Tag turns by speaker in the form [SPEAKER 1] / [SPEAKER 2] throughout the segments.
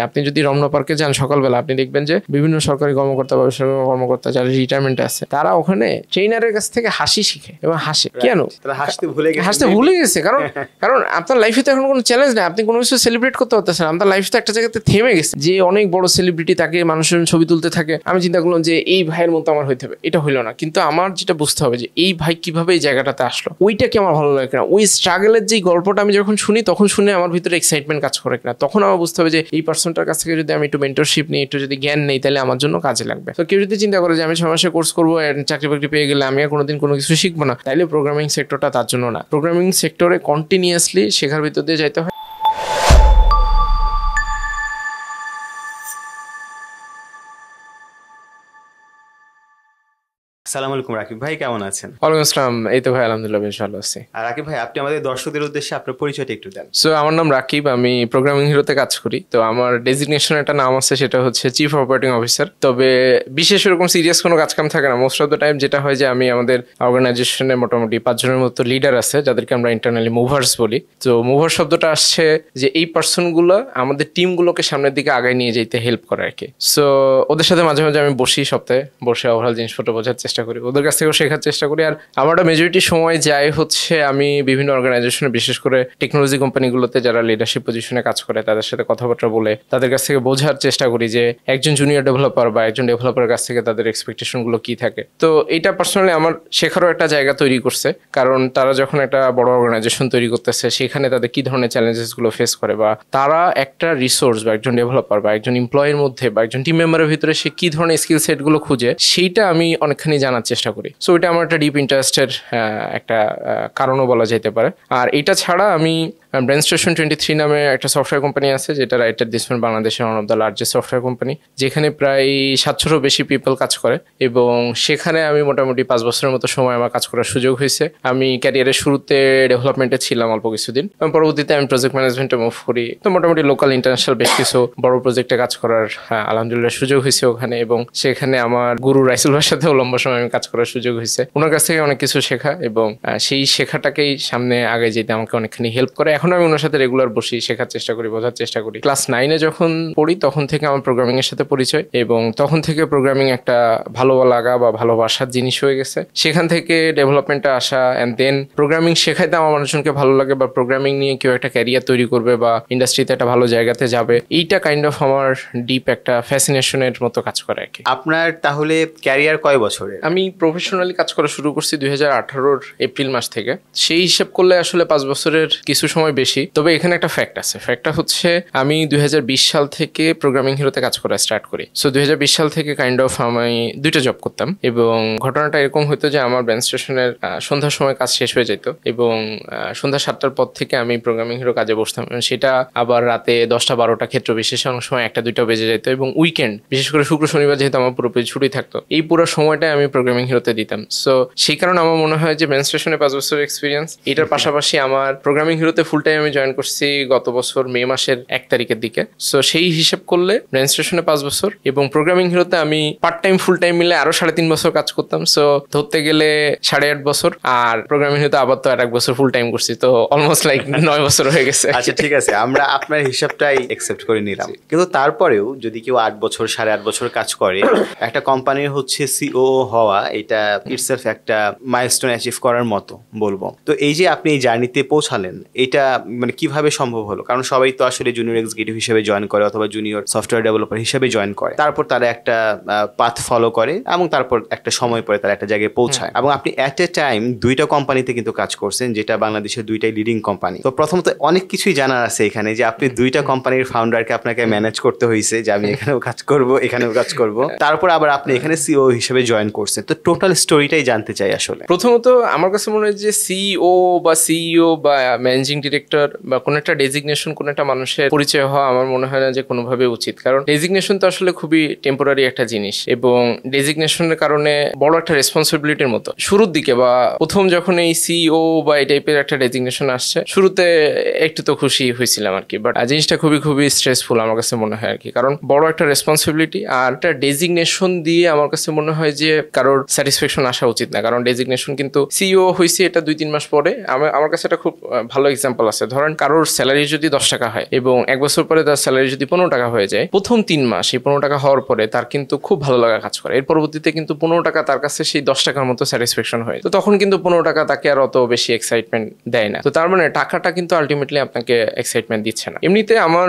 [SPEAKER 1] আপনি যদি রমনা পার্কে যান সকালবেলা, আপনি দেখবেন যে বিভিন্ন সরকারি কর্মকর্তা বা বেসরকারি কর্মকর্তা যারা রিটায়ারমেন্টে আছে তারা ওখানে ট্রেনারের কাছ থেকে হাসি শিখে এবং হাসে। কেন? হাসতে ভুলে গেছে। কারণ আপনার লাইফে তো এখন কোনো চ্যালেঞ্জ নেই, আপনি কোনো কিছু সেলিব্রেট করতে পারতেছেন। আপনার লাইফ তো একটা জায়গাতে থেমে গেছে। যে অনেক বড় সেলিব্রিটি তাকে মানুষের ছবি তুলতে থাকে, আমি চিন্তা করলাম যে এই ভাইয়ের মতো আমার হইতে হবে, এটা হইলো না। কিন্তু আমার যেটা বুঝতে হবে যে এই ভাই কিভাবে এই জায়গাটাতে আসলো, ওইটা কি আমার ভালো লাগে কিনা, ওই স্ট্রাগলের যে গল্পটা আমি যখন শুনি তখন শুনে আমার ভিতরে এক্সাইটমেন্ট কাজ করে কিনা, তখন আমার বুঝতে হবে যে এই পার্সনটার কাছ থেকে যদি আমি একটু মেন্টরশিপ নিই, একটু যদি জ্ঞান নেই, তাহলে আমার জন্য কাজে লাগবে। তো কেউ যদি চিন্তা করে যে আমি 6 মাসে কোর্স করবো, চাকরি বাকরি পেয়ে গেলে আমি আর কোনোদিন কোনো কিছু শিখবো না, তাইলে প্রোগ্রামিং সেক্টরটা তার জন্য না। প্রোগ্রামিং সেক্টরে কন্টিনিউয়াসলি শেখার ভিতর দিয়ে যাইতে হয়।
[SPEAKER 2] আসসালামু আলাইকুম রাকিব ভাই, কেমন আছেন?
[SPEAKER 1] ওয়ালাইকুম আসসালাম। এই তো ভাই আলহামদুলিল্লাহ বেশ ভালো আছি।
[SPEAKER 2] আর রাকিব ভাই, আপনি আমাদের দর্শকদের উদ্দেশ্যে আপনার পরিচয়টা একটু দেন।
[SPEAKER 1] সো আমার নাম রাকিব, আমি প্রোগ্রামিং হিরোতে কাজ করি। তো আমার ডেজিগনেশন একটা নাম আছে, সেটা হচ্ছে চিফ অপারেটিং অফিসার। তবে বিশেষ এরকম সিরিয়াস কোনো কাজ কাম থাকে না। মোস্ট অফ দ্য টাইম যেটা হয় যে আমি আমাদের অর্গানাইজেশনে মোটামুটি 5 জনের মতো লিডার আছে, যাদেরকে আমরা ইন্টারনালি মুভার্স বলি। তো মুভার শব্দটা আসছে যে এই পার্সনগুলো আমাদের টিমগুলোকে সামনের দিকে আগায় নিয়ে যেতে হেল্প করে আর কি। সো ওদের সাথে মাঝে মাঝে আমি বসি, সপ্তাহে বসে ওভারঅল জিনিসপত্র বোঝার চেষ্টা করি, ওদের কাছ থেকেও শেখার চেষ্টা করি। আর আমারটা মেজরিটি সময় যায় হচ্ছে আমি বিভিন্ন অর্গানাইজেশনে, বিশেষ করে টেকনোলজি কোম্পানিগুলোতে যারা লিডারশিপ পজিশনে কাজ করে তাদের সাথে কথাবার্তা বলে তাদের কাছ থেকে বোঝার চেষ্টা করি যে একজন জুনিয়র ডেভেলপার বা একজন ডেভেলপারের কাছ থেকে তাদের এক্সপেকটেশনগুলো কি থাকে। তো এটা পার্সোনালি আমার শেখারও একটা জায়গা তৈরি করছে, কারণ তারা যখন একটা বড় অর্গানাইজেশন তৈরি করতেছে সেখানে তাদের কি ধরনের চ্যালেঞ্জেসগুলো ফেস করে, বা তারা একটা রিসোর্স বা একজন ডেভেলপার বা একজন এমপ্লয়ের মধ্যে বা একজন টিম মেম্বারের ভিতরে সে কি ধরনের স্কিল সেটগুলো খুঁজে, সেইটা আমি অনেকখানি জানার চেষ্টা করি। সো এটা আমার একটা ডিপ ইন্টারেস্টের একটা কারণও বলা যেতে পারে। আর এটা ছাড়া আমি ব্রেনস্টেশন 23 নামে একটা সফটওয়্যার কোম্পানি আছে, যেটা রাইট এট দিস পয়েন্ট বাংলাদেশের one of the largest software company, যেখানে প্রায় 700-ও বেশি পিপল কাজ করে। এবং সেখানে আমি মোটামুটি 5 বছরের মতো সময় আমার কাজ করার সুযোগ হয়েছে। আমি ক্যারিয়ারের শুরুতে ডেভেলপমেন্টে ছিলাম অল্প কিছুদিন, এবং পরবর্তীতে আমি প্রজেক্ট ম্যানেজমেন্টে মুভ করি। তো মোটামুটি লোকাল ইন্টারন্যাশনাল বেশ কিছু বড় প্রজেক্টে কাজ করার আলহামদুলিল্লাহ সুযোগ হয়েছে ওখানে। এবং সেখানে আমার গুরু রাইসুল ভাইয়ের সাথেও লম্বা সময় আমি কাজ করার সুযোগ হয়েছে। ওনার কাছ থেকে অনেক কিছু শেখা, এবং সেই শেখাটাকেই সামনে আগে যেতে আমাকে অনেকখানি হেল্প করে। এখন আমি ওনার সাথে রেগুলার বসি, শেখার চেষ্টা করি, বোঝার চেষ্টা করি। ক্লাস 9-এ যখন পড়ি তখন থেকে আমার প্রোগ্রামিং এর সাথে পরিচয়, এবং তখন থেকে প্রোগ্রামিং একটা ভালো লাগা বা ভালোবাসার জিনিস হয়ে গেছে। সেখান থেকে ডেভেলপমেন্টে আসা, অ্যান্ড দেন প্রোগ্রামিং শেখাইতে আমার মানুষজনকে ভালো লাগে, বা প্রোগ্রামিং নিয়ে কেউ একটা ক্যারিয়ার তৈরি করবে বা ইন্ডাস্ট্রিতে একটা ভালো জায়গাতে যাবে, এইটা কাইন্ড অফ আমার ডিপ একটা ফ্যাসিনেশনের মতো কাজ করে আর কি।
[SPEAKER 2] আপনার তাহলে ক্যারিয়ার কয় বছরে?
[SPEAKER 1] আমি প্রফেশনালি কাজ করা শুরু করছি 2018-র এপ্রিল মাস থেকে। সেই হিসেব করলে আসলে 5 বছরের কিছু সময় বেশি। তবে এখানে একটা ফ্যাক্ট আছে, ফ্যাক্টটা হচ্ছে আমি 2020 সাল থেকে প্রোগ্রামিং হিরোতে কাজ করা স্টার্ট করি। সো 2020 সাল থেকে কাইন্ড অফ আমি 2টা জব করতাম, এবং ঘটনাটা এরকম হতো যে আমার ব্যান্ড স্টেশনের সন্ধ্যার সময় কাজ শেষ হয়ে যেত, এবং সন্ধ্যা 7টার পর থেকে আমি প্রোগ্রামিং হিরো কাজে বসতাম। সেটা আবার রাতে 10টা-12টা ক্ষেত্র বিশেষে অনেক সময় 1টা-2টা বেজে যেত, এবং উইকেন্ড বিশেষ করে শুক্র শনিবার যেহেতু আমার পুরোপুরি ছুটি থাকতো, এই পুরো সময়টাই আমি প্রোগ্রামিং হিরোতে দিতাম। সো সেই কারণে আমার মনে হয় যে ব্যান্ড স্টেশনে 5 বছরের এক্সপিরিয়েন্স। এটার পাশাপাশি আমার প্রোগ্রামিং হিরোতে ফুল টাইম আমি জয়েন করছি গত বছর মে মাসের 1 তারিখের দিকে। সো সেই হিসাব করলে ব্রেন স্টেশনে 5 বছর, এবং প্রোগ্রামিং হিরোতে আমি পার্ট টাইম ফুল টাইম মিলে আরো 3.5 বছর কাজ করতাম। সো ধরতে গেলে 8.5 বছর, আর প্রোগ্রামিং হিরোতে আবার তো আর 1 বছর ফুল টাইম করছি, তো অলমোস্ট লাইক 9 বছর হয়ে গেছে।
[SPEAKER 2] আচ্ছা ঠিক আছে, আমরা আপনার হিসাবটাই একসেপ্ট করে নিলাম। কিন্তু তারপরেও যদি কেউ 8 বছর 8.5 বছর কাজ করে, একটা কোম্পানির হচ্ছে সিও হওয়া, এটা ইটসেলফ একটা মাইলস্টোন অ্যাচিভ করার মতো বলবো। তো এই যে আপনি এই জার্নিতে পৌঁছালেন, এটা মানে কিভাবে সম্ভব হলো? কারণ সবাই তো আসলে জুনিয়র এক্সিকিউটিভ হিসেবে জয়েন করে অথবা জুনিয়র সফটওয়্যার ডেভেলপার হিসেবে জয়েন করে, তারপর তারা একটা পাথ ফলো করে, এবং তারপর একটা সময় পরে তারা একটা জায়গায় পৌঁছায়। এবং আপনি অ্যাট এ টাইম 2টা কোম্পানিতে কিন্তু কাজ করছেন, যেটা বাংলাদেশের 2টাই লিডিং কোম্পানি। তো প্রথমত অনেক কিছুই জানার আছে এখানে, যে আপনি 2টা কোম্পানির ফাউন্ডারকে আপনাকে ম্যানেজ করতে হয়েছে, যে আমি এখানেও কাজ করব এখানেও কাজ করব, তারপর আবার আপনি এখানে সিও হিসেবে জয়েন করছেন। তো টোটাল স্টোরিটাই জানতে চাই আসলে।
[SPEAKER 1] প্রথমত আমার কাছে মনে হয় যে সিও বা সিইও বা ম্যানেজিং ডিরেক্টর বা কোনো একটা ডেজিগনেশন কোনো একটা মানুষের পরিচয় হওয়া আমার মনে হয় না যে কোনোভাবে উচিত। কারণ ডেজিগনেশন তো আসলে খুবই টেম্পোরারি একটা জিনিস, এবং ডেজিগনেশনের কারণে বড় একটা রেসপন্সিবিলিটির মতো। শুরুর দিকে বা প্রথম যখন এই সিইও বা এই টাইপের একটা ডেজিগনেশন আসছে, শুরুতে একটু তো খুশি হয়েছিলাম আর কি, বাট জিনিসটা খুবই খুবই স্ট্রেসফুল আমার কাছে মনে হয় আর কি। কারণ বড় একটা রেসপন্সিবিলিটি আর একটা ডেজিগনেশন দিয়ে আমার কাছে মনে হয় যে কারোর স্যাটিসফ্যাকশন আসা উচিত না, কারণ ডেজিগনেশন কিন্তু সিইও হয়েছে এটা 2-3 মাস পরে। আমার কাছে একটা খুব ভালো এক্সাম্পল আছে। ধরেন কারোর স্যালারি যদি 10 টাকা হয় এবং 1 বছর পরে তার স্যালারি যদি 15 টাকা হয়ে যায়, প্রথম 3 মাস এই 15 টাকা হওয়ার পরে তার কিন্তু খুব ভালো লাগা কাজ করে। এর পরবর্তীতে কিন্তু 15 টাকা তার কাছে সেই 10 টাকার মতো স্যাটিসফ্যাকশন হয়। তো তখন কিন্তু 15 টাকা তাকে আর অত বেশি এক্সাইটমেন্ট দেয় না। তো তার মানে টাকাটা কিন্তু আলটিমেটলি আপনাকে এক্সাইটমেন্ট দিচ্ছে না। এমনিতে আমার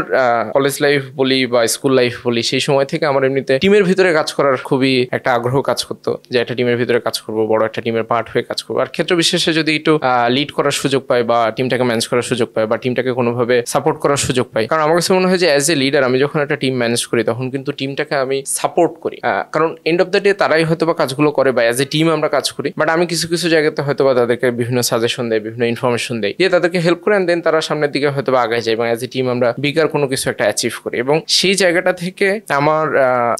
[SPEAKER 1] কলেজ লাইফ বলি বা স্কুল লাইফ বলি, সেই সময় থেকে আমার এমনিতে টিমের ভিতরে কাজ করার খুবই একটা আগ্রহ কাজ করতো, যে একটা টিমের ভিতরে কাজ করবো, বড় একটা টিমের পার্ট হয়ে কাজ করবো। আর ক্ষেত্র বিশেষে যদি একটু লিড করার সুযোগ পাই বা টিমটাকে ম্যানেজ করার সুযোগ পাই বা টিমটাকে কোনোভাবে সাপোর্ট করার সুযোগ পাই, কারণ আমার কাছে মনে হয় যে অ্যাজ এ লিডার আমি যখন একটা টিম ম্যানেজ করি তখন কিন্তু টিমটাকে আমি সাপোর্ট করি, কারণ এন্ড অফ দ্য ডে তারাই হয়তো বা কাজগুলো করে বা অ্যাজ এ টিম আমরা কাজ করি, বাট আমি কিছু কিছু জায়গাতে হয়তো বা তাদেরকে বিভিন্ন সাজেশন দেয়, বিভিন্ন ইনফরমেশন দেয়, দিয়ে তাদেরকে হেল্প করে, দেন তারা সামনের দিকে হয়তো বা আগায় যায় এবং অ্যাজ এ টিম আমরা বিগার কোনো কিছু একটা অ্যাচিভ করি। এবং সেই জায়গাটা থেকে আমার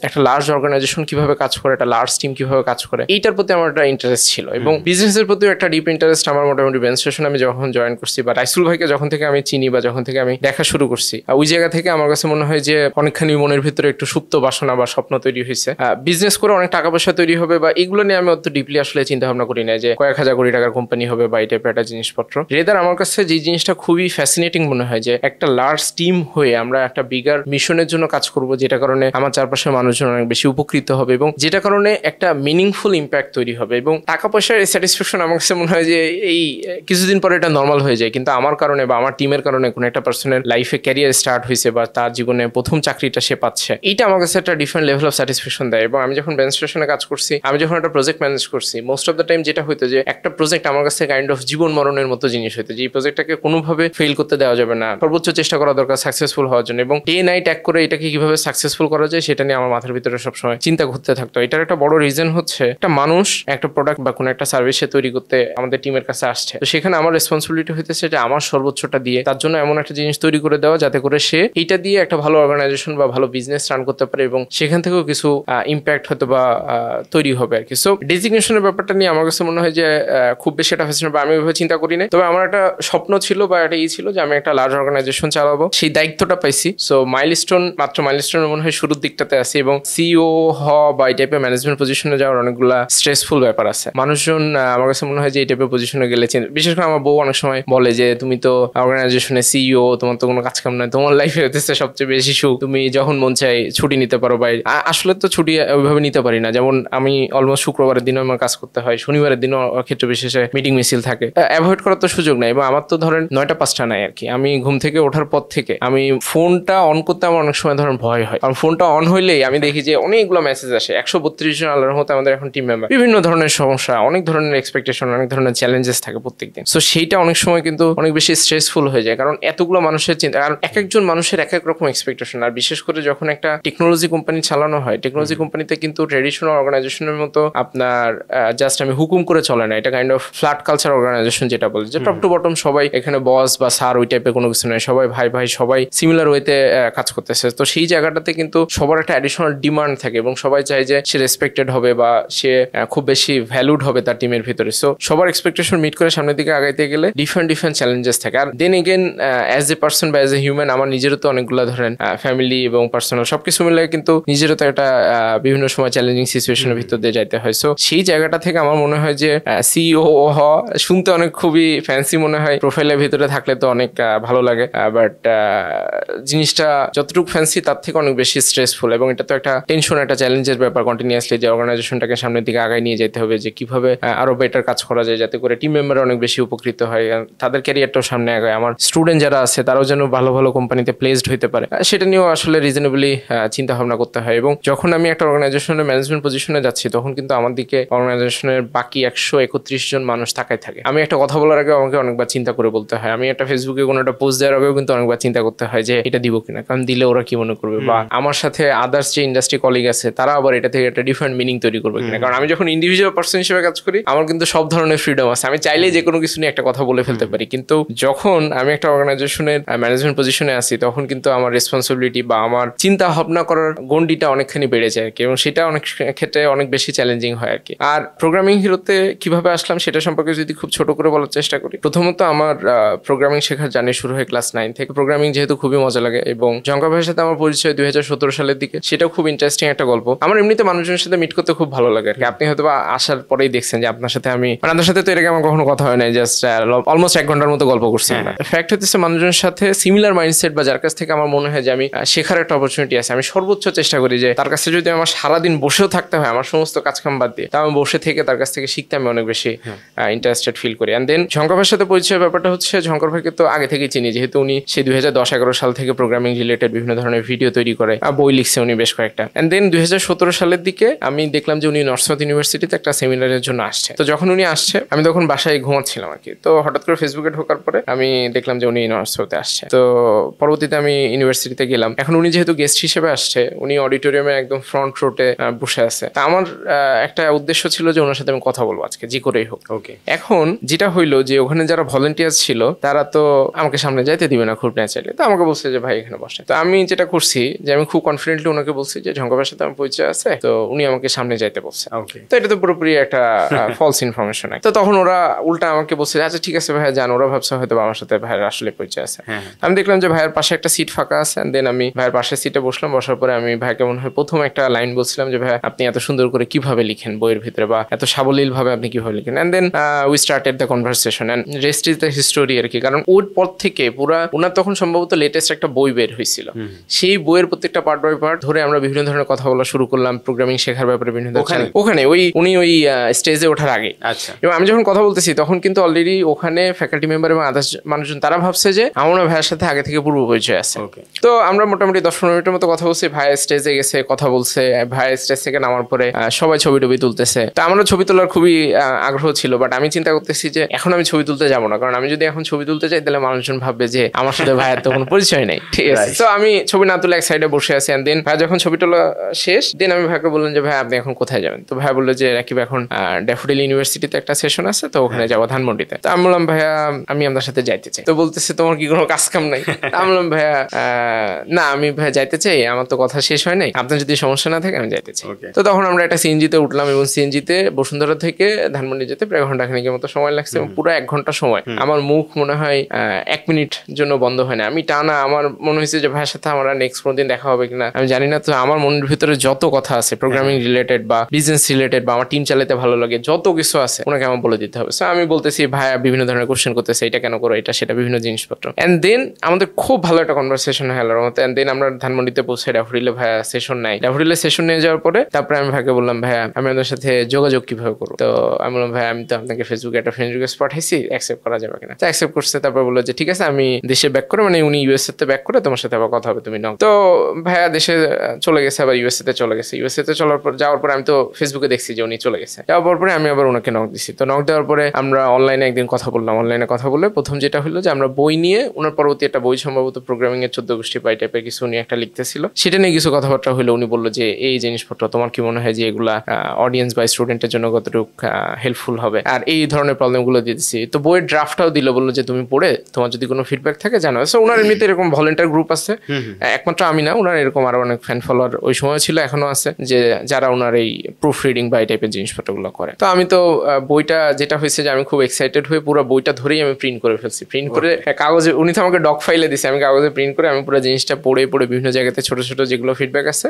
[SPEAKER 1] একটা লার্জ অর্গানাইজেশন কিভাবে কাজ করে, একটা লার্জ টিম কিভাবে কাজ করে, এইটার প্রতি আমার একটা ইন্টারেস্ট ছিল এবং বিজনেসের প্রতি একটা ডিপ ইন্টারেস্ট আমার মোটামুটি বেঞ্চ স্টেশন আমি যখন জয়েন করছি বা রাইসুল ভাইকে যখন থেকে আমি চিনি বা যখন থেকে আমি দেখা শুরু করছি, ওই জায়গা থেকে আমার কাছে মনে হয় যে অনেকখানি মনের ভিতরে একটু সুপ্ত বাসনা বা স্বপ্ন তৈরি হয়েছে। বিজনেস করে অনেক টাকা পয়সা তৈরি হবে বা এগুলো নিয়ে আমি অত ডিপলি আসলে চিন্তা ভাবনা করি না যে কয়েক হাজার কোটি টাকার কোম্পানি হবে বা এই টাইপের একটা জিনিসপত্র। রেদার আমার কাছে যে জিনিসটা খুবই ফ্যাসিনেটিং মনে হয় যে একটা লার্জ টিম হয়ে আমরা একটা বিগার মিশনের জন্য কাজ করব, যেটা কারণে আমার চারপাশের মানুষজন অনেক বেশি উপকৃত হবে এবং যেটা কারণে একটা মিনিংফুল ইম্প্যাক্ট তৈরি হবে। এবং টাকা পয়সার স্যাটিসফ্যাকশন আমার কাছে মনে হয় যে এই কিছুদিন পরে এটা নর্মাল হয়ে যায়, কিন্তু আমার কারণে বা আমার টিমের কারণে কোনো একটা পার্সনের লাইফে ক্যারিয়ার স্টার্ট হয়েছে বা তার জীবনে প্রথম চাকরিটা সে পাচ্ছে, এইটা আমার কাছে একটা ডিফারেন্ট লেভেল অফ স্যাটিসফ্যাকশন দেয়। এবং আমি যখন বেঞ্চ স্টেশনে কাজ করছি, আমি যখন একটা প্রজেক্ট ম্যানেজ করছি, মোস্ট অফ দ্য টাইম যেটা হইতো যে একটা প্রজেক্ট আমার কাছে কাইন্ড অফ জীবন মরণের মতো জিনিস হইতো, যে এই প্রজেক্টটাকে কোনোভাবে ফেল করতে দেওয়া যাবে না, সর্বোচ্চ চেষ্টা করা দরকার সাকসেসফুল হওয়ার জন্য, এবং ডে নাইট এক করে এটাকে কিভাবে সাকসেসফুল করা যায় সেটা নিয়ে আমার মাথার ভিতরে সবসময় চিন্তা ঘুরতে থাকতো। এটার একটা বড় রিজন হচ্ছে একটা মানুষ একটা প্রোডাক্ট বা কোনো একটা সার্ভিস তৈরি করতে আমাদের টিমের কাছে আসছে, তো সেখানে আমার রেসপন্সিবিলিটি হইতেছে যে আমার সর্বোচ্চটা দিয়ে তার জন্য এমন একটা জিনিস তৈরি করে দেওয়া যাতে করে সে এইটা দিয়ে একটা ভালো অর্গানাইজেশন বা ভালো বিজনেস রান করতে পারে এবং সেখান থেকেও কিছু ইম্প্যাক্ট হয়তো বা তৈরি হবে আর কি। সো ডেজিগনেশনের ব্যাপারটা নিয়ে আমার কাছে মনে হয় যে খুব বেশি একটা ফ্যাসিনেট বা আমি ওইভাবে চিন্তা করি না, তবে আমার একটা স্বপ্ন ছিল বা একটা ছিল যে আমি একটা লার্জ অর্গানাইজেশন চালাবো, সেই দায়িত্বটা পাইছি। সো মাইলস্টোন মনে হয় শুরুর দিকটাতে আছে এবং সিইও হওয়া বা এই টাইপের ম্যানেজমেন্ট পজিশনে যাওয়ার অনেকগুলা স্ট্রেসফুল ব্যাপার আছে। মানুষজন আমার কাছে মনে হয় যে এই টাইপের পজিশনে গেলে, বিশেষ করে আমার বউ অনেক সময় বলে যে তুমি তো অর্গানাইজেশনে সিইও, তোমার তো কোনো কাজ কাম নাই, তোমার লাইফে হতেছে সবচেয়ে বেশি সুখ, তুমি যখন মন চাই ছুটি নিতে পারো। বা আসলে তো ছুটি ওইভাবে নিতে পারি না, যেমন আমি অলমোস্ট শুক্রবারের দিনও আমার কাজ করতে হয়, শনিবারের দিনও ক্ষেত্র বিশেষে মিটিং মিছিল থাকে, অ্যাভয়েড করার তো সুযোগ নাই। এবং আমার তো ধরেন 9টা-5টা নাই আর কি, আমি ঘুম থেকে ওঠার পর থেকে আমি ফোনটা অন করতে আমার অনেক সময় ধরেন ভয় হয়, কারণ ফোনটা অন হইলেই আমি দেখি যে অনেকগুলো মেসেজ আসে, 132 জন আল্লাহর মতো আমাদের এখন টিম মেম্বার, বিভিন্ন ধরনের সমস্যা, অনেক ধরনের এক্সপেকটেশন, অনেক ধরনের চ্যালেঞ্জেস থাকে প্রত্যেকদিন। সো সেইটা অনেক সময় কিন্তু অনেক বেশি স্ট্রেসফুল হয়ে যায়, কারণ এতগুলো মানুষের চিন্তা, কারণ এক একজন মানুষের এক এক রকম এক্সপেকটেশন। আর বিশেষ করে যখন একটা টেকনোলজি কোম্পানি চালানো হয়, টেকনোলজি কোম্পানিতে কিন্তু ট্রেডিশনাল অর্গানাইজেশনের মতো আপনার জাস্ট আমি হুকুম করে চলে না, এটা kind of flat culture organisation যেটা বলে, যে টপ টু বটম সবাই এখানে বস বা স্যার ওই টাইপের কোনো কিছু নয়, সবাই ভাই ভাই, সবাই সিমিলার ওয়েতে কাজ করতেছে। তো সেই জায়গাটাতে কিন্তু সবার একটা অ্যাডিশনাল ডিমান্ড থাকে এবং সবাই চায় যে সে রেসপেক্টেড হবে বা সে খুব বেশি ভ্যালুড হবে তার টিমের ভিতরে। সো সবার এক্সপেকটেশন মিট করে সামনের দিকে আগাইতে গেলে ডিফারেন্ট চ্যালেঞ্জেস থাকে। আর then again as a person বা অ্যাজ এ হিউম্যান আমার নিজেরও তো অনেকগুলো ধরেন ফ্যামিলি এবং পার্সোনাল সবকিছু মিলে কিন্তু নিজেরও তো একটা বিভিন্ন সময় চ্যালেঞ্জিং সিচুয়েশনের ভিতর দিয়ে যাইতে হয়। সো সেই জায়গাটা থেকে আমার মনে হয় যে সিইও হওয়া শুনতে অনেক খুবই ফ্যান্সি মনে হয়, প্রোফাইলের ভিতরে থাকলে তো অনেক ভালো লাগে, বাট জিনিসটা যতটুকু ফ্যান্সি তার থেকে অনেক বেশি স্ট্রেসফুল এবং এটা তো একটা টেনশন, একটা চ্যালেঞ্জের ব্যাপার কন্টিনিউয়াসলি, যে অর্গানাইজেশনটাকে সামনের দিকে আগায় নিয়ে যেতে হবে, যে কিভাবে আরো বেটার কাজ করা যায় যাতে করে টিম মেম্বার অনেক বেশি উপকৃত হয়, তাদের ক্যারিয়ারটাও সামনে আগায়, আমার স্টুডেন্ট যারা আছে তারাও যেন ভালো ভালো কোম্পানিতে প্লেসড হইতে পারে, সেটা নিয়েও আসলে রিজনেবলি চিন্তা ভাবনা করতে হয়। এবং যখন আমি একটা অর্গানাইজেশনের ম্যানেজমেন্ট পজিশনে যাচ্ছি তখন কিন্তু আমার দিকে অর্গানাইজেশনের বাকি 131 জন মানুষ তাকায় থাকে। আমি একটা কথা বলার আগে আমাকে অনেকবার চিন্তা করে বলতে হয়, আমি একটা ফেসবুকে কোনো একটা পোস্ট দেওয়ার আগেও কিন্তু অনেকবার চিন্তা করতে হয় যে এটা দিব কিনা, কারণ দিলে ওরা কি মনে করবে, বা আমার সাথে আদার্স যে ইন্ডাস্ট্রি কলিগ আছে তারা আবার এটা থেকে একটা ডিফারেন্ট মিনিং তৈরি করবে কিনা। কারণ আমি যখন ইন্ডিভিজুয়াল পার্সন হিসেবে কাজ করি আমার কিন্তু সব ধরনের ফ্রিডম আছে, আমি চাইলেই যে কোনো কিছু নিয়ে একটা কথা বলে ফেলতে পারি, কিন্তু যখন আমি একটা অর্গানাইজেশনের ম্যানেজমেন্ট পজিশনে আসি তখন কিন্তু আমার রেসপন্সিবিলিটি বা আমার চিন্তা ভাবনা করার গন্ডিটা অনেকখানি বেড়ে যায় আর কি, এবং সেটা অনেক ক্ষেত্রে অনেক বেশি চ্যালেঞ্জিং হয় আর কি। আর প্রোগ্রামিং হিরোতে কিভাবে আসলাম সেটা সম্পর্কে যদি খুব ছোট করে বলার চেষ্টা করি, প্রথমত আমার প্রোগ্রামিং শেখার জার্নি শুরু হয় ক্লাস 9 থেকে। প্রোগ্রামিং যেহেতু খুবই মজা লাগে এবং জঙ্কা ভাইয়ের সাথে আমার পরিচয় 2017 সালের দিকে, সেটাও খুব ইন্টারেস্টিং একটা গল্প। আমার এমনিতে মানুষজনের সাথে মিট করতে খুব ভালো ভালো লাগে আর কি। আপনি হয়তো আসার পরেই দেখছেন যে আপনার সাথে আমি মানে আপনার সাথে তো এর আগে আমার কখনো কথা হয় নাই, জাস্ট অলমোস্ট 1 ঘন্টার মতো গল্প করছি। ফ্যাক্ট হচ্ছে মানুষজনের সাথে সিমিলার মাইন্ডসেট বা যার কাছ থেকে আমার মনে হয় যে আমি শেখার একটা অপরচুনিটি আছে, আমি সর্বোচ্চ চেষ্টা করি যে তার কাছে যদি আমার সারাদিন বসেও থাকতে হয় আমার সমস্ত কাজকাম বাদ দিয়ে, তা আমি বসে থেকে তার কাছ থেকে শিখতে আমি অনেক বেশি ইন্টারেস্টেড ফিল করি। অ্যান্ড দেন ঝঙ্কার ভাইয়ের সাথে পরিচয়ের ব্যাপারটা হচ্ছে ঝঙ্কার ভাইকে তো আগে থেকেই চিনি, যেহেতু উনি সেই 2010-11 সাল থেকে প্রোগ্রামিং রিলেটেড বিভিন্ন ধরনের ভিডিও তৈরি করে, বই লিখছে উনি বেশ কয়েকটা। অ্যান্ড দেন 2017 সালের দিকে আমি দেখলাম যে উনি নর্থ সাউথ ইউনিভার্সিটিতে একটা সেমিনারের জন্য আসছে। তো যখন উনি আসছে আমি তখন বাসায় ঘুমাচ্ছিলাম আর কি, তো হঠাৎ করে ফেসবুকে ঢোকার পরে আমি দেখলাম যে উনি নর্থ সাউথে আসছে। তো পরবর্তীতে আমি ইউনিভার্সিটিতে গেলাম। এখন উনি যেহেতু গেস্ট হিসেবে আসছে, উনি অডিটোরিয়ামে একদম ফ্রন্ট রোটে বসে আছে। তা আমার একটা উদ্দেশ্য ছিল যে ওনার সাথে আমি কথা বলবো আজকে যে করেই হোক।
[SPEAKER 2] ওকে।
[SPEAKER 1] এখন যেটা হইলো যে ওখানে যারা ভলেন্টিয়ার ছিল তারা তো আমাকে সামনে যাইতে দিবে না খুব ন্যাচারালি, তো আমাকে বলছে যে ভাই এখানে বসে। তো আমি যেটা করছি যে আমি খুব কনফিডেন্টলি ওনাকে বলছি যে ঝঙ্কার ভাইয়ের সাথে আমার পরিচয় আছে, তো উনি আমাকে সামনে যাইতে বলছে। তো এটা তো পুরোপুরি একটা ফলস ইনফরমেশন। তো তখন ওরা উল্টা আমাকে বলছে আচ্ছা ঠিক আছে ভাইয়া যান। ওরা ভাবছে হয়তো আমার সাথে ভাইয়ের আসলে পরিচয় আছে। আমি দেখলাম যে ভাইয়ের পাশে একটা সিট ফাঁকা আছে, দেন আমি ভাইয়ের পাশের সিটে বসলাম। বসার পরে আমি ভাইকে মনে হয় প্রথম একটা লাইন বলছিলাম যে ভাই আপনি এত সুন্দর করে কিভাবে লিখেন বইয়ের ভিতরে, বা এত সাবলীল ভাবে আপনি কিভাবে লিখেন। And then we started the conversation and rest is the history আর কি। কারণ ওর পর থেকে পুরা ওনার তখন সম্ভবত লেটেস্ট একটা বই বের হয়েছিল, সেই বইয়ের প্রত্যেকটা পার্ট বাই পার্ট ধরে আমরা বিভিন্ন ধরনের কথা বলা শুরু করলাম প্রোগ্রামিং শেখার ব্যাপারে বিভিন্ন ওখানে উনি ওই স্টেজে ওঠার আগে। আচ্ছা। এবং আমি যখন কথা বলতেছি তখন কিন্তু অলরেডি ওখানে ফ্যাকাল্টি মেম্বার এবং আদার্স মানুষজন তারা ভাবছে যে আমার ভাইয়ের সাথে আগে থেকে পূর্ব পরিচয় আছে। তো আমরা মোটামুটি 10-15 মিনিটের মতো কথা বলছি। ভাই স্টেজে গেছে, কথা বলছে। ভাই স্টেজ থেকে নামার পরে সবাই ছবি টবি তুলতেছে। তো আমারও ছবি তোলার খুবই আগ্রহ ছিল, বাট আমি চিন্তা করতেছি যে এখন আমি ছবি তুলতে যাবো না, কারণ আমি যদি এখন ছবি তুলতে চাই তাহলে মানুষজন ভাববে যে আমার সাথে ভাইয়ের তো কোনো পরিচয় নেই। ঠিক আছে, তো আমি ছবি না তুলে এক সাইডে বসে আছি। দেন ভাই যখন ছবি তোলা শেষ, দেন আমি ভাইকে বললাম যে ভাই আপনি এখন কোথায় যাবেন। তো ভাই বললো যে রাকিব এখন ড্যাফোডিল ইউনিভার্সিটিতে একটা সেশন আছে, তো ওখানে যাবো ধানমন্ডিতে। তো আমি বললাম ভাইয়া আমি আপনার সাথে যাইতে চাই। তো বলতেছে তোমার কি কোনো কাজ কাম নাই? আমি বললাম ভাইয়া না আমি ভাইয়া যাইতে চাই, আমার তো কথা শেষ হয় নাই, আপনার যদি সমস্যা না থাকে আমি যাইতে চাই। তো তখন আমরা একটা সিএনজিতে উঠলাম এবং সিএনজিতে বসুন্ধরা থেকে ধানমন্ডি যেতে প্রায় ঘন্টা খানিকের মতো সময় লাগছে। এবং পুরো 1 ঘন্টা সময় আমার মুখ মনে হয় 1 মিনিট জন্য বন্ধ হয় না। আমি টানা আমার মনে হয়েছে যে ভাইয়ের সাথে আমার নেক্সট কোনদিন দেখা হবে কিনা আমি জানি না। তো আমার মনের ভিতরে যত কথা আছে প্রোগ্রামিং রিলেটেড বা বিজনেস রিলেটেড বা আমার টিম চালাতে ভালো লাগে যত কিছু আছে ওনাকে আমার বলে দিতে হবে। সো আমি বলতেছি ভাইয়া বিভিন্ন ধরনের কোশ্চেন করতেছে, এটা কেন করো, এটা সেটা বিভিন্ন জিনিসপত্র। এন্ড দেন আমাদের খুব ভালো একটা কনভারসেশন হয় আল্লাহর মতো। এন্ড দেন আমরা ধানমন্ডিতে পৌঁছে ড্যাফোডিলে ভাইয়া সেশন নাই। ড্যাফোডিলে সেশন নিয়ে যাওয়ার পরে তারপরে আমি ভাইকে বললাম ভাইয়া আমি আপনার সাথে যোগাযোগ কিভাবে করবো। তো আমি বললাম ভাইয়া আমি তো আপনাকে ফেসবুকে একটা ফ্রেন্ড রিকোয়েস্ট পাঠাইছি, অ্যাকসেপ্ট করা যাবে কিনা। তো অ্যাকসেপ্ট করছে। তারপর বললো যে ঠিক আছে আমি দেশে ব্যাক করে মানে উনি ইউএসএ তে ব্যাক করে তোমার সাথে আবার কথা হবে, তুমি নাও। তো ভাইয়া দেশে চলে গেছে, আবার ইউএসএ তে চলে গেছে। ইউএসএ তে যাওয়ার পর আমি তো ফেসবুকে দেখছি যে উনি চলে গেছে। যাওয়ার পরে আমি আবার ওনাকে নক দিছি। তো নক দেওয়ার পরে আমরা অনলাইনে একদিন কথা বললাম। অনলাইনে কথা বলে প্রথম যেটা হলো যে আমরা বই নিয়ে ওনার পরবর্তী একটা বই সম্ভবত প্রোগ্রামিং এর 14 গোষ্ঠী পাই টাইপের কিছু উনি একটা লিখতেছিল, সেটা নিয়ে কিছু কথাবার্তা হলো। উনি বললো যে এই জিনিসপত্র তোমার কি মনে হয় যে এগুলা অডিয়েন্স বা স্টুডেন্টের জন্য কতটুকু হেল্পফুল হবে, আর এই ধরনের প্রবলেম গুলো দিয়ে দিচ্ছি। তো বইয়ের ড্রাফটটাও দিল, বললো যে তুমি পড়ে তোমার যদি কোনো ফিডব্যাক থাকে জানাও। সো ওনার এমনিতে এরকম ভলেন্টিয়ার গ্রুপ আছে, একমাত্র আমি না, ওনার এরকম আরো অনেক ফ্যান ফলোয়ার ওই সময় ছিল, এখনো আছে, যে যারা ওনার এই প্রুফ রিডিং বা এই টাইপের জিনিসপত্রগুলো করে। তো আমি তো বইটা যেটা হয়েছে যে আমি খুব এক্সাইটেড হয়ে পুরো বইটা ধরেই আমি প্রিন্ট করে ফেলছি। প্রিন্ট করে কাগজে, উনি তো আমাকে ডক ফাইলে দিছে, আমি কাগজে প্রিন্ট করে আমি পুরো জিনিসটা পড়ে বিভিন্ন জায়গাতে ছোট ছোট যেগুলো ফিডব্যাক আছে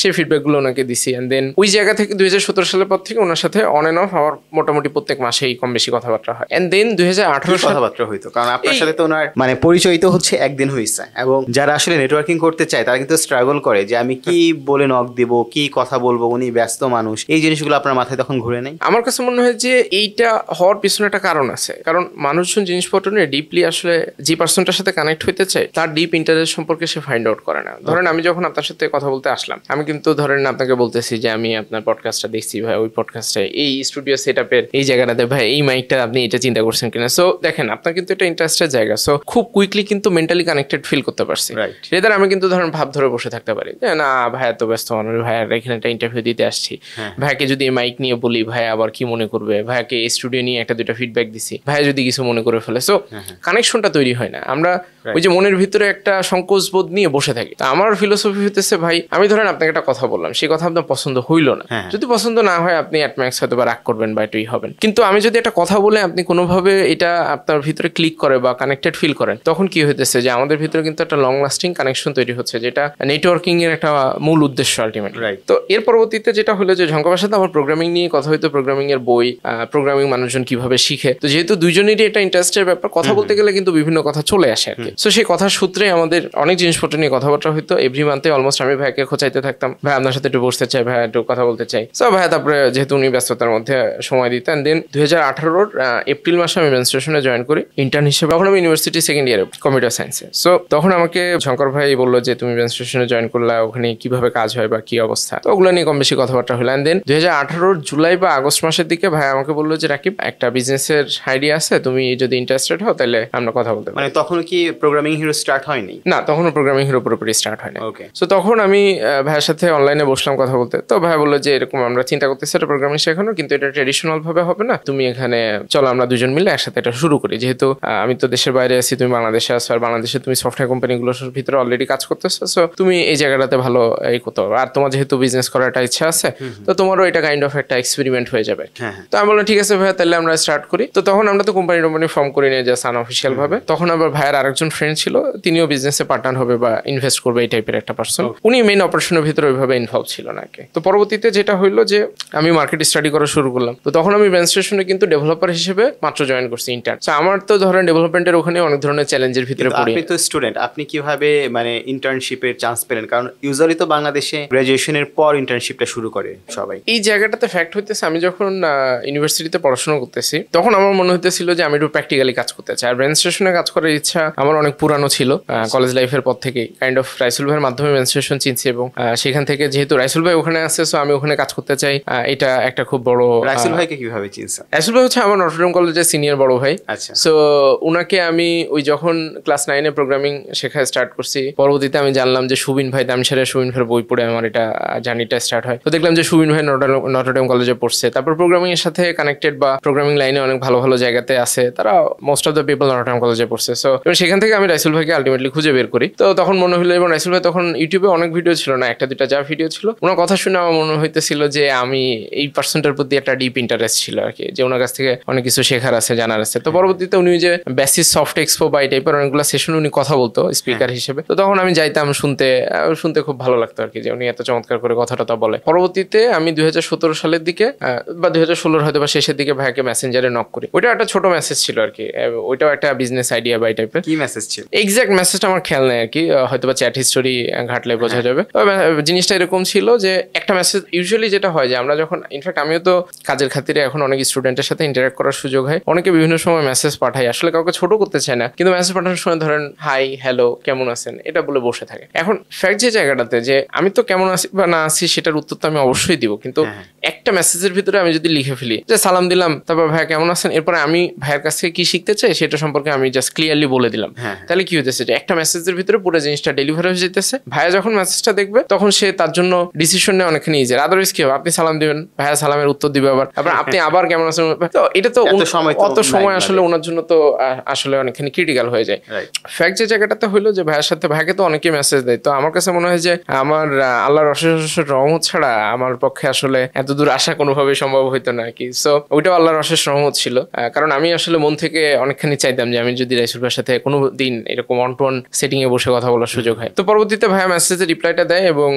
[SPEAKER 1] সেই ফিডব্যাক গুলো ওনাকে দিছি। এন্ড দেন ওই জায়গা থেকে 2017 সালের পর থেকে ওনার সাথে অন এন্ড অফ আমার মোটামুটি প্রত্যেক মাসেই কম বেশি কথাবার্তা হয়। এন্ড দেন 2018
[SPEAKER 2] কথাবার্তা হইতো, কারণ আপনার সাথে তো ওনার মানে পরিচয় তো হচ্ছে একদিন হয়েছে। এবং যারা আসলে নেটওয়ার্কিং করতে চায় তারা কিন্তু স্ট্রাগল করে যে আমি কি বলে নক দিব, কি কথা বলবো, উনি ব্যস্ত মানুষ, এই জিনিসগুলো আপনার মাথায় তখন ঘুরে নেই?
[SPEAKER 1] আমার কাছে মনে হয় যে এইটা হওয়ার পিছনে একটা কারণ আছে, কারণ মানুষজন জিনিসপত্র নিয়ে ডিপলি আসলে যে পার্সনটার সাথে কানেক্ট হইতে চায় তার ডিপ ইন্টারেস্ট সম্পর্কে সে ফাইন্ড আউট করে না। ধরেন আমি যখন আপনার সাথে কথা বলতে আসলাম, আমি কিন্তু ধরেন আপনাকে বলতেছি যে আমি আপনার পডকাস্টটা দেখছি ভাই, ওই পডকাস্টে এই স্টুডিও সেটআপের এই জায়গাটাতে ভাই এই মাইকটা আপনি এটা চিন্তা করছেন কিনা। সো দেখেন আপনার কিন্তু এটা ইন্টারেস্টের জায়গা, সো খুব কুইকলি কিন্তু মেন্টালি কানেক্টেড ফিল করতে পারছি। এদের আমি কিন্তু ধরেন ভাব ধরে বসে থাকতে পারি যে না ভাই এত ব্যস্ত মানুষ, ভাইয়ার এখানে একটা ইন্টারভিউ দিতে আসছি, ভাইকে যদি এই মাইক নিয়ে বলি ভাই আবার কি মনে করবে, ভাইয়াকে এই স্টুডিও নিয়ে একটা দুইটা ফিডব্যাক দিছি, ভাই যদি কিছু মনে করে ফেলে। সো কানেকশনটা তৈরি হয় না। আমরা ওই যে মনের ভিতরে একটা সংকোচ বোধ নিয়ে বসে থাকি। তো আমার ফিলোসফি হইতেছে ভাই, আমি ধরেন আপনাকে একটা কথা বললাম, সেই কথা আপনার পছন্দ হইলো না, যদি পছন্দ না হয় আপনি অ্যাট ম্যাক্স হয়তো বা রাগ করবেন বা এটাই হবেন। কিন্তু আমি যদি একটা কথা বলে আপনি কোনোভাবে এটা আপনার ভিতরে ক্লিক করে বা কানেক্টেড ফিল করেন, তখন কি হইতেছে যে আমাদের ভিতরে কিন্তু একটা লং লাস্টিং কানেকশন তৈরি হচ্ছে, যেটা নেটওয়ার্কিং এর একটা মূল উদ্দেশ্য আলটিমেটলি। তো এর পরবর্তীতে যেটা হলো যে ঝঙ্কাবার সাথে আমার প্রোগ্রামিং নিয়ে কথা হইতো, প্রোগ্রামিং এর বই, প্রোগ্রামিং মানুষজন কিভাবে শিখে। তো যেহেতু দুইজনেরই এটা ইন্টারেস্টের ব্যাপার, কথা বলতে গেলে কিন্তু বিভিন্ন কথা চলে আসে আর কি। তো সেই কথার সূত্রে আমাদের অনেক জিনিসপত্র নিয়ে কথাবার্তা হইতো। এভরি মান্থে অলমোস্ট আমি ভাইকে খোঁচাইতে থাকতাম, ভাই আপনার সাথে একটু বসতে চাই, ভাই একটু কথা বলতে চাই। সো ভাই তারপরে যেহেতু উনি ব্যস্ততার মধ্যে সময় দিতেন, দেন 2018 এপ্রিল মাসে আমি মেনস্ট্রুয়েশনে জয়েন করি ইন্টার্ন হিসেবে। তখন আমি ইউনিভার্সিটি সেকেন্ড ইয়ারে কম্পিউটার সায়েন্সে। সো তখন আমাকে শঙ্কর ভাই বললো যে তুমি মেনস্ট্রুয়েশনে জয়েন করলা, ওখানে কিভাবে কাজ হয় বা কি অবস্থা, তো ওগুলো নিয়ে কম বেশি কথাবার্তা হলো। অ্যান্ড দেন 2018 জুলাই বা আগস্ট মাসের দিকে ভাই আমাকে বললো যে রাকিব, একটা বিজনেসের আইডিয়া আছে, তুমি যদি ইন্টারেস্টেড হও তাহলে আমরা কথা বলতে পারি।
[SPEAKER 2] মানে তখন কি প্রোগ্রামিং হিরো স্টার্ট হয়নি?
[SPEAKER 1] না, তখনও প্রোগ্রামিং হিরো পুরোপুরি স্টার্ট হয় না।
[SPEAKER 2] ওকে।
[SPEAKER 1] সো তখন আমি ভাইয়ের সাথে অনলাইনে বসলাম কথা বলতে। তো ভাই বললো যে এরকম আমরা চিন্তা করতেছি এটা প্রোগ্রামিং শেখানো, কিন্তু এটা ট্রেডিশনাল ভাবে হবে না, তুমি এখানে চলো আমরা দুজন মিলে একসাথে এটা শুরু করি। যেহেতু আমি তো দেশের বাইরে আছি, তুমি বাংলাদেশে আছো, আর বাংলাদেশে তুমি সফটওয়্যার কোম্পানিগুলোর ভিতরে অলরেডি কাজ করতেছো, সো তুমি এই জায়গাটাতে ভালো এই করতে পারো, আর তোমার যেহেতু বিজনেস করার একটা ইচ্ছা আছে, তো তোমারও এটা কাইন্ড অফ একটা এক্সপেরিমেন্ট হয়ে যাবে। তো আমি বললাম ঠিক আছে ভাইয়া, তাহলে আমরা স্টার্ট করি। তো তখন আমরা তো কোম্পানি ফর্ম করি নিয়ে জাস্ট আনঅফিসিয়াল ভাবে। তখন আবার ভাইয়ের আরেকজন ফ্রেন্ড ছিল, তিনিও বিজনেসে পার্টনার হবে বা ইনভেস্ট করবে এই টাইপের একটা পার্সন, উনি মেইন অপারেশনের ভিতরে ওইভাবে ইনভলভ ছিল না। তো পরবর্তীতে যেটা হইলো যে আমি মার্কেট স্টাডি করা শুরু করলাম। তো তখন আমি মেনস্ট্রুয়েশনে কিন্তু ডেভেলপার হিসেবে মাত্র জয়েন করছি ইন্টার্ন। তো আমার তো ধরেন ডেভেলপমেন্টের ওখানে অনেক ধরনের চ্যালেঞ্জের ভিতরে পড়ি।
[SPEAKER 2] আপনি তো স্টুডেন্ট, আপনি কিভাবে মানে ইন্টার্নশিপের চান্স পেলেন? কারণ ইউজুয়ালি তো বাংলাদেশে গ্রাজুয়েশনের পর ইন্টার্নশিপটা শুরু করে সবাই।
[SPEAKER 1] এই জায়গাটাতে ফ্যাক্ট হইতেছে, আমি যখন ইউনিভার্সিটিতে পড়াশোনা করতেছি তখন আমার মনে হইতেছিল যে আমি একটু প্র্যাকটিক্যালি কাজ করতে চাই, আর মেনস্ট্রুয়েশনে কাজ করার ইচ্ছা আমার অনেক পুরানো ছিল কলেজ লাইফের পর থেকেই। কাইন্ড অফ রাইসুল ভাইয়ের মাধ্যমে মেনস্ট্রুয়েশন চিনছি, এবং সেখান থেকে যেহেতু রাইসুল ভাই ওখানে আছে, সো আমি ওখানে কাজ করতে চাই। এটা একটা খুব বড়।
[SPEAKER 2] রাইসুল ভাইকে কিভাবে চিনছেন?
[SPEAKER 1] রাইসুল ভাই হচ্ছে আমার নটরডেম কলেজের সিনিয়র বড় ভাই।
[SPEAKER 2] আচ্ছা।
[SPEAKER 1] সো উনাকে আমি ওই যখন ক্লাস 9-এ প্রোগ্রামিং শেখা স্টার্ট করছি, পরবর্তীতে আমি জানলাম যে সুবিন ভাই, দামসারে সুবিন ভাইয়ের বই পড়ে আমার এটা জার্নিটা স্টার্ট হয়। তো দেখলাম যে সুবিন ভাই নটরডেম কলেজে পড়ছে, তারপর প্রোগ্রামিং এর সাথে কানেক্টেড বা প্রোগ্রামিং লাইনে অনেক ভালো ভালো জায়গাতে আছে, তারা most of the people Notre Dame কলেজে পড়ছে। সো সেখান থেকে আমি রাইসুল ভাইকে আলটিমেটলি খুঁজে বের করি। তো তখন মনে হলো, এবং রাইসুল ভাই তখন ইউটিউবে অনেক ভিডিও ছিল না, একটা দুটা যা ভিডিও ছিল, ওনার কথা শুনে আমার মনে হইতেছিল যে আমি এই পার্সনটার প্রতি একটা ডিপ ইন্টারেস্ট ছিল আর কি, যে ওনার কাছ থেকে অনেক কিছু শেখার আছে, জানার আছে। তো পরবর্তীতে উনি যে বেসিস সফট এক্সপো বা এই টাইপের অনেকগুলো সেশন উনি কথা বলতো স্পিকার হিসেবে, তো তখন আমি যাইতাম শুনতে খুব ভালো লাগতো আর কি, যে উনি এত চমৎকার করে কথাটা বলে। পরবর্তীতে আমি 2017 সালের দিকে বা 2016 হয়তো বা শেষের দিকে ভাইকে মেসেঞ্জারে নক করি। ওইটা একটা ছোট মেসেজ ছিল আর কি, ওইটাও একটা বিজনেস আইডিয়া বা এই টাইপের।
[SPEAKER 2] কি মেসেজ ছিল?
[SPEAKER 1] এক্সাক্ট মেসেজটা আমার খেয়াল নেই আর কি, হয়তো বা চ্যাট হিস্টোরি ঘাটলে বোঝা যাবে। জিনিসটা এরকম ছিল যে একটা মেসেজ, ইউজুয়ালি যেটা হয় যে আমরা যখন, ইনফ্যাক্ট আমিও তো কাজের খাতিরে এখন অনেক স্টুডেন্টের সাথে ইন্টারঅ্যাক্ট করার সুযোগ হয়, অনেকে বিভিন্ন সময় মেসেজ পাঠায়, আসলে কাউকে ছোট করতে চায় না, কিন্তু মেসেজ পাঠানোর সময় ধরেন হাই, হ্যালো, কেমন আছেন, এটা বলে বসে থাকে। এখন ফ্যাক্ট যে জায়গাটাতে যে আমি তো কেমন আছি বা না আছি সেটার উত্তর তো আমি অবশ্যই দিব, কিন্তু একটা মেসেজের ভিতরে আমি যদি লিখে ফেলি যে সালাম দিলাম, তারপর ভাইয়া কেমন আছেন, এরপরে আমি ভাইয়ের কাছ থেকে কি শিখতে চাই সেটা সম্পর্কে আমি জাস্ট ক্লিয়ারলি বলে দিলাম, তাহলে কি হইতেছে যে একটা মেসেজের ভিতরে পুরো জিনিসটা ডেলিভারি হয়ে যেতেছে। ভাইয়া যখন মেসেজটা দেখবে তখন সে তার জন্য ডিসিশন নেওয়া অনেকখানি ইজি। আদারওয়াইজ কি হবে, আপনি সালাম দিবেন, ভাইয়া সালামের উত্তর দিবে, আবার আপনি আবার কেমন আছেন, তো এটা তো অত সময় আসলে ওনার জন্য তো আসলে অনেকখানি ক্রিটিক্যাল হয়ে যায়। ফ্যাক্ট যে জায়গাটাতে হইলো যে ভাইয়ের সাথে, ভাইকে তো অনেকেই মেসেজ দেয়, তো আমার কাছে মনে হয় যে আমার আল্লাহর অশেষ রহমত ছাড়া আমার পক্ষে আসলে এত দূর আসা কোনোভাবে সম্ভব হইতো না আর কি। সো ওইটাও আল্লাহর অশেষ রহমত ছিল, কারণ আমি আসলে মন থেকে অনেকখানি চাইতাম যে আমি যদি রাইসুল ভাইয়ের সাথে কোনো দিন এরকম অন টু অন সেটিং এ বসে কথা বলার সুযোগ হয়। তো পরবর্তীতে ভাইয়া মেসেজে রিপ্লাইটা দেয়, এবং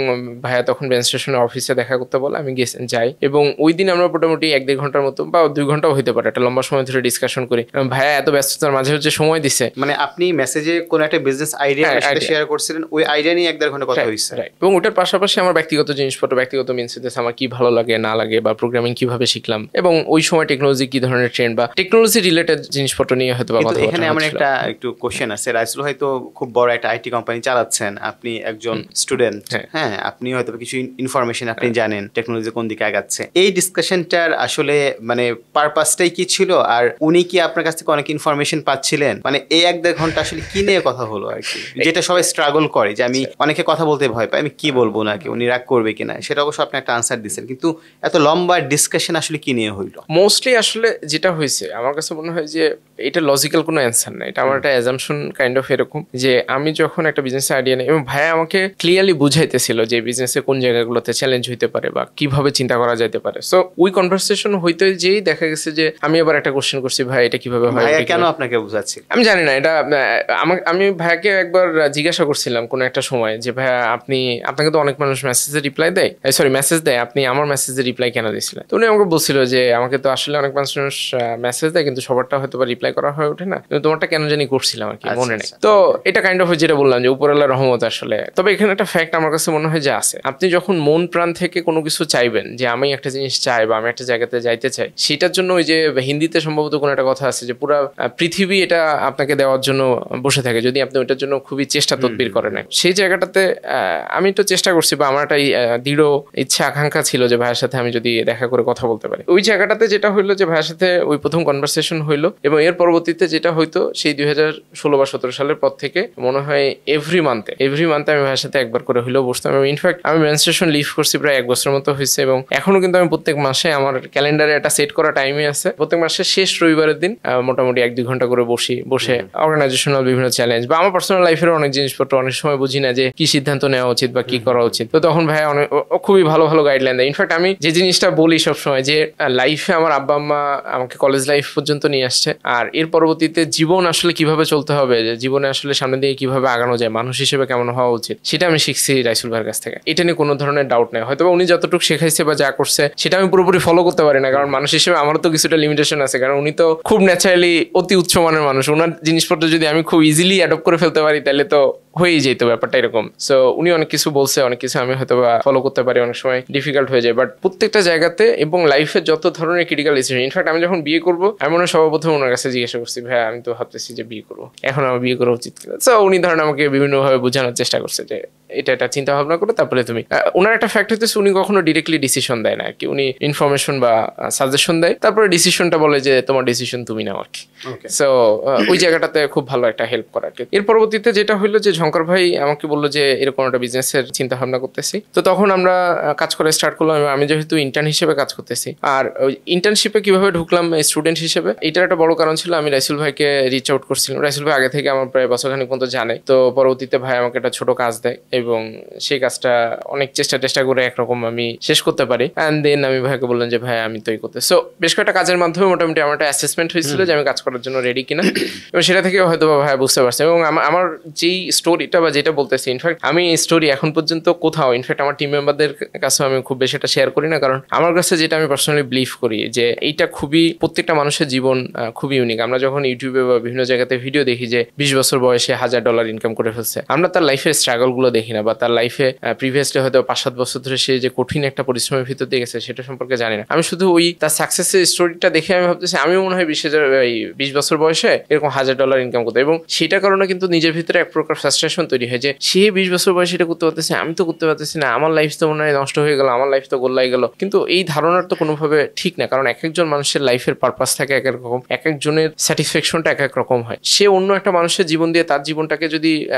[SPEAKER 1] ভাইয়া তখন বেন স্টেশনের অফিসে দেখা করতে বলে, আমি যাই, এবং ওই দিন আমরা মোটামুটি 1-1.5 ঘন্টার মতো বা 2 ঘন্টাও হইতে পারে, একটা লম্বা সময় ধরে ডিসকাশন করি। ভাইয়া এত ব্যস্ততার মাঝে হচ্ছে সময় দিছে,
[SPEAKER 2] মানে আপনি মেসেজে কোনো একটা বিজনেস আইডিয়া শেয়ার করছিলেন, ওই আইডিয়া নিয়ে 1-1.5 ঘন্টা কথা হইছে,
[SPEAKER 1] এবং ওটার পাশাপাশি আমার ব্যক্তিগত জিনিসপত্র, ব্যক্তিগত মিনস আমার কি ভালো লাগে না লাগে, বা প্রোগ্রামিং কিভাবে শিখলাম, এবং ওই সময় টেকনোলজি কি ধরনের ট্রেন্ড বা টেকনোলজি রিলেটেড জিনিসপত্র নিয়ে হয়তো কথা বলতে।
[SPEAKER 2] এখানে আমার একটা একটু কোশ্চেন আছে, রাইসুল হয়তো খুব বড় একটা আইটি কোম্পানি চালাচ্ছেন, আপনি একজন স্টুডেন্ট, হ্যাঁ, আপনি হয়তো কিছু ইনফরমেশন আপনি জানেন টেকনোলজি কোন দিকে আগাচ্ছে। এই ডিসকাশনটার আসলে মানে পারপাসটাই কি ছিল, আর উনি কি আপনার কাছ থেকে অনেক ইনফরমেশন পাচ্ছিলেন, মানে এই 1-1.5 ঘন্টা আসলে কি নিয়ে কথা হলো আর কি, যেটা সবাই স্ট্রাগল করে, যে আমি অনেকে কথা বলতে ভয় পাই, আমি কি বলবো নাকি, উনি রাগ করবে কিনা, সেটা অবশ্য আপনি একটা আনসার দিচ্ছেন, কিন্তু এত লম্বা ডিসকাশন আসলে কি নিয়ে হইলো?
[SPEAKER 1] মোস্টলি আসলে যেটা হয়েছে আমার কাছে মনে হয় যে এটা লজিক্যাল কোনো অ্যান্সার না, এটা আমার একটা অ্যাজাম্পশন কাইন্ড অফ এরকম যে আমি যখন একটা বিজনেস আইডিয়া নেই এবং ভাইয়া আমাকে ক্লিয়ারলি বুঝাইতেছিল যে বিজনেসে কোন জায়গাগুলোতে চ্যালেঞ্জ হইতে পারে বা কিভাবে চিন্তা করা যেতে পারে। সো ওই কনভারসেশন হইতে যেই দেখা গেছে যে আমি আবার একটা কোশ্চেন করছি, ভাই এটা কিভাবে হয়,
[SPEAKER 2] ভাইয়া কেন আপনাকে বুঝাচ্ছি
[SPEAKER 1] আমি জানি না। এটা আমি ভাইয়াকে একবার জিজ্ঞাসা করছিলাম কোনো একটা সময় যে ভাইয়া আপনাকে তো অনেক মানুষ মেসেজে রিপ্লাই দেয়, মেসেজ দেয়, আপনি আমার মেসেজে রিপ্লাই কেন দিয়েছিলেন? তো উনি আমাকে বলছিল যে আমাকে তো আসলে অনেক মানুষ মেসেজ দেয় কিন্তু সবারটা হয়তো বা রিপ্লাই করা হয়ে ওঠে না, কিন্তু তোমারটা কেন জানি করছিলাম আর কি, মনে নেই। তো এটা কাইন্ড অফ যেটা বললাম যে উপরওয়ালার রহমত আসলে। তবে এখানে একটা ফ্যাক্ট আমার কাছে মনে হয় যে আছে, আপনি যখন মন প্রাণ থেকে কোনো কিছু চাইবেন যে আমি একটা জিনিস চাই বা আমি একটা জায়গাতে যাইতে চাই, সেটার জন্য ওই যে হিন্দিতে সম্ভবত কোনো একটা কথা আছে যে পুরো পৃথিবী এটা আপনাকে দেওয়ার জন্য বসে থাকে যদি আপনি ওইটার জন্য খুবই চেষ্টা তদবির করেন। সেই জায়গাটাতে আমি তো চেষ্টা করছি বা আমার একটা দৃঢ় ইচ্ছা আকাঙ্ক্ষা ছিল যে ভাইয়ের সাথে আমি যদি দেখা করে কথা বলতে পারি। ওই জায়গাটাতে যেটা হইলো যে ভাইয়ের সাথে ওই প্রথম কনভারসেশন হইলো এবং এর পরবর্তীতে যেটা হইতো সেই 2016 বা 17 সালের পর থেকে মনে হয় এভরি মান্থে আমি ভাইয়ের সাথে একবার করে হইলেও বসতাম। এবং ইনফ্যাক্ট আমি মেনস্ট্রুয়েশন লিভ করছি প্রায় 1 বছরের মতো হয়েছে এবং এখনো কিন্তু আমি প্রত্যেক মাসে আমার ক্যালেন্ডারে একটা সেট করা টাইমে আছে, প্রত্যেক মাসের শেষ রবিবারের দিন মোটামুটি 1-2 ঘন্টা করে বসে অর্গানাইজেশনাল বিভিন্ন চ্যালেঞ্জ বা আমার পার্সোনাল লাইফের অনেক জিনিসপত্র অনেক সময় বুঝি না যে কি সিদ্ধান্ত নেওয়া উচিত বা কি করা উচিত, তো তখন ভাই অনেক খুবই ভালো ভালো গাইডলাইন দেয়। ইনফ্যাক্ট আমি যে জিনিসটা বলি সবসময় যে লাইফে আমার আব্বা আম্মা আমাকে কলেজ লাইফ পর্যন্ত নিয়ে আসছে, আর এর পরবর্তীতে জীবন আসলে কিভাবে চলতে হবে, যে জীবনে আসলে সামনে দিয়ে কিভাবে আগানো যায়, মানুষ হিসেবে কেমন হওয়া উচিত, সেটা আমি শিখছি রাইসুল ভাইয়ের কাছ থেকে। এটা নিয়ে কোনো ধরনের ডাউট নেই। হয়তো উনি যতটুকু শেখাইছে বা যা করছে সেটা আমি পুরোপুরি ফলো করতে পারি না, কারণ মানুষ হিসেবে আমারও তো কিছুটা লিমিটেশন আছে, কারণ উনি তো খুব ন্যাচারালি অতি উচ্চমানের মানুষ। ওনার জিনিসপত্র যদি আমি খুব ইজিলি অ্যাডপ্ট করে ফেলতে পারি তাহলে তো হয়েই যেত ব্যাপারটা এরকম। সো উনি অনেক কিছু বলছে, অনেক কিছু আমি হয়তো বা ফলো করতে পারি, অনেক সময় ডিফিকাল্ট হয়ে যায়, বাট প্রত্যেকটা জায়গাতে এবং লাইফে যত ধরনের ক্রিটিক্যাল ডিসিশন, ইনফ্যাক্ট আমি যখন বিয়ে করবো আমি মনে হয় সর্বপ্রথম ওনার কাছে জিজ্ঞাসা করছি, ভাই আমি তো ভাবতেছি যে বিয়ে করবো, এখন আমার বিয়ে করা উচিত কিনা। সো উনি ধরেন আমাকে বিভিন্নভাবে বোঝানোর চেষ্টা করছে যে এটা চিন্তা ভাবনা করে তারপরে তুমি। ওনার একটা ফ্যাক্ট হচ্ছে উনি কখনো ডিরেক্টলি ডিসিশন দেয় না আর কি, উনি ইনফরমেশন বা সাজেশন দেয়, তারপরে ডিসিশনটা বলে যে তোমার ডিসিশন তুমি নাও আর কি। সো ওই জায়গাটাতে খুব ভালো একটা হেল্প করা আর কি। এর পরবর্তীতে যেটা হইলো যে ঝঙ্কার ভাই আমাকে বললো যে এরকম একটা বিজনেসের চিন্তা ভাবনা করতেছি, তো তখন আমরা কাজ করে স্টার্ট করলাম। আমি যেহেতু ইন্টার্ন হিসেবে কাজ করতেছি, আর ওই ইন্টার্নশিপে কিভাবে ঢুকলাম স্টুডেন্ট হিসেবে, এটার একটা বড় কারণ ছিল আমি রাইসুল ভাইকে রিচ আউট করছিলাম। রাইসুল ভাই আগে থেকে আমার প্রায় বছরখানিক পর্যন্ত জানে, তো পরবর্তীতে ভাই আমাকে একটা ছোট কাজ দেয় এবং সেই কাজটা অনেক চেষ্টা করে একরকম আমি শেষ করতে পারি। অ্যান্ড দেন আমি ভাইকে বললাম যে ভাই আমি তো এই করতে। সো বেশ কয়েকটা কাজের মাধ্যমে মোটামুটি আমার একটা অ্যাসেসমেন্ট হয়েছিল যে আমি কাজ করার জন্য রেডি কিনা, এবং সেটা থেকে হয়তো ভাই বুঝতে পারছে। এবং আমার যেই স্টোরিটা বা যেটা বলতেছি, ইনফ্যাক্ট আমি এই স্টোরি এখন পর্যন্ত কোথাও, ইনফ্যাক্ট আমার টিম মেম্বারদের কাছেও আমি খুব বেশি এটা শেয়ার করি না, কারণ আমার কাছে যেটা আমি পার্সোনালি বিলিভ করি যে এইটা খুবই প্রত্যেকটা মানুষের জীবন খুবই ইউনিক। আমরা যখন ইউটিউবে বা বিভিন্ন জায়গাতে ভিডিও দেখি যে 20 বছর বয়সে $1000 ইনকাম করে ফেলছে, আমরা তার লাইফের স্ট্রাগল গুলো দেখি না, বা তার লাইফে প্রিভিয়াসলি হয়তো 5-7 বছর ধরে সে যে কঠিন একটা পরিশ্রমের ভিতর দিয়ে গেছে সেটা সম্পর্কে জানি না। আমি শুধু ওই তার সাকসেসের স্টোরিটা দেখে আমি ভাবতেছি আমি মনে হয় 20 বছর বয়সে এরকম $1000 ইনকাম করতে, এবং সেটার কারণে কিন্তু নিজের ভিতরে এক প্রকার ফ্রাস্ট্রেশন তৈরি হয় যে সে 20 বছর বয়সে এটা করতে পারতেছে, আমি তো করতে পারতেছি না, আমার লাইফ তো মনে হয় নষ্ট হয়ে গেল, আমার লাইফ তো গোল্লাই গেল। কিন্তু এই ধারণার তো কোনোভাবে ঠিক না, কারণ এক একজন মানুষের লাইফের পারপাস থাকে এক এক রকম, এক একজনের স্যাটিসফ্যাকশনটা এক এক রকম হয়। সে অন্য একটা মানুষের জীবন দিয়ে তার জীবনটাকে যদি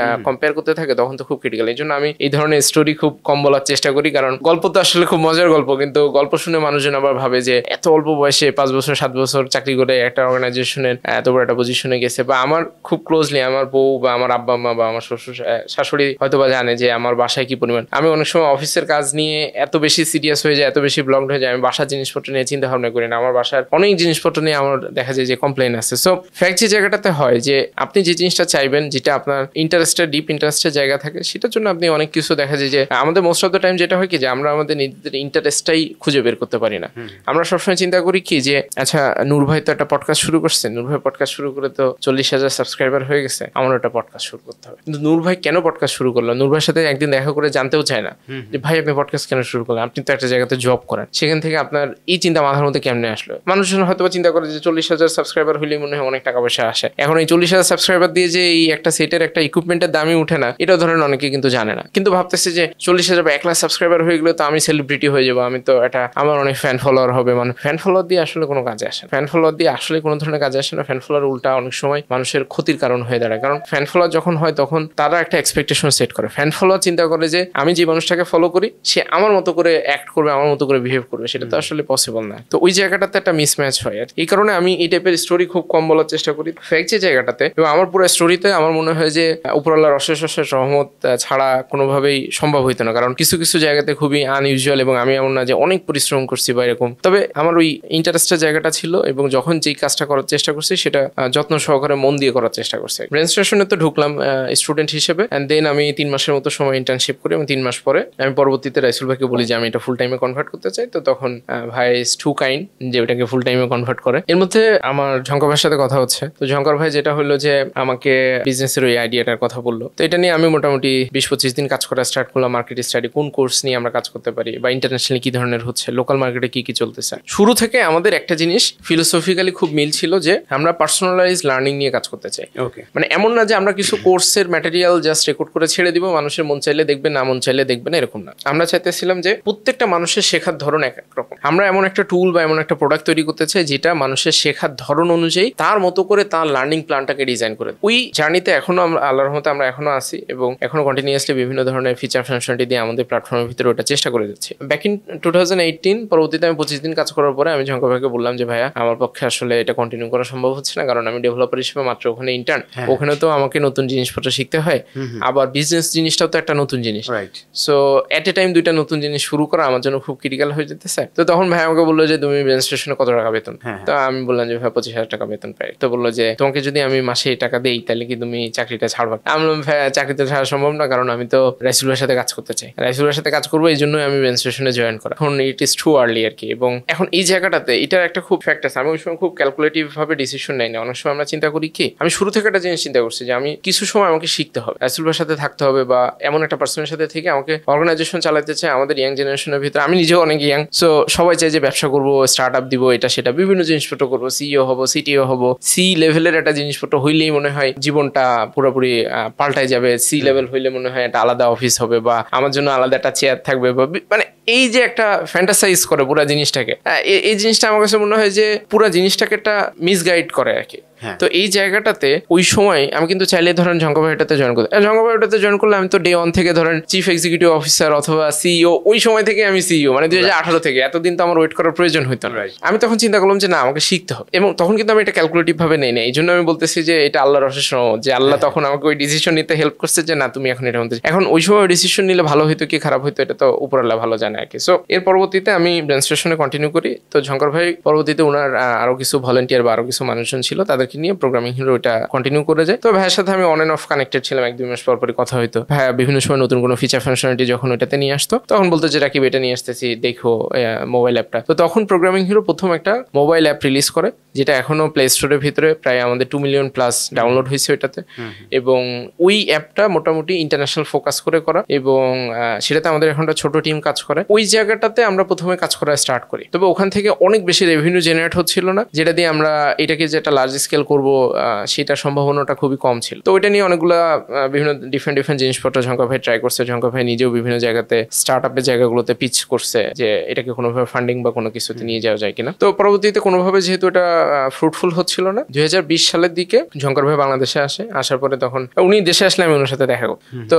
[SPEAKER 1] কম্পেয়ার করতে থাকে তখন তো খুব ক্রিটিক্যাল। এই জন্য আমি এই ধরনের স্টোরি খুব কম বলার চেষ্টা করি, কারণ গল্প তো আসলে খুব মজার গল্প, কিন্তু গল্প শুনে মানুষজন আবার ভাবে যে এত অল্প বয়সে 5 বছর 7 বছর চাকরি করে একটা অর্গানাইজেশনের এত বড় একটা পজিশনে গেছে। বা আমার খুব ক্লোজলি আমার বউ বা আমার আব্বা আম্মা বা আমার শ্বশুর শাশুড়ি হয়তো বা জানে যে আমার বাসায় কি পরিমাণ আমি অনেক সময় অফিসের কাজ নিয়ে এত বেশি সিরিয়াস হয়ে যায়, এত বেশি ব্লকড হয়ে যায়, আমি বাসার জিনিসপত্র নিয়ে চিন্তা ভাবনা করি না। আমার বাসার অনেক জিনিসপত্র নিয়ে আমার দেখা যায় যে কমপ্লেন আছে। সো ফ্যাক্ট যে জায়গাটাতে হয় যে আপনি যে জিনিসটা চাইবেন, যেটা আপনার ইন্টারেস্টের ডিপ ইন্টারেস্টের জায়গা থাকে, সেটার জন্য আপনি অনেক কিছু দেখা যায় যে আমাদের মোস্ট অফ দ্য টাইম যেটা হয় কি যে আমরা আমাদের নিজেদের ইন্টারেস্টটাই খুঁজে বের করতে পারি না। আমরা সবসময় চিন্তা করি কি যে আচ্ছা নূর ভাই তো একটা পডকাস্ট শুরু করছে, নূর ভাই পডকাস্ট শুরু করে তো 40,000 সাবস্ক্রাইবার হয়ে গেছে, আমার একটা পডকাস্ট শুরু করতে হবে। কিন্তু নূর ভাই কেন পডকাস্ট শুরু করলো? নূর ভাইয়ের সাথে একদিন দেখা করে জানতেও চায় না যে ভাই আপনি পডকাস্ট কেন শুরু করলেন, আপনি তো একটা জায়গাতে জব করেন, সেখান থেকে আপনার এই চিন্তা মাথার মধ্যে কেমনে আসলো? মানুষজন হয়তো চিন্তা করে যে 40,000 সাবস্ক্রাইবার হলেই মনে হয় অনেক টাকা পয়সা আসে। এখন এই 40,000 সাবস্ক্রাইবার দিয়ে যে এই একটা সেটের একটা ইকুইপমেন্টের দামই উঠে না, এটাও ধরেন অনেকে কিন্তু জানে জানে না, কিন্তু ভাবতেছে যে 40,000 বা 1 লাখ সাবস্ক্রাইবার হয়ে গেলে তো আমি সেলিব্রিটি হয়ে যাবো, আমি তো এটা আমার অনেক ফ্যান ফলোয়ার হবে। মানে ফ্যান ফলোয়ার দিয়ে আসলে কোনো কাজে আসে না, ফ্যান ফলোয়ার দিয়ে আসলে কোনো ধরনের কাজে আসে না। ফ্যান ফলোয়ার উল্টা অনেক সময় মানুষের ক্ষতির কারণ হয়ে দাঁড়ায়, কারণ ফ্যান ফলোয়ার যখন হয় তখন তারা একটা এক্সপেকটেশন সেট করে। ফ্যান ফলোয়ার চিন্তা করে যে আমি যে মানুষটাকে ফলো করি সে আমার মতো করে অ্যাক্ট করবে, আমার মতো করে বিহেভ করবে, সেটা তো আসলে পসিবল না। তো ওই জায়গাটাতে একটা মিসম্যাচ হয়, আর এই কারণে আমি এই টাইপের স্টোরি খুব কম বলার চেষ্টা করি ফ্যাক্ট যে জায়গাটাতে। এবং আমার পুরো স্টোরিতে আমার মনে হয় যে উপরআল্লাহর অশেষ অশেষ রহমত ছাড়া কোনোভাবেই সম্ভব হইতো না, কারণ কিছু কিছু জায়গাতে খুবই আনইউজুয়াল এবং আমি এমন না যে অনেক পরিশ্রম করছি বা এরকম, তবে আমার ওই ইন্টারেস্টের জায়গাটা ছিল এবং যখন যেই কাজটা করার চেষ্টা করছি সেটা যত্ন সহকারে মন দিয়ে করার চেষ্টা করছি। ব্রেন স্টেশনে তো ঢুকলাম স্টুডেন্ট হিসেবে, অ্যান্ড দেন আমি 3 মাসের মতো সময় ইন্টার্নশিপ করি এবং 3 মাস পরে আমি পরবর্তীতে রাইসুল ভাইকে বলি যে আমি এটা ফুল টাইমে কনভার্ট করতে চাই। তো তখন ভাই ইজ টু কাইন্ড যে ওটাকে ফুল টাইমে কনভার্ট করে। এর মধ্যে আমার ঝঙ্কর ভাইয়ের সাথে কথা হচ্ছে, তো ঝঙ্কর ভাই যেটা হলো যে আমাকে বিজনেসের ওই আইডিয়াটার কথা বললো। তো এটা নিয়ে আমি মোটামুটি 20-25 দিন কাজ করা স্টার্ট করলাম, মার্কেট স্টাডি, কোন কোর্স নিয়ে আমরা কাজ করতে পারি বা ইন্টারন্যাশনালি কি ধরনের হচ্ছে, লোকাল মার্কেটে কি কি চলতেছে। শুরু থেকে আমাদের একটা জিনিস ফিলোসফিক্যালি খুব মিল ছিল যে আমরা পার্সোনালাইজ লার্নিং নিয়ে কাজ করতে চাই। মানে এমন না যে আমরা কিছু কোর্সের ম্যাটেরিয়াল জাস্ট রেকর্ড করে ছেড়ে দিব, মানুষের মন চাইলে দেখবে না মন চাইলে দেখবে না, এরকম না। আমরা চাইতেছিলাম যে প্রত্যেকটা মানুষের শেখার ধরন এক এক রকম, আমরা এমন একটা টুল বা এমন একটা প্রোডাক্ট তৈরি করতে চাই যেটা মানুষের শেখার ধরন অনুযায়ী তার মতো করে তার লার্নিং প্ল্যানটাকে ডিজাইন করে। ওই জার্নিতে এখনো আমরা আল্লাহর রহমতে আমরা এখনো আছি এবং এখনো কন্টিনিউয়াসলি বিভিন্ন ধরনের ফিচার ফাংশনালিটি দিয়ে আমাদের প্ল্যাটফর্মের ভিতরে ওটা চেষ্টা করে যাচ্ছি। ব্যাক ইন 2018 পরবর্তীতে আমি 25 দিন কাজ করার পরে আমি ঝঙ্কর ভাইকে বললাম যে ভাইয়া আমার পক্ষে আসলে এটা কন্টিনিউ করা সম্ভব হচ্ছে না, কারণ আমি ডেভেলপার হিসেবে মাত্র ওখানে ইন্টার্ন, ওখানে তো আমাকে নতুন জিনিসপত্র শিখতে হয়, আবার বিজনেস জিনিসটাও তো একটা নতুন জিনিস। সো এট এ টাইম 2টা নতুন জিনিস শুরু করা আমার জন্য খুব ক্রিটিক্যাল হয়ে যেতেছে। তো তখন ভাই আমাকে বললো যে তুমি রেজিস্ট্রেশনে কত টাকা বেতন? তো আমি বললাম যে ভাই 25,000 টাকা বেতন পাই। তো বললো যে তোমাকে যদি আমি মাসে এই টাকা দেই তাহলে কি তুমি চাকরিটা ছাড়বা? আমি বললাম ভাই চাকরিতে ছাড়া সম্ভব না, কারণ আমি তো রাইসুল ভাইয়ের সাথে কাজ করতে চাই, রাইসুল ভাইয়ের সাথে কাজ করবো, এই জন্যই আমি রেজিস্ট্রেশনে জয়েন করা। এখন ইট ইজ টু আর্লি আর কি। এবং এখন এই জায়গাটাতে এটার একটা খুব ফ্যাক্ট আছে, আমি ওই সময় খুব ক্যালকুলেটিভ ভাবে ডিসিশন নেই না। অনেক সময় আমরা চিন্তা করি কি, আমি শুরু থেকে একটা জিনিস চিন্তা করছি যে আমি কিছু সময় আমাকে শিখতে হবে, রাইসুল ভাইয়ের সাথে থাকতে হবে বা এমন একটা পার্সনের সাথে থেকে আমাকে অর্গানাইজেশন চালাতে চাই। আমাদের ইয়াং জেনারেশনের ভিতরে আমি নিজেও অনেক ইয়াং, সো সবাই চাই যে ব্যবসা করবো, স্টার্ট আপ দিব, এটা সেটা বিভিন্ন জিনিসপত্র করবো, সিইও হবো, সিটিও হবো। সি লেভেলের একটা জিনিসপত্র হইলেই মনে হয় জীবনটা পুরোপুরি পাল্টাই যাবে, সি লেভেল হইলে মনে হয় একটা আলাদা অফিস হবে বা আমার জন্য আলাদা একটা চেয়ার থাকবে, বা মানে এই যে একটা ফ্যান্টাসাইজ করে পুরো জিনিসটাকে, এই জিনিসটা আমার কাছে মনে হয় যে পুরো জিনিসটাকে একটা মিসগাইড করে আর কি। তো এই জায়গাটাতে ওই সময় আমি কিন্তু চাইলে ধরেন ঝঙ্কর ভাইটাতে জয়েন করতে, ঝঙ্কর ভাইটাতে জয়েন করলে আমি তো ডে 1 থেকে ধরেন চিফ এক্সিকিউটিভ অফিসার অথবা সিইও, ওই সময় থেকে আমি সিইও, মানে 2018 থেকে, এতদিন তো আমার ওয়েট করার প্রয়োজন হইতো না। আমি তখন চিন্তা করলাম যে না আমাকে শিখতে হবে, এবং তখন কিন্তু আমি এটা ক্যালকুলেটিভ ভাবে নেই না। এই জন্য আমি বলতেছি যে এটা আল্লাহর অশেষ রহমত যে আল্লাহ তখন আমাকে ওই ডিসিশন নিতে হেল্প করছে যে না তুমি এখন এটা মধ্যে, এখন ওই সময় ডিসিশন নিলে ভালো হইতো কি খারাপ হইতো এটা তো উপরআল্লাহ ভালো জানে আর কি। সো এর পরবর্তীতে আমি রেজিস্ট্রেশনে কন্টিনিউ করি। তো ঝঙ্কর ভাই পরবর্তীতে ওনার আরো কিছু ভলেন্টিয়ার বা আরো কিছু মানুষজন ছিল, তাদেরকে নিয়ে প্রোগ্রামিং হিরো ওটা কন্টিনিউ করে যায়। তো ভাইয়ের সাথে আমি অন এন্ড অফ কানেক্টেড ছিলাম, 1-2 মাস পর পরই কথা হইতো। ভাইয়া বিভিন্ন সময় নতুন কোনো ফিচার ফাংশনালিটি যখন ওটাতে নিয়ে আসতো তখন বলতো যে রাকিব এটা নিয়ে আসতেছি দেখো মোবাইল অ্যাপটা। তো তখন প্রোগ্রামিং হিরো প্রথম একটা মোবাইল অ্যাপ রিলিজ করে, যেটা এখনো প্লে স্টোরের ভিতরে প্রায় আমাদের 2 মিলিয়ন প্লাস ডাউনলোড হয়েছে ওইটাতে। এবং ওই অ্যাপটা মোটামুটি ইন্টারন্যাশনাল ফোকাস করে করা, এবং সেটাতে আমাদের এখন একটা ছোট টিম কাজ করে। ওই জায়গাটাতে আমরা প্রথমে কাজ করা স্টার্ট করি, তবে ওখান থেকে অনেক বেশি রেভিনিউ জেনারেট হচ্ছিল না, যেটা দিয়ে আমরা এটাকে যে একটা লার্জ স্কেল করবো সেটা সম্ভাবনাটা খুবই কম ছিল। তো ওইটা নিয়ে অনেকগুলো বিভিন্ন ডিফারেন্ট জিনিসপত্র ঝঙ্কর ভাই ট্রাই করছে। ঝঙ্কর ভাই নিজেও বিভিন্ন জায়গাতে স্টার্ট আপের জায়গাগুলোতে পিচ করছে যে এটাকে কোনোভাবে ফান্ডিং বা কোনো কিছুতে নিয়ে যাওয়া যায় কিনা। তো পরবর্তীতে কোনোভাবে যেহেতু এটা ফ্রুটফুল হচ্ছিল না, 2020 সালের দিকে ঝঙ্কর ভাই বাংলাদেশে আসে। আসার পরে তখন উনি দেশে আসলে আমি ওনার সাথে দেখা করব, তো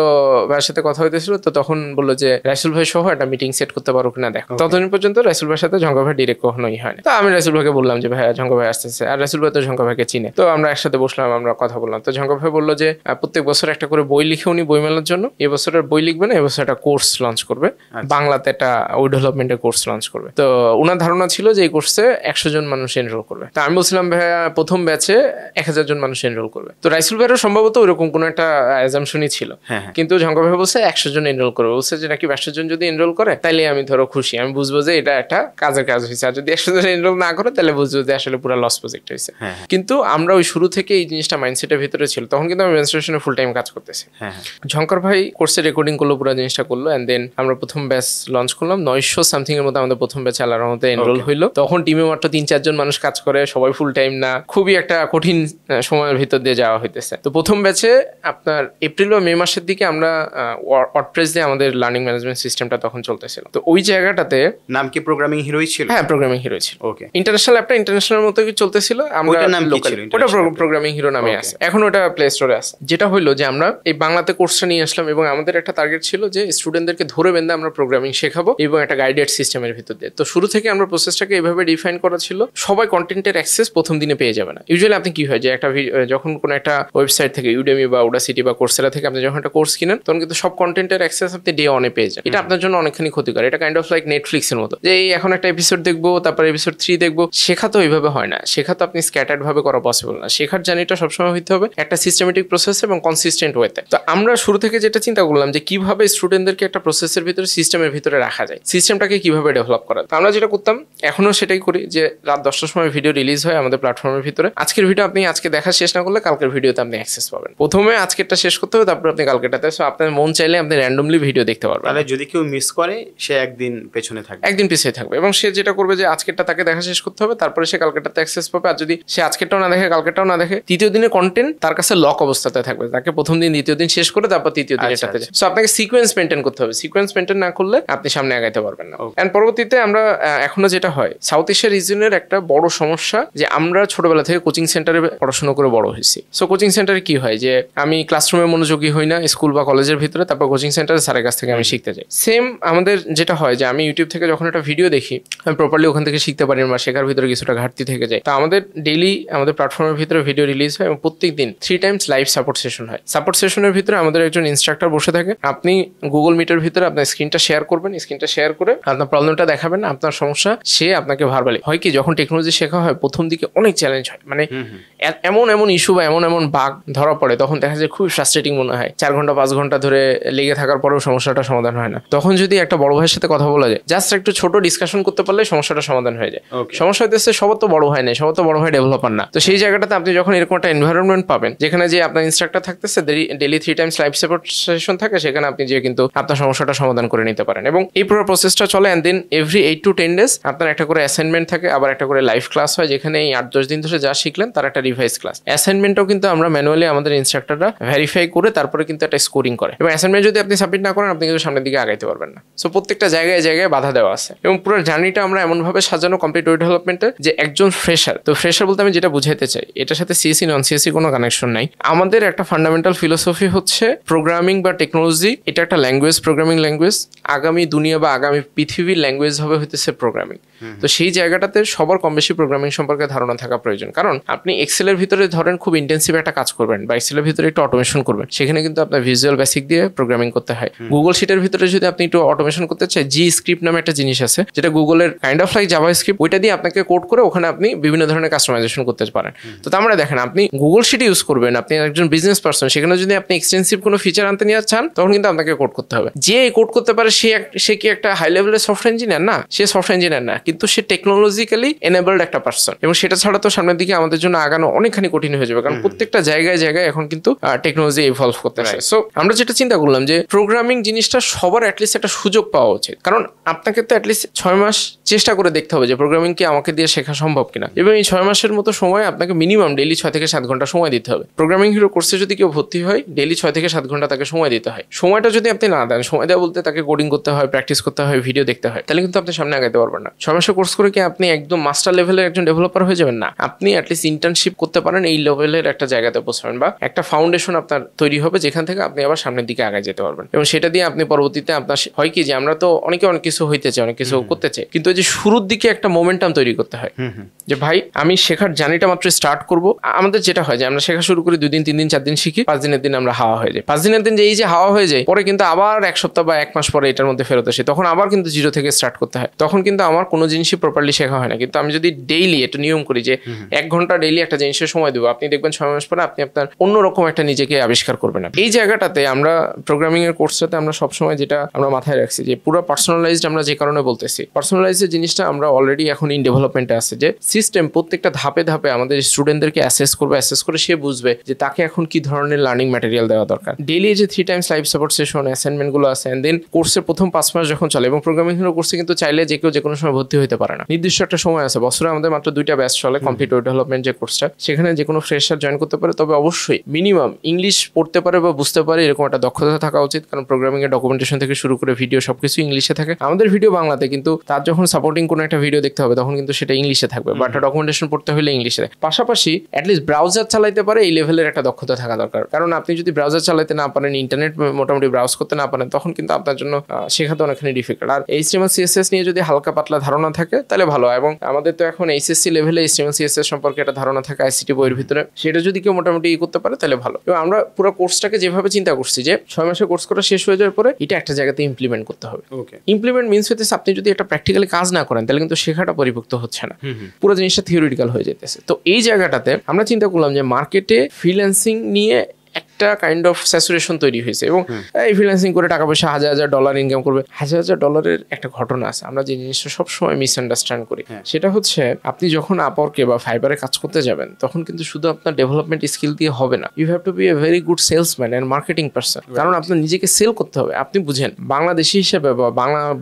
[SPEAKER 1] ভাইয়ের সাথে কথা হইতেছিল। তো তখন বললো যে রাইসুল ভাই সহ একটা মিটিং সেট করতে পারো কিনা দেখো। ততদিন পর্যন্ত রাইসুল ভাইয়ের সাথে ঝঙ্কর ভাই ডিরেক্ট কখনোই হয় না। তো আমি রাইসুল ভাইকে বললাম যে ভাই ঝঙ্কর ভাই আসতেছে, আর রাইসুল ভাই তো ঝঙ্কর ভাইকে চিনে। তো আমরা একসাথে বসলাম, আমরা কথা বললাম। তো ঝঙ্কর ভাই বললো যে প্রত্যেক বছর একটা করে বই লিখে উনি বইমেলার জন্য, এবছরের বই লিখবে না, এবছর একটা কোর্স লঞ্চ করবে, বাংলাতে একটা ওই ডেভেলপমেন্টের কোর্স লঞ্চ করবে। তো ওনার ধারণা ছিল যে এই কোর্সে 100 জন মানুষ এনরোল করবে। তো আমি বলছিলাম ভাইয়া প্রথম ব্যাচে 1000 জন মানুষ এনরোল করবে। তো রাইসুল ভাইয়েরও সম্ভবত ওরকম কোনো একটা অ্যাজাম্পশনই ছিল, কিন্তু ঝঙ্কর ভাই বলছে 100 জন এনরোল করবে। বলছে যে নাকি 100 জন যদি এনরোল করে তাইলে আমি ধরো খুশি, আমি বুঝবো যে এটা একটা কাজের কাজ হয়েছে, আর যদি 100 জন এনরোল না করে তাহলে বুঝবো যে আসলে পুরো লস প্রজেক্ট হয়েছে। কিন্তু কিন্তু আমরা ওই শুরু থেকে এই জিনিসটা মাইন্ডসেটের ভিতরে ছিল। তখন কিন্তু আমি মেনস্ট্রুয়েশনে ফুল টাইম কাজ করতেছি। ঝঙ্কার ভাই কোর্সে রেকর্ডিং করলো, পুরো জিনিসটা করলো, এন্ড দেন আমরা প্রথম ব্যাচ লঞ্চ করলাম। 900 সামথিং এর মতো আমাদের প্রথম ব্যাচে আল্লাহর রহমতে এনরোল হইলো। তখন টিমে মাত্র 3-4 জন মানুষ কাজ করে, সবাই ফুল টাইম না, খুবই একটা কঠিন সময়ের ভিতর দিয়ে যাওয়া হইতেছে। তো প্রথম ব্যাচে আপনার এপ্রিল বা মে মাসের দিকে আমরা ওয়ার্ডপ্রেস দিয়ে আমাদের লার্নিং ম্যানেজমেন্ট সিস্টেমটা তখন চলতেছিল। তো ওই জায়গাটাতে
[SPEAKER 2] নাম কি প্রোগ্রামিং হিরোই ছিল?
[SPEAKER 1] হ্যাঁ, প্রোগ্রামিং হিরো ছিল।
[SPEAKER 2] ওকে,
[SPEAKER 1] ইন্টারন্যাশনাল অ্যাপটা ইন্টারন্যাশনাল মতো কি চলতেছিল, আমরা ওটা প্রোগ্রামিং হিরো নামে আছে, এখন ওটা প্লে স্টোরে আছে। যেটা হইলো যে আমরা এই বাংলাতে কোর্সটা নিয়ে আসলাম এবং আমাদের একটা টার্গেট ছিল যে স্টুডেন্টদেরকে ধরে বেঁধে আমরা প্রোগ্রামিং শেখাবো এবং একটা গাইডেড সিস্টেমের ভিতর দিয়ে। তো শুরু থেকে আমরা প্রসেসটাকে এইভাবে ডিফাইন করা ছিল, সবাই কন্টেন্টের অ্যাক্সেস প্রথম দিনে পেয়ে যাবে না। ইউজুয়ালি আপনি কি হয় যে একটা যখন কোনো একটা ওয়েবসাইট থেকে ইউডেমি বা উডাসিটি বা কোর্সেরা থেকে আপনি যখন একটা কোর্স কিনেন, তখন কিন্তু সব কন্টেন্টের অ্যাক্সেস আপনি ডে অনে পেয়ে যান। এটা আপনার জন্য অনেকখানি ক্ষতিকর। এটা কাইন্ড অফ লাইক নেটফ্লিক্স এর মতো, যে এখন একটা এপিসোড দেখবো, তারপর এপিসোড 3 দেখবো। শেখা তো এইভাবে হয় না, শেখা তো আপনি স্ক্যাটার্ড ভাবে করা পসিবল না। শেখার জার্নিটা সবসময় হইতে হবে একটা সিস্টেমেটিক প্রসেস এবং কনসিস্টেন্ট ওয়েতে। তো আমরা শুরু থেকে যেটা চিন্তা করলাম যে কিভাবে স্টুডেন্টদেরকে একটা প্রসেসের ভিতরে, সিস্টেমের ভিতরে রাখা যায়, সিস্টেমটাকে কিভাবে ডেভেলপ করা। তো আমরা যেটা করতাম, এখনো সেটাই করি, যে রাত 10টার সময় ভিডিও রিলিজ হয় আমাদের প্ল্যাটফর্মের ভিতরে। আজকের ভিডিও আপনি আজকে দেখা শেষ না করলে কালকের ভিডিওতে আপনি অ্যাক্সেস পাবেন। প্রথমে আজকেরটা শেষ করতে হবে, তারপর আপনি কালকেরটাতে। সো আপনার মন চাইলে আপনি র্যান্ডমলি ভিডিও দেখতে পারবেন।
[SPEAKER 2] তাহলে যদি কেউ মিস করে, সে একদিন পেছনে থাকবে,
[SPEAKER 1] একদিন পিছিয়ে থাকবে, এবং সে যেটা করবে যে আজকেরটা তাকে দেখা শেষ করতে হবে, তারপরে সে কালকেরটাতে অ্যাক্সেস পাবে। আর যদি সে আজকেরটাও না দেখে, কালকেরটাও না দেখে, তৃতীয় দিনের কন্টেন্ট তার কাছে লক অবস্থাতে থাকবে। তাকে প্রথম দিন দ্বিতীয় দিন শেষ করে তারপর তৃতীয় দিনের সাথে। সো আপনাকে সিকোয়েন্স মেনটেন করতে হবে। সিকোয়েন্স মেনটেন না করলে আপনি সামনে আগাইতে পারবেন না। এন্ড পরবর্তীতে আমরা এখনো যেটা হয়, সাউথ এশিয়া রিজনের একটা বড় সমস্যা যে আমরা ছোটবেলা থেকে কোচিং সেন্টারে পড়াশোনা করে বড় হয়েছি। সো কোচিং সেন্টারে কি হয় যে আমি ক্লাসরুমে মনোযোগী হই না স্কুল বা কলেজের ভিতরে, তারপর কোচিং সেন্টারে স্যারের কাছ থেকে আমি শিখতে যাই। সেম আমাদের যেটা হয় যে আমি ইউটিউব থেকে যখন একটা ভিডিও দেখি, আমি প্রপারলি ওখান থেকে শিখতে পারি না, শেখার ভিতরে কিছুটা ঘাটতি থেকে যায়। তো আমাদের ডেইলি আমাদের প্ল্যাটফর্মের ভিতরে ভিডিও রিলিজ হয় এবং প্রত্যেক দিন 3 টাইমস লাইভ সাপোর্ট সেশন হয়। সাপোর্ট সেশনের ভিতরে আমাদের একজন ইনস্ট্রাক্টর বসে থাকে। আপনি গুগল মিটের ভিতরে আপনার স্ক্রিনটা শেয়ার করবেন, স্ক্রিনটা শেয়ার করে আপনার প্রবলেমটা দেখাবেন, আপনার সমস্যা, সে আপনাকে ভার্বালি। হয় কি, যখন টেকনোলজি শেখা হয় প্রথম দিকে অনেক চ্যালেঞ্জ হয়, মানে এমন ইস্যু বা এমন বাগ ধরা পড়ে, তখন দেখা যায় খুবই ফ্রাস্ট্রেটিং মনে হয়। 4 ঘন্টা 5 ঘন্টা ধরে লেগে থাকার পরেও সমস্যাটা সমাধান হয় না। তখন যদি একটা বড় ভাইয়ের সাথে কথা বলা যায়, জাস্ট একটু ছোট ডিসকাশন করতে পারলে সমস্যাটা সমাধান হয়ে যায়। সমস্যা হইতেছে সবার তো বড় ভাই নেই, সবার তো বড় ভাই ডেভেলপার না। তো সেই জায়গাটাতে আপনি যখন এরকম একটা এনভায়রনমেন্ট পাবেন যেখানে যে আপনার ইনস্ট্রাক্টর থাকতেছে, daily 3 Times live support session থাকে, সেখানে আপনি যে কিন্তু আপনার সমস্যাটা সমাধান করে নিতে পারেন। এবং এই পুরো প্রসেসটা চলে। And then every 8 to 10 days আপনার একটা করে অ্যাসাইনমেন্ট থাকে, আবার একটা করে লাইভ ক্লাস হয়, যেখানে এই 8-10 দিন ধরে যা শিখলেন তার একটা রিভাইজ ক্লাস। অ্যাসাইনমেন্টও কিন্তু আমরা ম্যানুয়ালি আমাদের ইনস্ট্রাক্টররা ভেরিফাই করে তারপরে কিন্তু একটা স্কোরিং করে, এবং অ্যাসাইনমেন্ট যদি আপনি সাবমিট না করেন, আপনি কিন্তু সামনের দিকে আগাইতে পারবেন না। সো প্রত্যেকটা জায়গায় জায়গায় বাধা দেওয়া আছে, এবং পুরো জার্নিটা আমরা এমনভাবে সাজানো কমপ্লিট ওয়েব ডেভেলপমেন্টের, যে একজন ফ্রেশার, তো ফ্রেশার বলতে আমি যেটা বুঝাইতে চাই, এটার সাথে সিএসসি নন সিএসসি কোনো কানেকশন নাই। আমাদের একটা ফান্ডামেন্টাল ফিলোসফি হচ্ছে প্রোগ্রামিং বা টেকনোলজি, এটা একটা ল্যাঙ্গুয়েজ, প্রোগ্রামিং ল্যাঙ্গুয়েজ। আগামী দুনিয়া বা আগামী পৃথিবীর ল্যাঙ্গুয়েজ হবে হইতেছে প্রোগ্রামিং। তো সেই জায়গাটাতে সবার কম বেশি প্রোগ্রামিং সম্পর্কে ধারণা থাকা প্রয়োজন। কারণ আপনি এক্সেলের ভিতরে ধরেন খুব ইন্টেন্সিভ একটা কাজ করবেন, বা এক্সেলের ভিতরে একটু অটোমেশন করবেন, সেখানে কিন্তু আপনার ভিজুয়াল বেসিক দিয়ে প্রোগ্রামিং করতে হয়। গুগল শিটের ভিতরে যদি আপনি একটু অটোমেশন করতে চাই, জি স্ক্রিপ্ট নামে একটা জিনিস আছে, যেটা গুগলের kind of like Java script, ওইটা দিয়ে আপনাকে কোড করে ওখানে আপনি বিভিন্ন ধরনের কাস্টমাইজেশন করতে পারেন। তো তার মানে দেখেন, আপনি গুগল শিট ইউজ করবেন, আপনি একজন বিজনেস পার্সন, সেখানে যদি আপনি এক্সটেন্সিভ কোনো ফিচার আনতে নিয়ে চান, তখন কিন্তু আপনাকে কোড করতে হবে। যে কোড করতে পারে সে কি একটা হাই লেভেলের সফটওয়্যার ইঞ্জিনিয়ার? না, সে সফটওয়্যার ইঞ্জিনিয়ার না, কিন্তু সে টেকনোলজিক্যালি এনেবলড একটা পার্সন, এবং সেটা ছাড়া তো সামনের দিকে আমাদের জন্য আগানো অনেকখানি কঠিন হয়ে যাবে, কারণ প্রত্যেকটা জায়গায় জায়গায় এখন কিন্তু টেকনোলজি ইভলভ করতেছে। সো আমরা যেটা চিন্তা করলাম যে প্রোগ্রামিং জিনিসটা সবার অ্যাটলিস্ট একটা সুযোগ পাওয়া উচিত, কারণ আপনাকে তো অ্যাটলিস্ট 6 মাস চেষ্টা করে দেখতে হবে যে প্রোগ্রামিং কি আমাকে দিয়ে শেখা সম্ভব কিনা, এবং এই 6 মাসের মতো সময় আপনাকে মিনিমাম ডেইলি 6 থেকে 7 ঘন্টা সময় দিতে হবে। প্রোগ্রামিং হিরো কোর্সে যদি কেউ ভর্তি হয়, ডেইলি 6 থেকে 7 ঘন্টা তাকে সময় দিতে হয়। সময়টা যদি আপনি না দেন, সময় দেওয়া বলতে তাকে কোডিং করতে হয়, প্র্যাকটিস করতে হয়, ভিডিও দেখতে হয়, তাহলে কিন্তু আপনি সামনে আগাইতে পারবেন না। 6 মাসের কোর্স করে কি আপনি একদম মাস্টার লেভেলের একজন ডেভেলপার হয়ে যাবেন? না, আপনি অ্যাটলিস্ট ইন্টার্নশিপ করতে পারেন, এই লেভেলের একটা জায়গাতে পৌঁছাবেন, বা একটা ফাউন্ডেশন আপনার তৈরি হবে, যেখান থেকে আপনি আবার সামনের দিকে আগায় যেতে পারবেন। এবং সেটা দিয়ে আপনি পরবর্তীতে আপনার হয় কি, যে আমরা তো অনেকে অনেক কিছু হইতে চাই, অনেক কিছু করতে চাই, কিন্তু ওই যে শুরুর দিকে একটা মোমেন্টাম তৈরি করতে হয়, যে ভাই আমি শেখার জার্নিটা মাত্র স্টার্ট করবো। আমাদের যেটা হয় যে আমরা শেখা শুরু করি 2 দিন 3 দিন 4 দিন শিখি, 5 দিনের দিন আমরা হাওয়া হয়ে যাই। 5 দিনের দিন যে এই যে হাওয়া হয়ে যায়, পরে কিন্তু আবার 1 সপ্তাহ বা 1 মাস পরে এটার মধ্যে ফেরত আসি, তখন আবার কিন্তু জিরো থেকে স্টার্ট করতে হয়। তখন কিন্তু আমার কোনো জিনিসই প্রপারলি শেখা হয় না। কিন্তু আমি যদি ডেইলি একটু নিয়ম করি যে 1 ঘন্টা ডেইলি একটা জিনিসের সময় দেবো, আপনি দেখবেন 6 মাস পরে আপনি আপনার অন্যরকম একটা নিজেকে আবিষ্কার করবেন। এই জায়গাটাতে আমরা প্রোগ্রামিং এর কোর্সটাতে আমরা সবসময় যেটা আমরা মাথায় রাখছি, যে পুরো পার্সোনালাইজড, আমরা যে কারণে বলতেছি পার্সোনালাইজড জিনিসটা আমরা অলরেডি এখন ইন ডেভেলপমেন্টে আছে, যে সিস্টেম প্রত্যেকটা ধাপে ধাপে আমাদের আমাদের স্টুডেন্টদেরকে অ্যাসেস করে সে বুঝবে যে তাকে এখন কি ধরনের লার্নিং ম্যাটেরিয়াল দেওয়া দরকার। ডেইলি যে 3 টাইমস লাইভ সাপোর্ট সেশন, অ্যাসাইনমেন্টগুলো আছে, এন্ড দেন কোর্সের প্রথম 5 মাস যখন চলে, এবং প্রোগ্রামিং হিরো কোর্সে কিন্তু চাইলে যে কেউ যে কোনো সময় ভর্তি হতে পারে না, নির্দিষ্ট একটা সময় আছে। বছরে আমাদের মাত্র 2টা ব্যাচ চলে, কমপ্লিট ওয়েব ডেভেলপমেন্ট যে কোর্সটা, সেখানে যে কোনো ফ্রেশার জয়েন করতে পারে। তবে অবশ্যই মিনিমাম ইংলিশ পড়তে পারে বা বুঝতে পারে এরকম একটা দক্ষতা থাকা উচিত, কারণ প্রোগ্রামিং এর ডকুমেন্টেশন থেকে শুরু করে ভিডিও সবকিছু ইংলিশে থাকে। আমাদের ভিডিও বাংলাতে, কিন্তু তার যখন সাপোর্টিং কোনো একটা ভিডিও দেখতে হবে তখন কিন্তু সেটা ইংলিশে থাকবে, বাট ডকুমেন্টেশন পড়তে হলে ইংলিশে। পাশাপাশি অ্যাটলিস্ট ব্রাউজার চালাইতে পারে এই লেভেলের একটা দক্ষতা থাকা দরকার, কারণ আপনি যদি ব্রাউজার চালাতে না পারেন, ইন্টারনেট মোটামুটি ব্রাউজ করতে না পারেন, তখন কিন্তু আপনার জন্য শেখাতে অনেকখানি ডিফিকাল্ট। আর HTML CSS নিয়ে যদি হালকা পাতলা ধারণা থাকে তাহলে ভালো। এবং আমাদের তো এখন HSC লেভেলে HTML CSS সম্পর্কে একটা ধারণা থাকে ICT বইয়ের ভিতরে, সেটা যদি কেউ মোটামুটি করতে পারে তাহলে ভালো। এবং আমরা পুরো কোর্সটাকে যেভাবে চিন্তা করছি যে 6 মাসের কোর্স করা শেষ হয়ে যাওয়ার পরে এটা একটা জায়গাতে ইমপ্লিমেন্ট করতে হবে। ইমপ্লিমেন্ট মিনস হইতেছে আপনি যদি একটা প্র্যাকটিক্যালি কাজ না করেন তাহলে কিন্তু শেখাটা পরিপক্ত হচ্ছে না, পুরো জিনিসটা থিওরিটিক্যাল হয়ে যেতেছে। তো এই জায়গাটাতে আমরা চিন্তা করলাম যে মার্কেটে ফ্রিল্যান্সিং নিয়ে একটা কাইন্ড অফ স্যাচুরেশন তৈরি হয়েছে, এবং এই ফ্রিল্যান্সিং করে টাকা পয়সা $1000 ইনকাম করবে। $1000 একটা ঘটনা আছে, আমরা যে জিনিসটা সবসময় মিসআন্ডারস্ট্যান্ড করি, সেটা হচ্ছে আপনি যখন আপওয়ার্কে বা ফাইবারে কাজ করতে যাবেন তখন কিন্তু শুধু আপনার ডেভেলপমেন্ট স্কিল দিয়ে হবে না, you have to be a very good salesman and marketing person. কারণ আপনার নিজেকে সেল করতে হবে। আপনি বুঝেন, বাংলাদেশি হিসেবে বা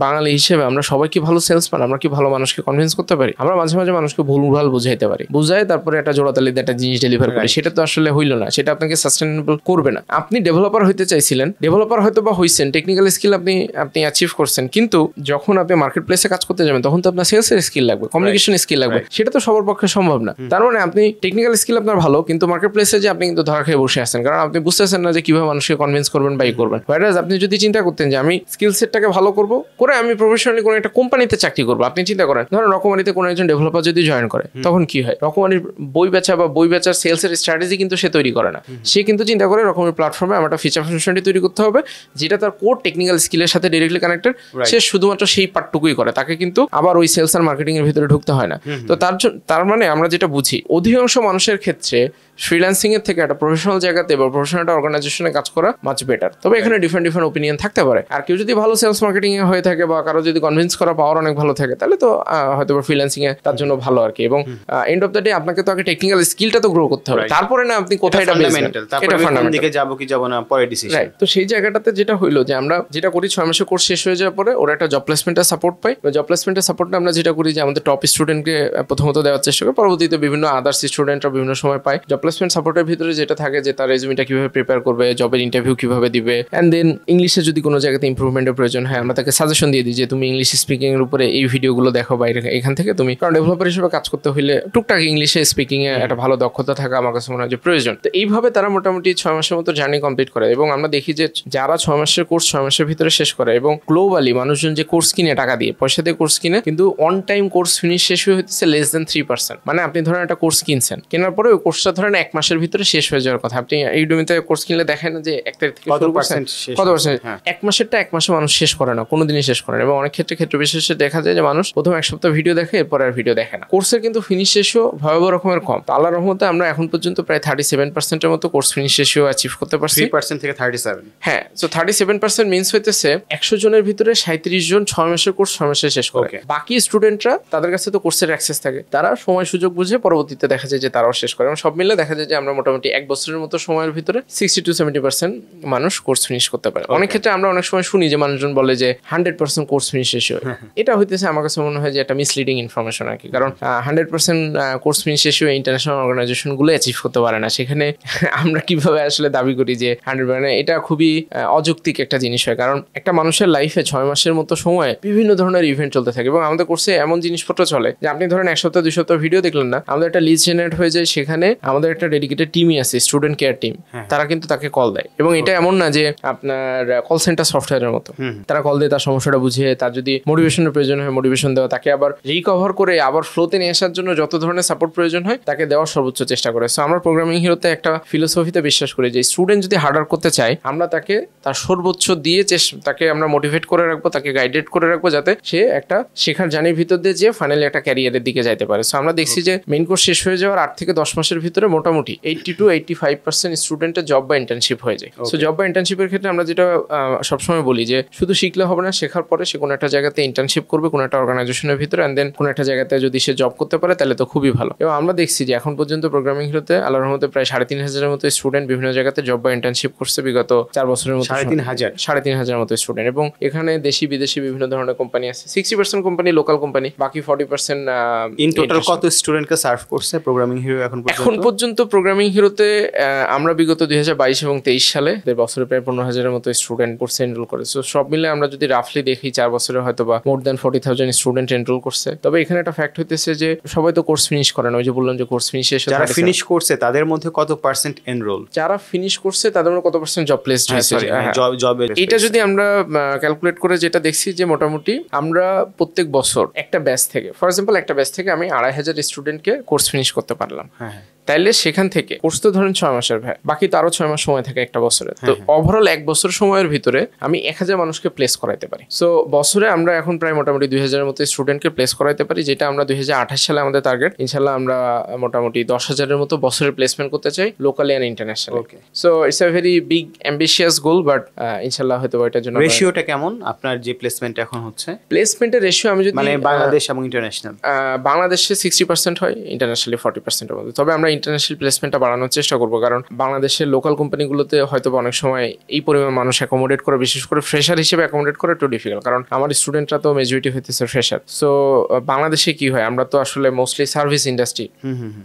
[SPEAKER 1] বাঙালি হিসেবে আমরা সবাই কি ভালো সেলসম্যান? আমরা কি ভালো মানুষকে কনভিন্স করতে পারি? আমরা মাঝে মাঝে মানুষকে ভুলভাল বুঝাইতে পারি, বুঝাই তারপরে একটা জোড়াতালি দিয়ে একটা জিনিস ডেলিভার করি, সেটা তো আসলে হইলো না, সেটা আপনাকে সাস্টেনেবল করবে না। আপনি ডেভেলপার হইতে চাইছিলেন, ডেভেলপার হয়তো বা হইছেন, টেকনিক্যাল স্কিল আপনি অ্যাচিভ করছেন, কিন্তু যখন আপনি মার্কেট প্লেসে কাজ করতে যাবেন তখন তো আপনার সেলসের স্কিল লাগবে, কমিউনিকেশন স্কিল লাগবে, সেটা তো সবার পক্ষে সম্ভব না। তার মানে আপনি টেকনিক্যাল স্কিল আপনার ভালো, কিন্তু মার্কেট প্লেসে যে আপনি কিন্তু ধরা খেয়ে বসে আছেন, কারণ আপনি বুঝতেছেন না যে কিভাবে মানুষকে কনভিন্স করবেন বা করবেন। হোয়ারাজ আপনি যদি চিন্তা করতেন যে আমি স্কিল সেটটাকে ভালো করবো করে আমি প্রফেশনালি কোনো একটা কোম্পানিতে চাকরি করবো, আপনি চিন্তা করেন ধরেন রকমারিতে কোনো একজন ডেভেলপার যদি জয়েন করে, তখন কি হয়? রকমারির বই বেচার সেলসের স্ট্র্যাটেজি কিন্তু সে তৈরি করে না, সে কিন্তু চিন্তা করে রকমের প্ল্যাটফর্মে আমার একটা ফিচার ফাংশনটি তৈরি করতে হবে যেটা তার কোর টেকনিক্যাল স্কিলের সাথে ডিরেক্টলি কানেক্টেড, সে শুধুমাত্র সেই পার্টটুকুই করে, তাকে কিন্তু আবার ওই সেলস আর মার্কেটিং এর ভিতরে ঢুকতে হয় না। তো তার মানে আমরা যেটা বুঝি, অধিকাংশ মানুষের ক্ষেত্রে ফ্রিল্যান্সিং এর থেকে একটা প্রফেশনাল জায়গাতে বা প্রফেশনাল একটা অর্গানাইজেশনে কাজ করা মাচ বেটার। তবে এখানে ডিফারেন্ট ওপিনিয়ন থাকতে পারে। আর কেউ যদি ভালো সেলস মার্কেটিং এ হয়ে থাকে বা কারো যদি কনভিন্স করা পাওয়ার অনেক ভালো থাকে, তাহলে তো হয়তো ফ্রিল্যান্সিং এ তার জন্য ভালো আর কি। এবং এন্ড অফ দ্য ডে আপনাকে তো আগে টেকনিক্যাল স্কিলটা তো গ্রো করতে হবে, তারপরে না আপনি কোথায় এটা
[SPEAKER 2] ফান্ডামেন্টাল দিকে যাবো কি যাবো না পরে ডিসিশন।
[SPEAKER 1] তো সেই জায়গাটাতে যেটা হইলো যে আমরা যেটা করি 6 মাসের কোর্স শেষ হয়ে যাওয়ার পরে ওরা একটা জব প্লেসমেন্টের সাপোর্ট পাই। জব প্লেসমেন্টের সাপোর্টটা আমরা যেটা করি যে আমাদের টপ স্টুডেন্টকে প্রথমত দেওয়ার চেষ্টা করি, পরবর্তীতে বিভিন্ন আদার্স স্টুডেন্টরা বিভিন্ন সময় পায়। জব প্লেসমেন্ট সাপোর্টের ভিতরে যেটা থাকে যে তার রেজুমিটা কিভাবে প্রিপেয়ার করবে, জবের ইন্টারভিউ কিভাবে দিবে, এন্ড দেন ইংলিশে যদি কোনো জায়গাতে ইমপ্রুভমেন্টের প্রয়োজন হয় আমরা তাকে সাজেশন দিয়ে দিই যে তুমি ইংলিশ স্পিকিং এর উপরে এই ভিডিওগুলো দেখো বা এখান থেকে তুমি, কারণ ডেভেলপার হিসেবে কাজ করতে হলে টুকটাক ইংলিশে স্পিকিং এ একটা ভালো দক্ষতা থাকা আমার কাছে মনে হয় যে প্রয়োজন। তো এইভাবে তারা মোটামুটি 6 মাসের মতো জার্নি কমপ্লিট করে। এবং আমরা দেখি যে যারা 6 মাসের কোর্স 6 মাসের ভিতরে শেষ করে, এবং গ্লোবালি মানুষজন যে কোর্স কিনে টাকা দিয়ে পয়সা দিয়ে কোর্স কিনে, কিন্তু অন টাইম কোর্স ফিনিশ শেষ হয়ে হচ্ছে less than 3%। মানে আপনি ধরেন একটা কোর্স কিনছেন, কেনার পরে ওই কোর্সটা ধরেন 1 মাসের ভিতরে শেষ হয়ে যাওয়ার কথা। আপনি ইউডেমিতে কোর্স কিনলে দেখেন না যে 1 তারিখ থেকে শুরু করছেন কত পার্সেন্ট, 1 মাসেরটা 1 মাসে মানুষ শেষ করে না, কোনোদিনই শেষ করে না। এবং অনেক ক্ষেত্রে বিশেষে দেখা যায় যে মানুষ প্রথম 1 সপ্তাহ ভিডিও দেখে, এরপর আর ভিডিও দেখে না। কোর্সের কিন্তু ফিনিশ রেশিও ভয়াবহ রকমের কম। তো আল্লাহর রহমতে আমরা এখন পর্যন্ত প্রায় 37% এর মতো কোর্স ফিনিশ রেশিও অ্যাচিভ করতে পারছি।
[SPEAKER 2] 3% থেকে 37।
[SPEAKER 1] হ্যাঁ, সো 37% মিন্স হইতেছে 100 জনের ভিতরে 37 জন 6 মাসের কোর্স 6 মাসে শেষ করে। বাকি স্টুডেন্টরা তাদের কাছে তো কোর্সের অ্যাক্সেস থাকে, তারা সময় সুযোগ বুঝে পরবর্তীতে দেখা যায় যে তারাও শেষ করে। এবং সব মিলে দেখা যায় যে আমরা মোটামুটি 1 বছরের মতো সময়ের ভিতরে 60-70% মানুষ কোর্স ফিনিশ করতে পারে। অনেক ক্ষেত্রে আমরা অনেক সময় শুনি যে মানুষজন বলে যে 100% কোর্স ফিনিশ রেশিও, এটা হইতেছে আমার কাছে মনে হয় যে একটা মিসলিডিং ইনফরমেশন আর কি। কারণ 100% course finish ratio international organisation গুলো অ্যাচিভ করতে পারে না। সেখানে আমরা কিভাবে আসলে দাবি করি যে 100%, এটা খুবই অযৌক্তিক একটা জিনিস হয়। কারণ একটা মানুষের লাইফে 6 মাসের মতো সময় বিভিন্ন ধরনের ইভেন্ট চলতে থাকে, এবং আমাদের কোর্সে এমন জিনিসপত্র চলে যে আপনি ধরেন 1 সপ্তাহ 2 সপ্তাহ ভিডিও দেখলেন না, আমাদের একটা লিস্ট জেনারেট হয়ে যায়, সেখানে আমাদের একটা ডেডিকেটেড টিমই আছে, স্টুডেন্ট কেয়ার টিম, তারা কিন্তু তাকে কল দেয়। এবং এটা এমন না যে আপনার কল সেন্টার সফটওয়্যারের মতো, তারা কল দিয়ে তার সমস্যাটা বুঝিয়ে, তার যদি মোটিভেশনের প্রয়োজন হয় মোটিভেশন দেওয়া, তাকে আবার রিকভার করে আবার ফ্লোতে নিয়ে আসার জন্য যত ধরনের সাপোর্ট প্রয়োজন হয় তাকে দেওয়ার সর্বোচ্চ চেষ্টা করে। সো আমরা প্রোগ্রামিং হিরোতে একটা ফিলোসফিতে বিশ্বাস করি যে স্টুডেন্ট যদি হার্ডওয়ার্ক করতে চায়, আমরা তাকে তার সর্বোচ্চ দিয়ে তাকে আমরা মোটিভেট করে রাখবো, তাকে গাইডেড করে রাখবো, যাতে সে একটা শেখার জার্নির ভিতর দিয়ে যে ফাইনালি একটা ক্যারিয়ারের দিকে যাইতে পারে। সো আমরা দেখছি যে মেইন কোর্স শেষ হয়ে যাওয়ার 8 থেকে 10 মাসের ভিতরে মোট মোটামুটি 80-85% স্টুডেন্টের জব বা ইন্টার্নশিপ হয়ে যায়। সো জব বা ইন্টার্নশিপের ক্ষেত্রে আমরা যেটা সবসময় বলি যে শুধু শিখলে হবে না, শেখার পরে সে কোনো একটা জায়গাতে ইন্টার্নশিপ করবে কোনো একটা অর্গানাইজেশনের ভিতরে, এন্ড দেন কোনো একটা জায়গাতে যদি সে জব করতে পারে তাহলে তো খুবই ভালো। এবং আমরা দেখছি যে এখন পর্যন্ত প্রোগ্রামিং হিরোতে আল্লাহর রহমতে প্রায় 3,500-এর মতো স্টুডেন্ট বিভিন্ন জায়গাতে জব বা ইন্টার্নশিপ করছে বিগত 4 বছরের মতো। 3,500 মতো স্টুডেন্ট, এবং এখানে দেশি বিদেশি বিভিন্ন ধরনের কোম্পানি আছে। 60% কোম্পানি লোকাল কোম্পানি, বাকি 40%
[SPEAKER 2] ইন টোটাল কত স্টুডেন্টকে সার্ভ করছে প্রোগ্রামিং হিরো এখন
[SPEAKER 1] পর্যন্ত? প্রোগ্রামিং হিরোতে আমরা বিগত 2022 এবং 23 সালে বছরে প্রায় 15,000-এর মতো স্টুডেন্ট কোর্সে এনরোল করে। সো সব মিলে আমরা যদি রাফলি দেখি 4 বছরে হয়তো বা মোর দ্যান 40,000 স্টুডেন্ট এনরোল করছে। তবে এখানে একটা ফ্যাক্ট হইতেছে যে সবাই তো কোর্স ফিনিশ করে না। ওই যে বললাম যে কোর্স ফিনিশ শেষে
[SPEAKER 2] যারা ফিনিশ করছে তাদের মধ্যে কত পার্সেন্ট এনরোল,
[SPEAKER 1] যারা ফিনিশ করছে তাদের মধ্যে কত পার্সেন্ট জব প্লেসড হয়েছে, এটা যদি আমরা ক্যালকুলেট করে যেটা দেখছি যে মোটামুটি আমরা প্রত্যেক বছর একটা ব্যাচ থেকে, ফর এক্সাম্পল একটা ব্যাচ থেকে আমি 2,500 স্টুডেন্টকে কোর্স ফিনিশ করতে পারলাম। তাইলে সেখান থেকে কোর্স তো ধরেন 6 মাসের ভাই, বাকি তো আরো 6 মাস সময় থাকে একটা বছরে। তো ওভারঅল 1 বছর সময়ের ভিতরে আমি 1,000 মানুষকে প্লেস করাইতে পারি। সো বছরে আমরা এখন প্রায় মোটামুটি 2,000-এর মতো স্টুডেন্টকে প্লেস করাইতে পারি, যেটা আমরা 2028 সালে আমাদের টার্গেট। ইনশাল্লাহ আমরা মোটামুটি 10,000-এর মতো বছরের প্লেসমেন্ট করতে চাই, locally and international. So it's a very big ambitious goal, but ইনশাল্লাহ হয়তো এটার জন্য।
[SPEAKER 2] রেশিওটা কেমন আপনার যে প্লেসমেন্ট এখন হচ্ছে?
[SPEAKER 1] প্লেসমেন্টের রেশিও আমি যদি
[SPEAKER 2] মানে বাংলাদেশ এবং ইন্টারন্যাশনাল,
[SPEAKER 1] বাংলাদেশে 60% হয়, ইন্টারন্যাশনালি 40%-এর মধ্যে। তবে আমরা ইন্টারন্যাশনাল প্লেসমেন্টটা বাড়ানোর চেষ্টা করবো, কারণ বাংলাদেশের লোকাল কোম্পানিগুলোতে হয়তো অনেক সময় এই পরিমাণ মানুষ অ্যাকোমোডেট করে, বিশেষ করে ফ্রেশার হিসেবে অ্যাকোমোডেট করে একটু ডিফিকাল্ট, কারণ আমার স্টুডেন্টরা তো মেজরিটি হইতেছে ফ্রেশার। সো বাংলাদেশে কি হয়, আমরা তো আসলে মোস্টলি সার্ভিস ইন্ডাস্ট্রি,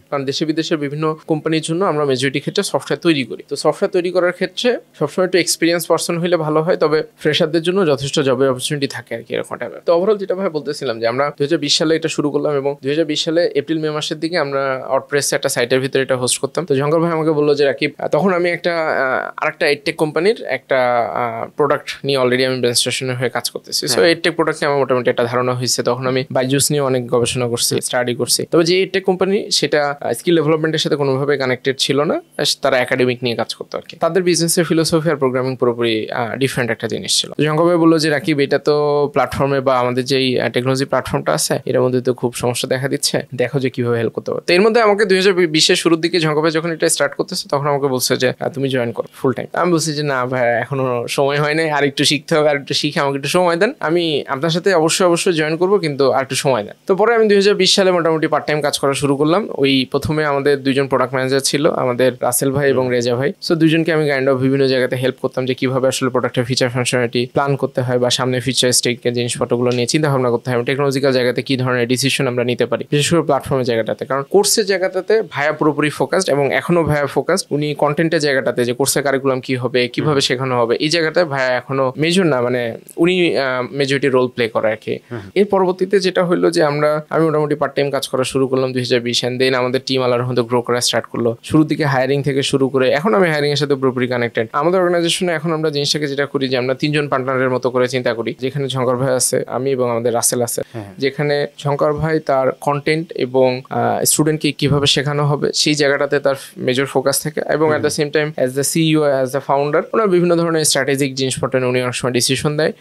[SPEAKER 1] কারণ দেশে বিদেশের বিভিন্ন কোম্পানির জন্য আমরা মেজরিটি ক্ষেত্রে সফটওয়্যার তৈরি করি। তো সফটওয়্যার তৈরি করার ক্ষেত্রে সবসময় একটু এক্সপিরিয়েন্স পার্সন হইলে ভালো হয়, তবে ফ্রেশারদের জন্য যথেষ্ট জবের অপরচুনিটি থাকে আর কি, এরকম টাইপের। তো ওভারঅল যেটা ভাই বলতেছিলাম যে আমরা 2020 সালে এটা শুরু করলাম, এবং 2020 সালে এপ্রিল মে মাসের দিকে আমরা ওয়ার্ডপ্রেসে একটা সাইটের ভিতরে এটা হোস্ট করতাম। তো জঙ্গল ভাই আমাকে বললো যে রাকিব, তখন আমি আরেকটা এডটেক কোম্পানির একটা প্রোডাক্ট নিয়ে অলরেডি আমি ব্রেনস্টর্মিং হয়ে কাজ করতেছি। সো এডটেক প্রোডাক্ট নিয়ে আমার মোটামুটি একটা ধারণা হয়েছে। তখন আমি বাইজুস নিয়ে অনেক গবেষণা করছি, স্টাডি করছি। তবে যে এডটেক কোম্পানি সেটা স্কিল ডেভেলপমেন্টের সাথে কোনোভাবে কানেক্টেড ছিল না, তারা একাডেমিক নিয়ে কাজ করতো আর কি। তাদের বিজনেসের ফিলোসফি আর প্রোগ্রামিং পুরোপুরি ডিফারেন্ট একটা জিনিস ছিল। জঙ্গল ভাই বললো যে রাকিব, এটা তো প্ল্যাটফর্মে বা আমাদের যেই টেকনোলজি প্ল্যাটফর্মটা আছে এর মধ্যে তো খুব সমস্যা দেখা দিচ্ছে, দেখো যে কিভাবে হেল্প করতে পারো। তো এর মধ্যে আমাকে 2020-এর শুরুর দিকে জঙ্গল ভাই যখন এটা স্টার্ট করতেছে তখন আমাকে বলছে যে তুমি জয়েন করো ফুল টাইম। আমি বলছি যে না ভাই, এখনো সময় হয় নাই, আর একটু শিখতে হবে, আর একটু শিখে আমাকে একটু সময় দেন, আমি আপনার সাথে অবশ্যই জয়েন করবো, কিন্তু আর একটু সময় দেন। তো পরে আমি 2020 সালে মোটামুটি পার্ট টাইম কাজ করা শুরু করলাম। ওই প্রথমে আমাদের 2জন প্রোডাক্ট ম্যানেজার ছিল, আমাদের রাসেল ভাই এবং রেজা ভাই। সো 2জনকে আমি কাইন্ড অফ বিভিন্ন জায়গাতে হেল্প করতাম যে কিভাবে আসলে প্রোডাক্টের ফিচার ফাংশনালিটি প্ল্যান করতে হয়, বা সামনে ফিচারিস্টিক জিনিসপত্রগুলো নিয়ে চিন্তা ভাবনা করতে হয়, টেকনোলজিক্যাল জায়গাতে কি ধরনের ডিসিশন আমরা নিতে পারি, বিশেষ করে প্ল্যাটফর্মের জায়গাটাতে। কারণ কোর্সের জায়গাটাতে ভাইয়া পুরোপুরি ফোকাসড, এবং এখনো ভাইয়া ফোকাসড। উনি কন্টেন্টের জায়গাটাতে যে কোর্সের কারিকুলাম কি হবে, কিভাবে শেখানো হবে, এই জায়গাটায় ভাইয়া এখনো মেজর না, মানে উনি মেজরিটি রোল প্লে করে আর কি। এর পরবর্তীতে যেটা হলো যে আমি মোটামুটি পার্ট টাইম কাজ করা শুরু করলাম 2020, এন্ড দেন আমাদের টিম আলার মধ্যে গ্রো করা স্টার্ট করলো। শুরু থেকে হায়ারিং থেকে শুরু করে এখন আমি হায়ারিং এর সাথে পুরোপুরি কানেক্টেড। আমাদের অর্গানাইজেশনে এখন আমরা জিনিসটাকে যেটা করি যে আমরা 3জন পার্টনারের মতো করে চিন্তা করি, যেখানে শঙ্কর ভাই আছে, আমি এবং আমাদের রাসেল আছে। যেখানে শঙ্কর ভাই তার কন্টেন্ট এবং স্টুডেন্টকে কিভাবে শেখানো হবে সেই জায়গাটাতে তার মেজর ফোকাস থাকে, এবং at the same time as the CEO, as the founder, ওনার বিভিন্ন ধরনের স্ট্র্যাটেজিক জিনিসপত্র উনি অনেক সময় ডিসিশন দেয়।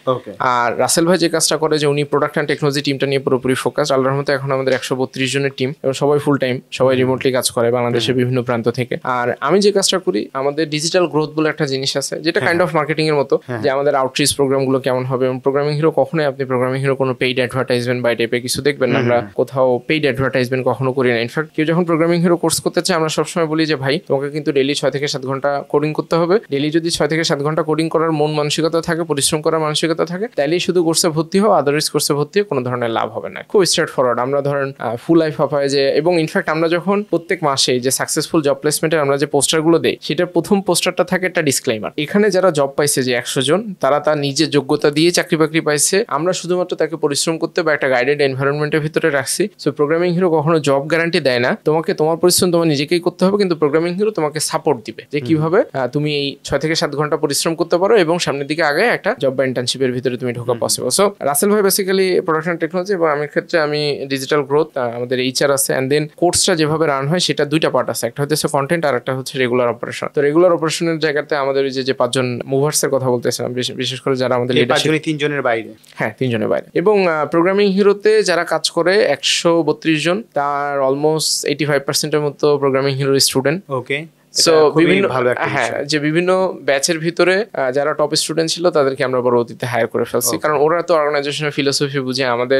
[SPEAKER 1] আর রাসেল ভাই যে কাজটা করে যে উনি প্রোডাক্ট অ্যান্ড টেকনোলজি টিমটা নিয়ে পুরোপুরি ফোকাস। আল্লাহর মতো এখন আমাদের 132 জনের টিম, এবং সবাই ফুল টাইম, সবাই রিমোটলি কাজ করে বাংলাদেশের বিভিন্ন প্রান্ত থেকে। আর আমি যে কাজটা করি, আমাদের ডিজিটাল গ্রোথ বলে একটা জিনিস আছে, যেটা কাইন্ড অফ মার্কেটিং এর মতো, যে আমাদের আউটরিচ প্রোগ্রামগুলো কেমন হবে। এবং প্রোগ্রামিং হিরো কখনোই আপনি প্রোগ্রামিং হিরো কোনো পেইড অ্যাডভার্টাইজমেন্ট বা টাইপের কিছু দেখবেন না, আমরা কোথাও পেইড অ্যাডভার্টাইজমেন্ট কখনো করি না। ইনফ্যাক্ট কেউ যখন প্রোগ্রামিং হিরো কোর্স করতে চায়, আমরা সবসময় বলি যে ভাই, তোমাকে কিন্তু ডেইলি 6 থেকে 7 ঘন্টা কোডিং করতে হবে। ডেইলি যদি 6 থেকে 7 ঘন্টা কোডিং করার মন মানসিকতা থাকে, পরিশ্রম করার মানসিকতা থাকে, তাইলেই শুধু কোর্সে ভর্তি হও, আদারওয়াইজ কোর্সে ভর্তি হয়ে কোনো ধরনের লাভ হবে না। খুব স্ট্রেট ফরওয়ার্ড। আমরা ধরেন ফুল লাইফ অফ হয় যে, এবং ইনফ্যাক্ট আমরা যখন প্রত্যেক মাসে যে সাকসেসফুল জব প্লেসমেন্টের আমরা যে পোস্টারগুলো দেই, সেটার প্রথম পোস্টারটা থাকে একটা ডিসক্লেইমার। এখানে যারা জব পাইছে যে 100 জন, তারা তার নিজের যোগ্যতা দিয়ে চাকরি বাকরি পাইছে, আমরা শুধুমাত্র তাকে পরিশ্রম করতে বা একটা গাইডেড এনভায়রনমেন্টের ভিতরে রাখছি। সো প্রোগ্রামিং হিরো কখনো জব গ্যারান্টি দেয় না, তোমাকে তোমার পরিশ্রম তোমার নিজেকেই করতে হবে, কিন্তু প্রোগ্রামিং হিরো তোমাকে সাপোর্ট দিবে যে কিভাবে তুমি এই 6 থেকে 7 ঘন্টা পরিশ্রম করতে পারো এবং সামনের দিকে আগে একটা জব বা ইন্টার্নশিপের ভিতরে তুমি ঢোকা পসিবল। সো রাসেল ভাই বেসিক্যালি প্রোডাকশন টেকনোলজি, এবং আমার ক্ষেত্রে আমি ডিজিটাল গ্রোথ, আমাদের এইচআর আছে, এন্ড দেন কোর্সটা যেভাবে রান হয় সেটা 2টা পার্ট আছে, একটা হচ্ছে কন্টেন্ট আর একটা হচ্ছে রেগুলার অপারেশন। তো রেগুলার অপারেশনের জায়গাতে আমাদের যে 5 জন মুভার্স এর কথা বলতেছিলাম, বিশেষ করে যারা আমাদের লিডারশিপ,
[SPEAKER 2] 3 জনের বাইরে,
[SPEAKER 1] হ্যাঁ 3 জনের বাইরে। এবং প্রোগ্রামিং হিরোতে যারা কাজ করে 132 জন, তার অলমোস্ট 85% মতো প্রোগ্রামিং হিরোর স্টুডেন্ট।
[SPEAKER 2] ওকে,
[SPEAKER 1] সো বিভিন্ন
[SPEAKER 2] ভালো একটা
[SPEAKER 1] হ্যাঁ
[SPEAKER 2] বিষয়।
[SPEAKER 1] যে বিভিন্ন ব্যাচের ভিতরে যারা টপ স্টুডেন্ট ছিল তাদেরকে আমরা পরবর্তীতে হায়ার করে ফেলছি, কারণ ওরা তো অর্গানাইজেশনের ফিলোসফি বুঝে, আমাদের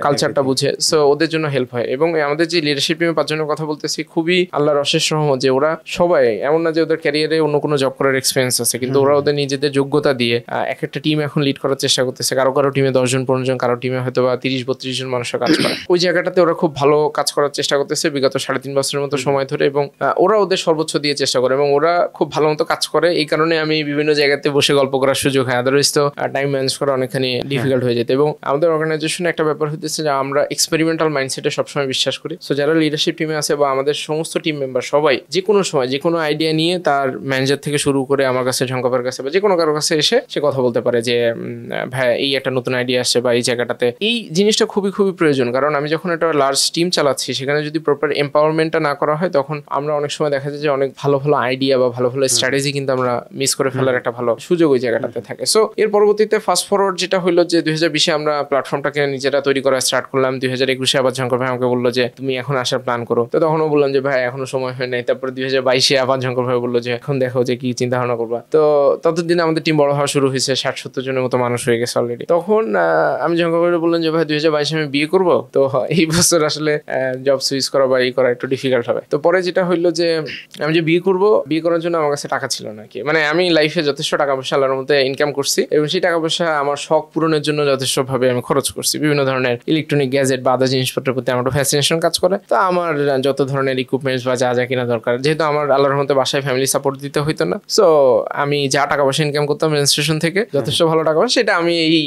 [SPEAKER 1] কালচারটা বুঝে, সো ওদের জন্য হেল্প হয়। এবং আমাদের যে লিডারশিপ টিমে 5 জনের কথা বলতেছি, খুবই আল্লাহর অশেষ রহমত যে ওরা সবাই এমন না যে ওদের ক্যারিয়ারে অন্য কোনো জব করার এক্সপিরিয়েন্স আছে, কিন্তু ওরা ওদের নিজেদের যোগ্যতা দিয়ে এক একটা টিম এখন লিড করার চেষ্টা করতেছে। কারো কারো টিমে 10 জন 15 জন, কারো টিমে হয়তো বা 30-32 জন মানুষের কাজ করে। ওই জায়গাটাতে ওরা খুব ভালো কাজ করার চেষ্টা করতেছে বিগত 3.5 বছরের মতো সময় ধরে, এবং ওরা ওদের সর্বোচ্চ দিয়ে চেষ্টা করে এবং ওরা খুব ভালো মতো কাজ করে। এই কারণে আমি বিভিন্ন জায়গাতে বসে গল্প করার সুযোগ হয়, আদারওয়াইজ তো টাইম ম্যানেজ করা অনেকখানি ডিফিকাল্ট হয়ে যেত। এবং আমাদের অর্গানাইজেশনে একটা ব্যাপার হইতেছে যে আমরা এক্সপেরিমেন্টাল মাইন্ডসেটে সবসময় বিশ্বাস করি। সো যারা লিডারশিপ টিমে আছে বা আমাদের সমস্ত টিম মেম্বার সবাই যে কোনো সময় যে কোনো আইডিয়া নিয়ে তার ম্যানেজার থেকে শুরু করে আমার কাছে, ঝঙ্কাপের কাছে বা যে কোনো কারোর কাছে এসে সে কথা বলতে পারে যে ভাই এই একটা নতুন আইডিয়া আসছে বা এই জায়গাটাতে। এই জিনিসটা খুবই খুবই প্রয়োজন, কারণ আমি যখন একটা লার্জ টিম চালাচ্ছি সেখানে যদি প্রপার এম্পাওয়ারমেন্টটা না করা হয় তখন আমরা অনেক সময় দেখা যায় যে অনেক ভালো ভালো আইডিয়া বা ভালো ভালো স্ট্র্যাটেজি কিন্তু আমরা মিস করে ফেলার একটা ভালো সুযোগ ওই জায়গাটাতে থাকে। সো এর পরবর্তীতে ফাস্ট ফরওয়ার্ড যেটা হলো যে 2020-এ আমরা প্ল্যাটফর্মটাকে নিজেরা তৈরি করা স্টার্ট করলাম। 2021-এ আবার ঝঙ্কর ভাই আমাকে বললো যে তুমি এখন আসার প্ল্যান করো, তো তখনও বললাম যে ভাই এখনো সময় হয় নাই। তারপরে 2022-এ আবার ঝঙ্কর ভাই বললো যে এখন দেখো যে কি চিন্তা ভাবনা করবা। তো ততদিন আমাদের টিম বড় হওয়া শুরু হয়েছে, 60-70 জনের মতো মানুষ হয়ে গেছে অলরেডি। তখন আমি ঝঙ্কর ভাই বললাম যে ভাই 2022-এ আমি বিয়ে করবো, তো এই বছর আসলে জব সুইচ করা বা এই করা একটু ডিফিকাল্ট হবে। তো পরে যেটা হইলো যে আমি যে বিয়ে করবো, বিয়ে করার জন্য আমার কাছে টাকা ছিল না কি, মানে আমি লাইফে যথেষ্ট টাকা পয়সা আল্লাহর মধ্যে ইনকাম করছি এবং সেই টাকা পয়সা আমার শখ পূরণের জন্য যথেষ্ট ভাবে আমি খরচ করছি। বিভিন্ন ধরনের ইলেকট্রনিক গ্যাজেট বা আদা জিনিসপত্রের প্রতি আমার ফ্যাসিনেশন কাজ করে। তো আমার যত ধরনের ইকুইপমেন্টস বা যা যা কিনা দরকার, যেহেতু আমার আল্লাহর মধ্যে বাসায় ফ্যামিলি সাপোর্ট দিতে হইতো না, সো আমি যা টাকা পয়সা ইনকাম করতাম রেজিস্ট্রেশন থেকে যথেষ্ট ভালো টাকা পয়সা, সেটা আমি এই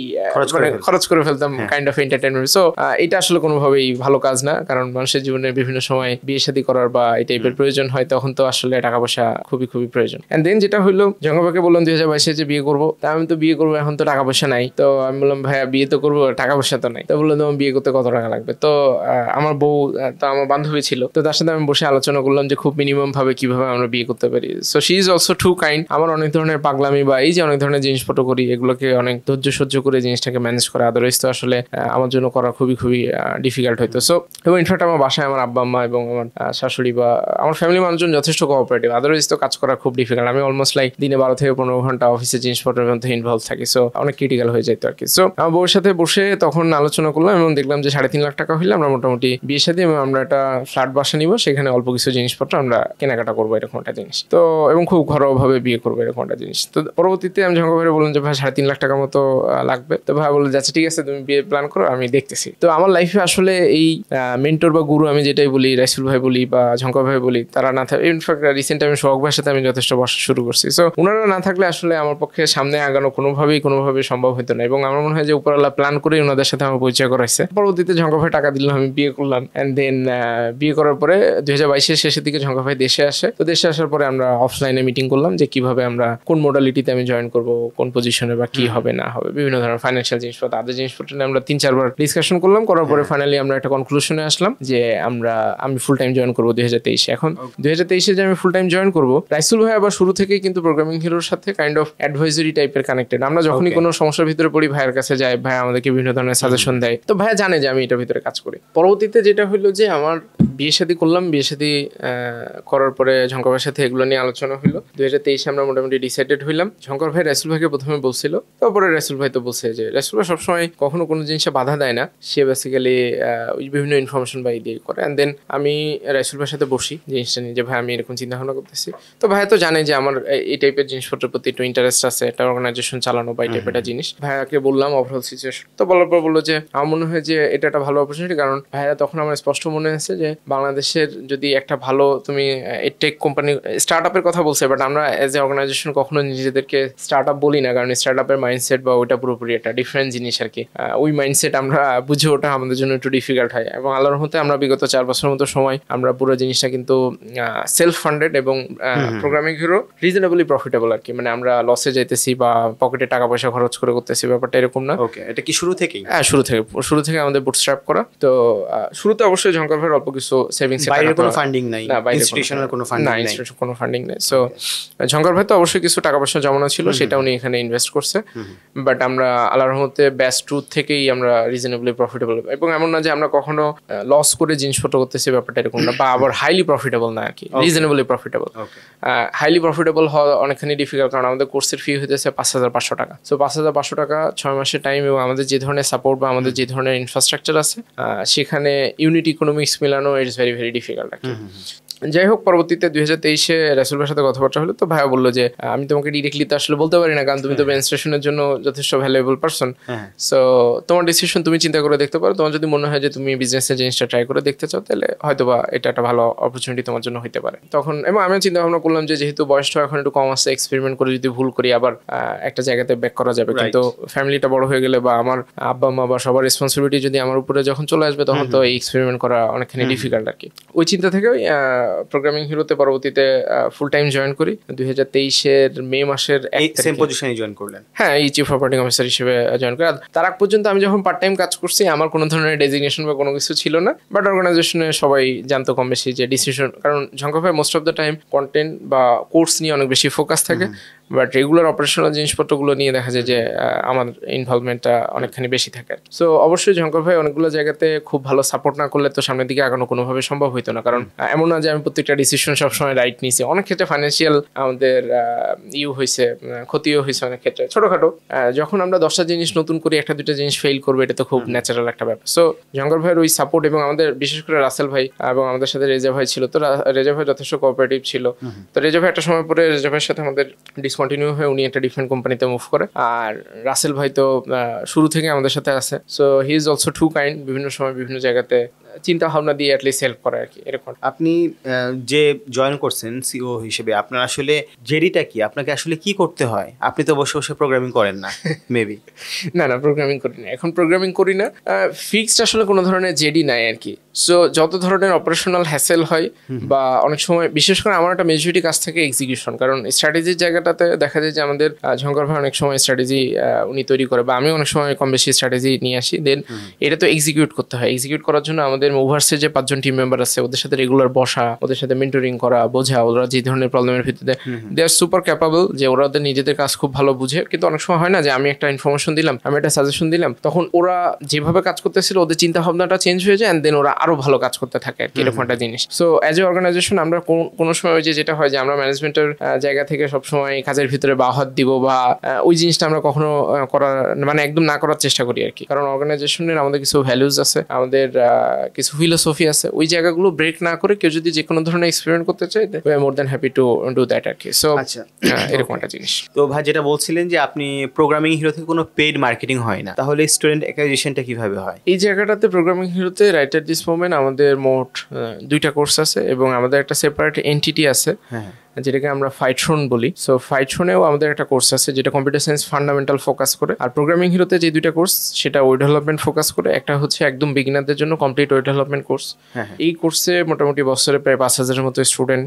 [SPEAKER 1] খরচ করে ফেলতাম কাইন্ড অফ এন্টারটেইনমেন্ট। সো এটা আসলে কোনোভাবেই ভালো কাজ না, কারণ মানুষের জীবনে বিভিন্ন সময় বিয়ে শাদী করার বা এই টাইপের প্রয়োজন হয়, তখন তো আসলে টাকা পয়সা খুবই খুবই প্রয়োজন। এন্ড দেন যেটা হইলো, জঙ্গবাকে বললাম 2022-এ যে বিয়ে করবো, তা আমি তো বিয়ে করবো, এখন তো টাকা পয়সা নাই। তো আমি বললাম ভাইয়া বিয়ে তো করবো, টাকা পয়সা তো নাই। তো বললো তোমার বিয়ে করতে কত টাকা লাগবে? তো আমার বউ, তো আমার বান্ধবী ছিল, তো তার সাথে আমি বসে আলোচনা করলাম যে খুব মিনিমাম ভাবে কিভাবে আমরা বিয়ে করতে পারি। So she is also too kind. আমার অনেক ধরনের পাগলামি বা এই যে অনেক ধরনের জিনিসপত্র করি, এগুলোকে অনেক ধৈর্য সহ্য করে জিনিসটাকে ম্যানেজ করা, আদারওয়াইজ তো আসলে আমার জন্য করা খুবই খুবই ডিফিকাল্ট হইতো। সো এবং ইনফ্যাক্ট আমার বাসায় আমার আব্বা আম্মা এবং আমার শাশুড়ি বা আমার ফ্যামিলি মানুষজন যথেষ্ট কোঅপারেটিভ, আদারওয়াইজ তো কাজ করা খুব ডিফিকাল্ট। আমি অলমোস্ট লাইক দিনে 12 থেকে 15 ঘন্টা অফিসে জিনিসপত্রের মধ্যে ইনভলভ থাকি, সো অনেক ক্রিটিক্যাল হয়ে যেত আর কি। সো আমার বউর সাথে বসে তখন আলোচনা করলাম এবং দেখলাম যে 3.5 লাখ টাকা হইলে আমরা মোটামুটি বিয়ে শাদী এবং আমরা একটা ফ্ল্যাট বাসা নিব, সেখানে অল্প কিছু জিনিসপত্র আমরা কেনাকাটা করবো, এরকম একটা জিনিস। তো এবং খুব ঘরোয়া ভাবে বিয়ে করবো, এরকম একটা জিনিস। তো পরবর্তীতে আমি ঝঙ্কা ভাই বললাম যে ভাই 3.5 লাখ টাকার মতো লাগবে। তো ভাই বললো আচ্ছা ঠিক আছে, তুমি বিয়ে প্ল্যান করো, আমি দেখতেছি। তো আমার লাইফে আসলে এই মেন্টর বা গুরু আমি যেটাই বলি, রাইসুল ভাই বলি বা ঝঙ্কা ভাই বলি, তারা না থাকে। ইনফ্যাক্ট রিসেন্ট আমি সোহাগ ভাইয়ের সাথে আমি যথেষ্ট বসা শুরু করছি। সো ওনারা না থাকলে আসলে আমার পক্ষে সামনে আগানো কোনোভাবে সম্ভব হতো না, এবং আমার মনে হয় যে উপরওয়ালা প্ল্যান করে ওনাদের সাথে আমার পরিচয় করাইছে। পরবর্তীতে ঝঙ্কা ভাই টাকা দিলাম, আমি বিয়ে করলাম। এন্ড দেন বিয়ে করার পরে 2022-এর শেষের দিকে ঝঙ্কা ভাই দেশে আসে। তো দেশে আসার পরে আমরা অফলাইনে মিটিং করলাম যে কিভাবে আমরা কোন মডালিটিতে আমি জয়েন করব, কোন পজিশনে বা কি হবে না হবে, বিভিন্ন ধরনের ফাইন্যান্সিয়াল জিনিসপত্র, আদার জিনিসপত্র নিয়ে আমরা 3-4 বার ডিসকাশন করলাম। করার পরে ফাইনালি আমরা একটা কনক্লুশনে আসলাম যে আমি ফুল টাইম জয়েন করবো 2023-এ। এখন 2023-এ যে আমি ফুল টাইম জয়েন করবো, রাইসুল ভাই আবার শুরু থেকেই কিন্তু প্রোগ্রামিং হিরোর সাথে কাইন্ড অফ অ্যাডভাইজারি টাইপের কানেক্টেড। আমরা যখনই কোনো সমস্যার ভিতরে পড়ি ভাইয়ের কাছে যাই, ভাই আমাদেরকে বিভিন্ন ধরনের সাজেশন দেয়, তো ভাইয়া জানে যে আমি এটার ভিতরে কাজ করি। পরবর্তীতে যেটা হইলো যে আমার বিয়ে শাদী করলাম, বিয়ে শাদী করার পরে ঝঙ্কর ভাইয়ের সাথে এগুলো নিয়ে আলোচনা হইলো। 2023-এ আমরা মোটামুটি ডিসাইডেড হইলাম। ঝঙ্কর ভাই রাইসুল ভাইকে প্রথমে বলছিল, তারপরে রাইসুল ভাই তো বলছে যে রাইসুল ভাই সবসময় কখনো কোনো জিনিসে বাধা দেয় না, সে বেসিক্যালি বিভিন্ন ইনফরমেশন বা দিয়ে করে। অ্যান্ড দেন আমি রাইসুল ভাইয়ের সাথে বসি জিনিসটা নিয়ে যে ভাই আমি এরকম চিন্তা ভাবনা করতেছি। তো ভাইয়া তো জানে যে আমার এই টাইপের জিনিসপত্রের প্রতি একটু ইন্টারেস্ট আছে, একটা অর্গানাইজেশন চালানো বা এই টাইপের একটা জিনিস। ভাইয়াকে বললাম ওভারঅল সিচুয়েশন। তো বলার পর বললো যে আমার মনে হয় যে এটা একটা ভালো অপরচুনিটি, কারণ ভাইয়া তখন আমার স্পষ্ট মনে আছে যে বাংলাদেশের যদি একটা ভালো তুমি টেক কোম্পানি স্টার্ট আপের কথা বলছে, বাট আমরা এজ এ অর্গানাইজেশন কখনো নিজেদেরকে স্টার্ট আপ বলি না, কারণ স্টার্ট আপের মাইন্ডসেট বা ওইটা পুরোপুরি একটা ডিফারেন্ট জিনিস আর কি। ওই মাইন্ডসেট আমরা বুঝে ওঠা আমাদের জন্য একটু ডিফিকাল্ট হয়, এবং আল্লাহর মতে আমরা বিগত 4 বছরের মতো সময় আমরা পুরো জিনিসটা কিন্তু সেলফ ফান্ড ফান্ডেড এবং প্রোগ্রামিং হিরো রিজনেবলি প্রফিটেবল আর কি, মানে আমরা লসে যাইতেছি বা পকেটে টাকা পয়সা খরচ করে করতেছি, ব্যাপারটা এরকম না।
[SPEAKER 2] ওকে, এটা কি শুরু থেকেই?
[SPEAKER 1] হ্যাঁ, শুরু থেকে আমাদের বুটস্ট্র্যাপ করা। তো শুরুতে অবশ্যই ঝঙ্কার ভাইয়ের অল্প কিছু সেভিংস,
[SPEAKER 2] বাইরের কোনো ফান্ডিং নাই, ইনস্টিটিউশনাল কোনো ফান্ডিং নাই,
[SPEAKER 1] কোনো ফান্ডিং নেই। সো ঝঙ্কার ভাই তো অবশ্যই কিছু টাকা পয়সা জমানো ছিল, সেটা উনি এখানে ইনভেস্ট করছে। বাট আমরা আল্লাহর রহমতে ব্যাস্ট ট্রুথ থেকেই আমরা রিজনেবলি প্রফিটেবল, এবং এমন না যে আমরা কখনো লস করে জিনিসপত্র করতেছি, ব্যাপারটা এরকম না, বা আবার হাইলি প্রফিটেবল না আর কি, রিজনেবলি প্রফিটেবল। হাইলি প্রফিটেবল হওয়া অনেকখানি ডিফিকাল্ট, কারণ আমাদের কোর্সের ফি হইতেছে 5,500 টাকা। সো 5,500 টাকা 6 মাসের টাইম, এবং আমাদের যে ধরনের সাপোর্ট বা আমাদের যে ধরনের ইনফ্রাস্ট্রাকচার আছে সেখানে ইউনিট ইকোনমিক্স মিলানো ইটস ভেরি ভেরি ডিফিকাল্ট আর কি। যাই হোক, পরবর্তীতে 2023-এ রাসেল ভাইয়ের সাথে কথাবার্তা হলো, তো ভাইয়া বললো যে আমি তোমাকে ডিরেক্টলি তো আসলে বলতে পারি না, কারণ তুমি তো ব্রেন স্টেশনের জন্য যথেষ্ট ভ্যালুয়েবল পারসন, সো তোমার ডিসিশন তুমি চিন্তা করে দেখতে পারো। তোমার যদি মনে হয় যে তুমি বিজনেসের জিনিসটা ট্রাই করে দেখতে চাও, তাহলে হয়তোবা এটা একটা ভালো অপরচুনিটি তোমার জন্য হতে পারে। তখন এবং আমি চিন্তা ভাবনা করলাম যে যেহেতু বয়সটা এখন একটু কম আছে, এক্সপেরিমেন্ট করে যদি ভুল করি আবার একটা জায়গাতে ব্যাক করা যাবে, কিন্তু ফ্যামিলিটা বড় হয়ে গেলে বা আমার আব্বা মা বা সবার রেসপন্সিবিলিটি যদি আমার উপরে যখন চলে আসবে, তখন তো এই এক্সপেরিমেন্ট করা অনেকখানি ডিফিকাল্ট আর কি। ওই চিন্তা থেকে প্রোগ্রামিং হিরোতে পরবর্তীতে ফুল টাইম জয়েন করি 2023-এর মে মাসের
[SPEAKER 2] সেম পজিশনে জয়েন করলেন।
[SPEAKER 1] হ্যাঁ, এই চিফ অপারেটিং অফিসার হিসেবে জয়েন করি। তার আগ পর্যন্ত আমি যখন পার্ট টাইম কাজ করছি, আমার কোনো ধরনের ডেজিগনেশন বা কোনো কিছু ছিল না, বাট অর্গানাইজেশনে সবাই জানতো কম বেশি যে ডিসিশন, কারণ ঝঙ্কা ভাই most of the time content বা কোর্স নিয়ে অনেক বেশি ফোকাস থাকে, বাট রেগুলার অপারেশনাল জিনিসপত্রগুলো নিয়ে দেখা যায় যে আমার ইনভলভমেন্টটা অনেকখানি বেশি থাকে। সো অবশ্যই ঝঙ্কার ভাই অনেকগুলো জায়গাতে খুব ভালো সাপোর্ট না করলে তো সামনের দিকে আগানো কোনোভাবে সম্ভব হইতো না, কারণ এমন না যে আমি প্রত্যেকটা ডিসিশন সবসময় রাইট নিয়েছি। অনেক ক্ষেত্রে ফাইন্যান্সিয়াল আমাদের হয়েছে, ক্ষতিও হয়েছে অনেক ক্ষেত্রে ছোটোখাটো। যখন আমরা 10টা জিনিস নতুন করি, 1-2টা জিনিস ফেল করবো, এটা তো খুব ন্যাচারাল একটা ব্যাপার। সো ঝঙ্কার ভাইয়ের ওই সাপোর্ট, এবং আমাদের বিশেষ করে রাসেল ভাই এবং আমাদের সাথে রেজা ভাই ছিল, তো রেজা ভাই যথেষ্ট কোঅপারেটিভ ছিল। তো রেজা ভাই একটা সময় পরে রেজা ভাইয়ের সাথে আমাদের ডিসকন্টিনিউ হয়ে উনি একটা ডিফারেন্ট কোম্পানিতে মুভ করে, আর রাসেল ভাই তো শুরু থেকে আমাদের সাথে আছে। So he is also too kind, বিভিন্ন সময় বিভিন্ন জায়গাতে চিন্তা ভাবনা দিয়ে অ্যাটলিস্ট হেল্প করে আর কি, এরকম।
[SPEAKER 2] আপনি যে জয়েন করছেন সিও হিসেবে, আপনার আসলে জেডিটা কি? আপনাকে আসলে কি করতে হয়? আপনি তো বসে বসে প্রোগ্রামিং করেন না মেবি?
[SPEAKER 1] না, প্রোগ্রামিং করি না, এখন প্রোগ্রামিং করি না। ফিক্সড আসলে কোনো ধরনের জেডি নাই আর কি। সো যত ধরনের অপারেশনাল হ্যাসেল হয় বা অনেক সময়, বিশেষ করে আমার একটা মেজরিটি কাজ থাকে এক্সিকিউশন, কারণ স্ট্র্যাটেজির জায়গাটাতে দেখা যায় যে আমাদের ঝঙ্কার ভাই অনেক সময় স্ট্র্যাটেজি উনি তৈরি করে, বা আমি অনেক সময় কম বেশি স্ট্র্যাটেজি নিয়ে আসি, দেন এটা তো এক্সিকিউট করতে হয়। এক্সিকিউট করার জন্য আমাদের মুভার্সের যে 5 জন টিম মেম্বার আছে, ওদের সাথে রেগুলার বসা, ওদের সাথে মেন্টরিং করা, বোঝা ওরা যে ধরনের প্রবলেমের ভিত্তিতে দে আর সুপার ক্যাপাবল, যে ওরা ওদের নিজেদের কাজ খুব ভালো বুঝে। কিন্তু অনেক সময় হয় না যে আমি একটা ইনফরমেশন দিলাম, আমি একটা সাজেশন দিলাম, তখন ওরা যেভাবে কাজ করতেছিল ওদের চিন্তা ভাবনাটা চেঞ্জ হয়ে যায়, এন্ড দেন ওরা আরো ভালো কাজ করতে থাকে আর কি, এরকম একটা জিনিস। সো অ্যাজ এ অর্গানাইজেশন আমরা কোনো সময় ওই যেটা হয় যে আমরা ম্যানেজমেন্টের জায়গা থেকে সবসময় কাজের ভিতরে বাহাত দিব, বা ওই জিনিসটা আমরা কখনো করার মানে একদম না করার চেষ্টা করি আর কি, কারণ অর্গানাইজেশনের আমাদের কিছু ভ্যালুজ আছে, আমাদের কিছু ফিলোসফি আছে, ওই জায়গাগুলো ব্রেক না করে কেউ যদি যে কোনো ধরনের এক্সপেরিমেন্ট করতে চায়, we are more than happy to do that আর কি। সো এরকম একটা জিনিস।
[SPEAKER 2] তো ভাই যেটা বলছিলেন যে আপনি প্রোগ্রামিং হিরো থেকে কোনো পেইড মার্কেটিং হয় না, তাহলে স্টুডেন্ট অ্যাকুইজিশনটা কিভাবে হয়?
[SPEAKER 1] এই জায়গাটাতে প্রোগ্রামিং হিরোতে রাইট এট দিস মোমেন্ট আমাদের মোট 2টা কোর্স আছে, এবং আমাদের একটা সেপারেট এন্টিটি আছে যেটাকে আমরা ফাইট্রন বলি। সো ফাইট্রনেও আমাদের একটা কোর্স আছে যেটা কম্পিউটার সায়েন্স ফান্ডামেন্টাল ফোকাস করে, আর প্রোগ্রামিং হিরোতে যে 2টা কোর্স সেটা ওয়েব ডেভেলপমেন্ট ফোকাস করে। একটা হচ্ছে একদম বিগিনারদের জন্য কমপ্লিট ওয়েব ডেভেলপমেন্ট কোর্স। এই কোর্সে মোটামুটি বছরে প্রায় 5,000-এর মতো স্টুডেন্ট,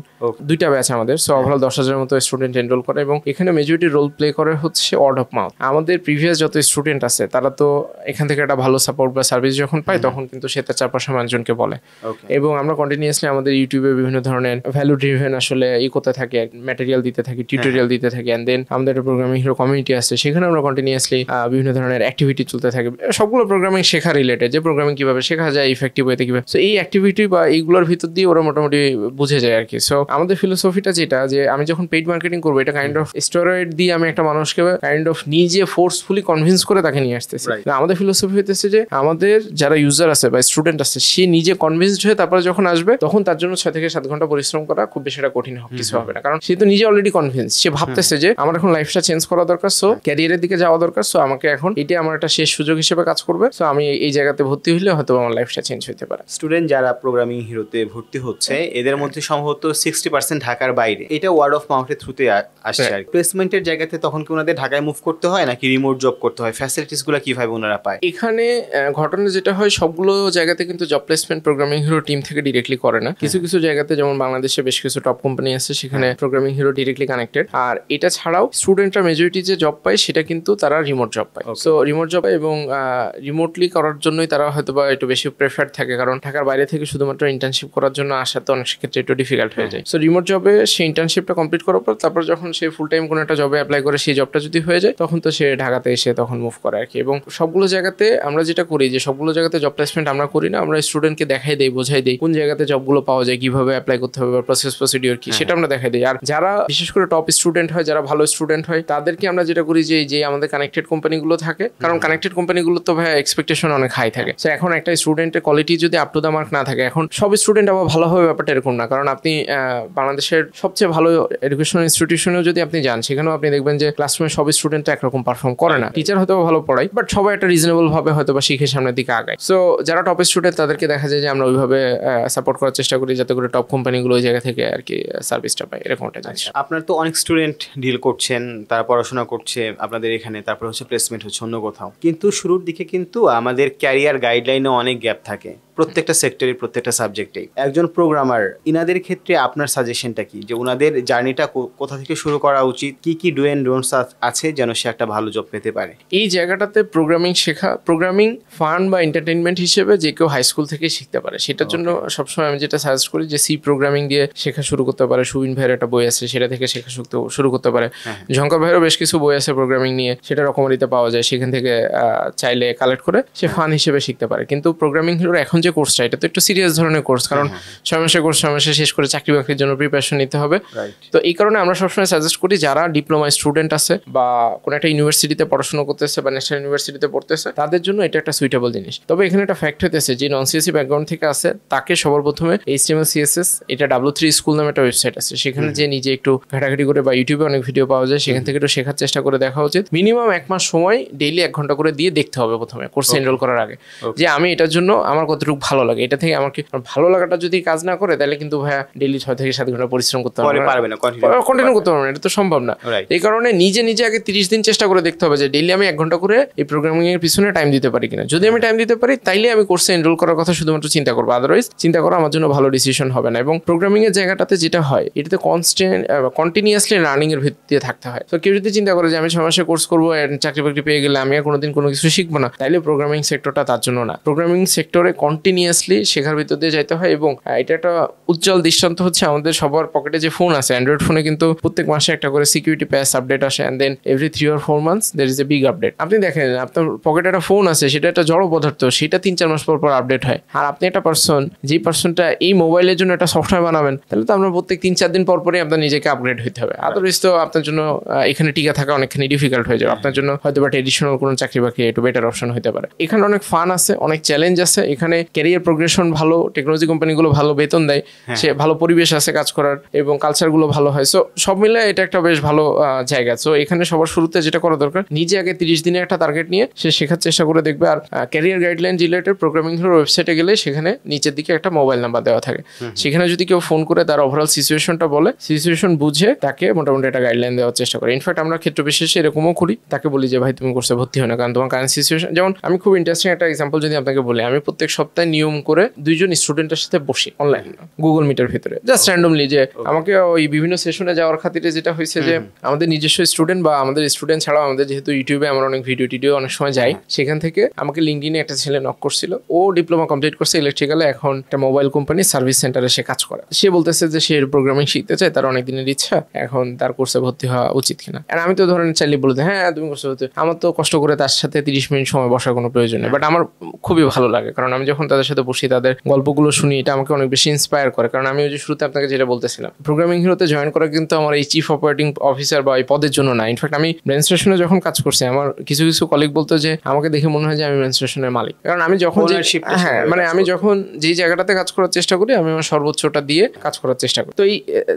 [SPEAKER 1] 2টা ব্যাচ আমাদের, সো ওভারঅল 10,000-এর মতো স্টুডেন্ট এনরোল করে, এবং এখানে মেজরিটি রোল প্লে করে হচ্ছে ওয়ার্ড অফ মাউথ। আমাদের প্রিভিয়াস যত স্টুডেন্ট আছে তারা তো এখান থেকে একটা ভালো সাপোর্ট বা সার্ভিস যখন পায়, তখন কিন্তু সে তার 4-5 মানুষজনকে বলে, এবং আমরা কন্টিনিউয়াসলি আমাদের ইউটিউবে বিভিন্ন ধরনের ভ্যালু ড্রিভেন আসলে করতে থাকি, ম্যাটেরিয়াল দিতে থাকি, টিউটোরিয়াল দিতে থাকি, এন্ড দেন আমাদের একটা প্রোগ্রামিং হিরো কমিউনিটি আছে, সেখানে আমরা কন্টিনিউয়াসলি বিভিন্ন ধরনের অ্যাক্টিভিটি চলতে থাকে, সবগুলো প্রোগ্রামিং শেখা রিলেটেড, যে প্রোগ্রামিং কিভাবে শেখা যায় ইফেক্টিভ ওয়েতে কিভাবে। সো এই অ্যাক্টিভিটি বা এইগুলোর ভিতর দিয়ে ওরা মোটামুটি বুঝে যায় আর কি। সো আমাদের ফিলোসফিটা যেটা, যে আমি যখন পেইড মার্কেটিং করবো, এটা কাইন্ড অফ স্টেরয়েড দিয়ে আমি একটা মানুষকে কাইন্ড অফ নিজে ফোর্সফুলি কনভিন্স করে তাকে নিয়ে আসতেছি। আমাদের ফিলোসফি হইতেছে যে আমাদের যারা ইউজার আছে বা স্টুডেন্ট আছে, সে নিজে কনভিন্সড হয়ে তারপরে যখন আসবে, তখন তার জন্য 6 থেকে 7 ঘন্টা পরিশ্রম করা খুব বেশি একটা কঠিন কিছু হবে হবে না, কারণ সে তো নিজে অলরেডি কনফিডেন্স, সে ভাবতেছে যে আমার এখন লাইফটা চেঞ্জ করা দরকার, সো ক্যারিয়ারের দিকে যাওয়া দরকার, সো আমাকে এখন এটা আমার একটা শেষ সুযোগ হিসেবে কাজ করবে, সো আমি এই জায়গাতে ভর্তি হলে হয়তো আমার লাইফটা চেঞ্জ হতে পারে।
[SPEAKER 2] স্টুডেন্ট যারা প্রোগ্রামিং হিরোতে ভর্তি হচ্ছে এদের মধ্যে সম্ভবত 60% ঢাকার বাইরে, এটা ওয়ার্ড অফ মাউথের থ্রুতে আসছে আর প্লেসমেন্টের জায়গাতে তখন কি ওনাদের ঢাকায় মুভ করতে হয় নাকি রিমোট জব করতে হয়, ফ্যাসিলিটিস গুলো কিভাবে ওনারা পায়?
[SPEAKER 1] এখানে ঘটনা যেটা হয় সবগুলো জায়গাতে কিন্তু job placement programming hero team থেকে ডিরেক্টলি করে না, কিছু কিছু জায়গাতে যেমন বাংলাদেশে বেশ কিছু টপ কোম্পানি আছে সেখানে প্রোগ্রামিং হিরো ডিরেক্টলি কানেক্টেড, আর এটা ছাড়াও স্টুডেন্টরা মেজরিটি যে জব পায় সেটা কিন্তু তারা রিমোট জব পায়। সো রিমোট জব এবং রিমোটলি করার জন্যই তারা হয়তো বা একটু বেশি প্রেফার থাকে, কারণ ঢাকার বাইরে থেকে শুধুমাত্র ইন্টার্নশিপ করার জন্য আসা তো অনেক ক্ষেত্রে একটু ডিফিকাল্ট হয়ে যায়। সো রিমোট জবে সে ইন্টার্নশিপটা কমপ্লিট করার পর তারপর যখন সে ফুল টাইম কোনো একটা জবে অ্যাপ্লাই করে সেই জবটা যদি হয়ে যায় তখন তো সে ঢাকাতে এসে তখন মুভ করে আর কি। এবং সবগুলো জায়গাতে আমরা যেটা করি যে সবগুলো জায়গাতে জব প্লেসমেন্ট আমরা করি না, আমরা স্টুডেন্টকে দেখাই দেই, বোঝাই দেই কোন জায়গাতে জবগুলো পাওয়া যায়, কিভাবে অ্যাপ্লাই করতে হবে, প্রসেস প্রসিডিওর কি সেটা আমরা দেখাই দিই। আর যারা বিশেষ করে টপ স্টুডেন্ট হয়, যারা ভালো স্টুডেন্ট হয়, তাদেরকে আমরা যেটা করি যে আমাদের কানেক্টেড কোম্পানিগুলো থাকে, কারণ কানেক্টেড কোম্পানিগুলো তো ভাই এক্সপেকটেশন অনেক হাই থাকে, সো এখন একটা স্টুডেন্টের কোয়ালিটি যদি আপ টু দ্য মার্ক না থাকে, এখন সব স্টুডেন্ট আবার ভালো হবে ব্যাপারটা এরকম না, কারণ আপনি বাংলাদেশের সবচেয়ে ভালো এডুকেশন ইনস্টিটিউশনেও যদি আপনি যান সেখানেও আপনি দেখবেন যে ক্লাসরুমে সব স্টুডেন্টরা একরকম পারফর্ম করে না, টিচার হয়তো ভালো পড়ায় বাট সবাই একটা রিজনেবল ভাবে হয়তো বা শিখে সামনের দিকে আগায়। সো যারা টপ স্টুডেন্ট তাদেরকে দেখা যায় যে আমরা ওইভাবে সাপোর্ট করার চেষ্টা করি যাতে করে টপ কোম্পানিগুলো ওই জায়গা থেকে আর কি সার্ভিসটা পায়, এরকমটা জিনিস।
[SPEAKER 2] আপনার তো অনেক স্টুডেন্ট ডিল করছেন, তারা পড়াশোনা করছে আপনাদের এখানে, তারপর হচ্ছে প্লেসমেন্ট হচ্ছে অন্য কোথাও, কিন্তু শুরুর দিকে কিন্তু আমাদের ক্যারিয়ার গাইডলাইনে অনেক গ্যাপ থাকে প্রত্যেকটা সেক্টরে, প্রত্যেকটা সাবজেক্টে। একজন প্রোগ্রামার ইনাদের ক্ষেত্রে আপনার সাজেশনটা কি, যে ওনাদের জার্নিটা কোথা থেকে শুরু করা উচিত, কি কি ডু এন্ড ডোন্টস আছে যেন সে একটা ভালো জব পেতে পারে?
[SPEAKER 1] এই জায়গাটাতে প্রোগ্রামিং শেখা, প্রোগ্রামিং ফান বা এন্টারটেইনমেন্ট হিসেবে যে কেউ হাই স্কুল থেকে শিখতে পারে, সেটার জন্য সবসময় আমি যেটা সাজেস্ট করি যে সি প্রোগ্রামিং দিয়ে শেখা শুরু করতে পারে। সুবিন ভাইয়ের একটা বই আছে সেটা থেকে শেখা শুরু করতে পারে। ঝঙ্কার ভাইয়েরও বেশ কিছু বই আছে প্রোগ্রামিং নিয়ে, সেটা রকমারিতে পাওয়া যায়, সেখান থেকে চাইলে কালেক্ট করে সে ফান হিসেবে শিখতে পারে। কিন্তু প্রোগ্রামিং হিরোর এখন যে কোর্সটা, এটা তো একটু সিরিয়াস ধরনের কোর্স, কারণ 6 মাসের কোর্স 6 মাসে শেষ করে চাকরি বাকরির জন্য প্রিপারেশন নিতে হবে। তো এই কারণে আমরা সবসময় সাজেস্ট করি যারা ডিপ্লোমা স্টুডেন্ট আছে বা কোনো একটা ইউনিভার্সিটিতে পড়াশোনা করতেছে বা ন্যাশনাল ইউনিভার্সিটিতে পড়তেছে, তাদের জন্য এটা একটা সুইটেবল জিনিস। তবে এখানে একটা ফ্যাক্ট হইতেছে যে নন সিএসসি ব্যাকগ্রাউন্ড থেকে আসে তাকে সবার প্রথমে HTML CSS, এটা W3 স্কুল নামে একটা ওয়েবসাইট আছে, সেখানে যে নিজে একটু ঘাটাঘাটি করে বা ইউটিউবে অনেক ভিডিও পাওয়া যায়, সেখান থেকে একটু শেখার চেষ্টা করে দেখা উচিত। মিনিমাম 1 মাস সময় ডেইলি 1 ঘন্টা করে দিয়ে দেখতে হবে প্রথমে কোর্সে এনরোল করার আগে, যে আমি এটার জন্য আমার কতটুকু ভালো লাগে, এটা থেকে আমার কি ভালো লাগাটা যদি কাজ না করে তাহলে কিন্তু ভাইয়া ডেইলি 6 থেকে 7 ঘন্টা পরিশ্রম করতে পারবে না, কন্টিনিউ করতে পারবে না, এটা তো সম্ভব না। এই কারণে নিজে আগে 30 দিন চেষ্টা করে দেখতে হবে যে ডেইলি আমি 1 ঘন্টা করে এই প্রোগ্রামিং এর পিছনে টাইম দিতে পারি কিনা। যদি আমি টাইম দিতে পারি তাইলে আমি কোর্সে এনরোল করার কথা শুধুমাত্র চিন্তা করবো, আদারওয়াইজ চিন্তা করা আমার জন্য ভালো ডিসিশন হবে না। এবং প্রোগ্রামিং এর জায়গাটাতে যেটা হয়, এটাতে কন্টিনিউয়াসলি লার্নিং এর ভিত্তিতে থাকতে হয়। তো কেউ যদি চিন্তা করে যে আমি 6 মাসে কোর্স করবো, চাকরি বাকরি পেয়ে গেলে আমি আর কোনোদিন কোনো কিছু শিখবো না, তাইলে প্রোগ্রামিং সেক্টরটা তার জন্য না। প্রোগ্রামিং সেক্টরে কন্টিনিউয়াসলি শেখার ভিতর দিয়ে যাইতে হয়। এবং এটা একটা উজ্জ্বল দৃষ্টান্ত হচ্ছে আমাদের সবার পকেটে যে ফোন আছে, অ্যান্ড্রয়েড ফোনে কিন্তু প্রত্যেক মাসে একটা করে সিকিউরিটি প্যাচ আপডেট আসে, and then every 3 or 4 months there is a big update. আপনি দেখেন আপনার পকেটে একটা ফোন আছে, সেটা একটা জড় পদার্থ, সেটা 3-4 মাস পর আপডেট হয়। আর আপনি একটা পার্সন, যেই পার্সনটা এই মোবাইলের জন্য একটা সফটওয়্যার বানাবেন, তাহলে তো আপনার প্রত্যেক 3-4 দিন পরই আপনার নিজেকে আপগ্রেড হইতে হবে। আদারওয়াইজ তো আপনার জন্য এখানে টিকা থাকা অনেকখানি ডিফিকাল্ট হয়ে যাবে। আপনার জন্য হয়তো বা ট্রেডিশনাল কোনো চাকরি বাকরি একটু বেটার অপশন হতে পারে। এখানে অনেক ফান আছে, অনেক চ্যালেঞ্জ আছে, এখানে ক্যারিয়ার প্রোগ্রেশন ভালো, টেকনোলজি কোম্পানিগুলো ভালো বেতন দেয়, সে ভালো পরিবেশ আছে কাজ করার, এবং কালচারগুলো ভালো হয়। সো সব মিলে এটা একটা বেশ ভালো জায়গা। সো এখানে সবার শুরুতে যেটা করা দরকার, নিজে আগে 30 দিনের একটা টার্গেট নিয়ে সে শেখার চেষ্টা করে দেখবে। আর ক্যারিয়ার গাইডলাইন রিলেটেড প্রোগ্রামিং ওয়েবসাইটে গেলে সেখানে নিচের দিকে একটা মোবাইল নাম্বার দেওয়া থাকে, সেখানে যদি কেউ ফোন করে তার ওভারঅল সিচুয়েশনটা বলে, সিচুয়েশন বুঝে তাকে মোটামুটি একটা গাইডলাইন দেওয়ার চেষ্টা করে। ইনফ্যাক্ট আমরা ক্ষেত্র বিশেষে এরকমও করি, তাকে বলি যে ভাই তুমি কোর্সে ভর্তি হয় না, কারণ তোমার কারেন্ট সিচুয়েশন। যেমন আমি খুব ইন্টারেস্টিং একটা এক্সাম্পল যদি আপনাকে বলি, আমি প্রত্যেক সপ্তাহে নিয়ম করে 2 জন স্টুডেন্টের সাথে বসি অনলাইন গুগল মিটের ভিতরে, জাস্ট র্যান্ডমলি, যে আমাকে ওই বিভিন্ন সেশনে যাওয়ার খাতিরে যেটা হয়েছে যে আমাদের নিজস্ব স্টুডেন্ট বা আমাদের স্টুডেন্ট ছাড়াও আমাদের যেহেতু ইউটিউবে আমরা অনেক ভিডিও অনেক সময় যাই, সেখান থেকে আমাকে লিঙ্কডিনে একটা ছেলে নক করছিল, ও ডিপ্লোমা কমপ্লিট করছে ইলেকট্রিক্যালে, এখন একটা মোবাইল কোম্পানি সার্ভিস সেন্টারে সে কাজ করে। সে বলতেছে যে সে প্রোগ্রামিং শিখতে চায়, তার অনেক দিনের ইচ্ছা, এখন তার কোর্সে ভর্তি হওয়া উচিত কিনা। আর আমি তো ধরেন চাইলে বলতে হ্যাঁ তুমি কোর্সে ভর্তি, আমার তো কষ্ট করে তার সাথে 30 মিনিট সময় বসার কোনো প্রয়োজন নেই, বাট আমার খুবই ভালো লাগে, কারণ আমি যখন তাদের সাথে বসি, তাদের গল্পগুলো শুনি, এটা আমাকে অনেক বেশি ইন্সপায়ার করে। কারণ আমি ওই যে শুরুতে আপনাকে যেটা বলতেছিলাম, প্রোগ্রামিং হিরোতে জয়েন করা কিন্তু আমার এই চিফ অপারেটিং অফিসার বা এই পদের জন্য না। ইনফ্যাক্ট আমি ব্রেন স্টেশনে যখন কাজ করছি, আমার কিছু কিছু কলিগ বলতো যে আমাকে দেখে মনে হয় যে আমি ব্রেন স্টেশনের মালিক। কারণ আমি যখন মানে আমি যখন যেই জায়গাটাতে কাজ করার চেষ্টা করি, আমি আমার সর্বোচ্চটা দিয়ে কাজ করার চেষ্টা করি। তো এই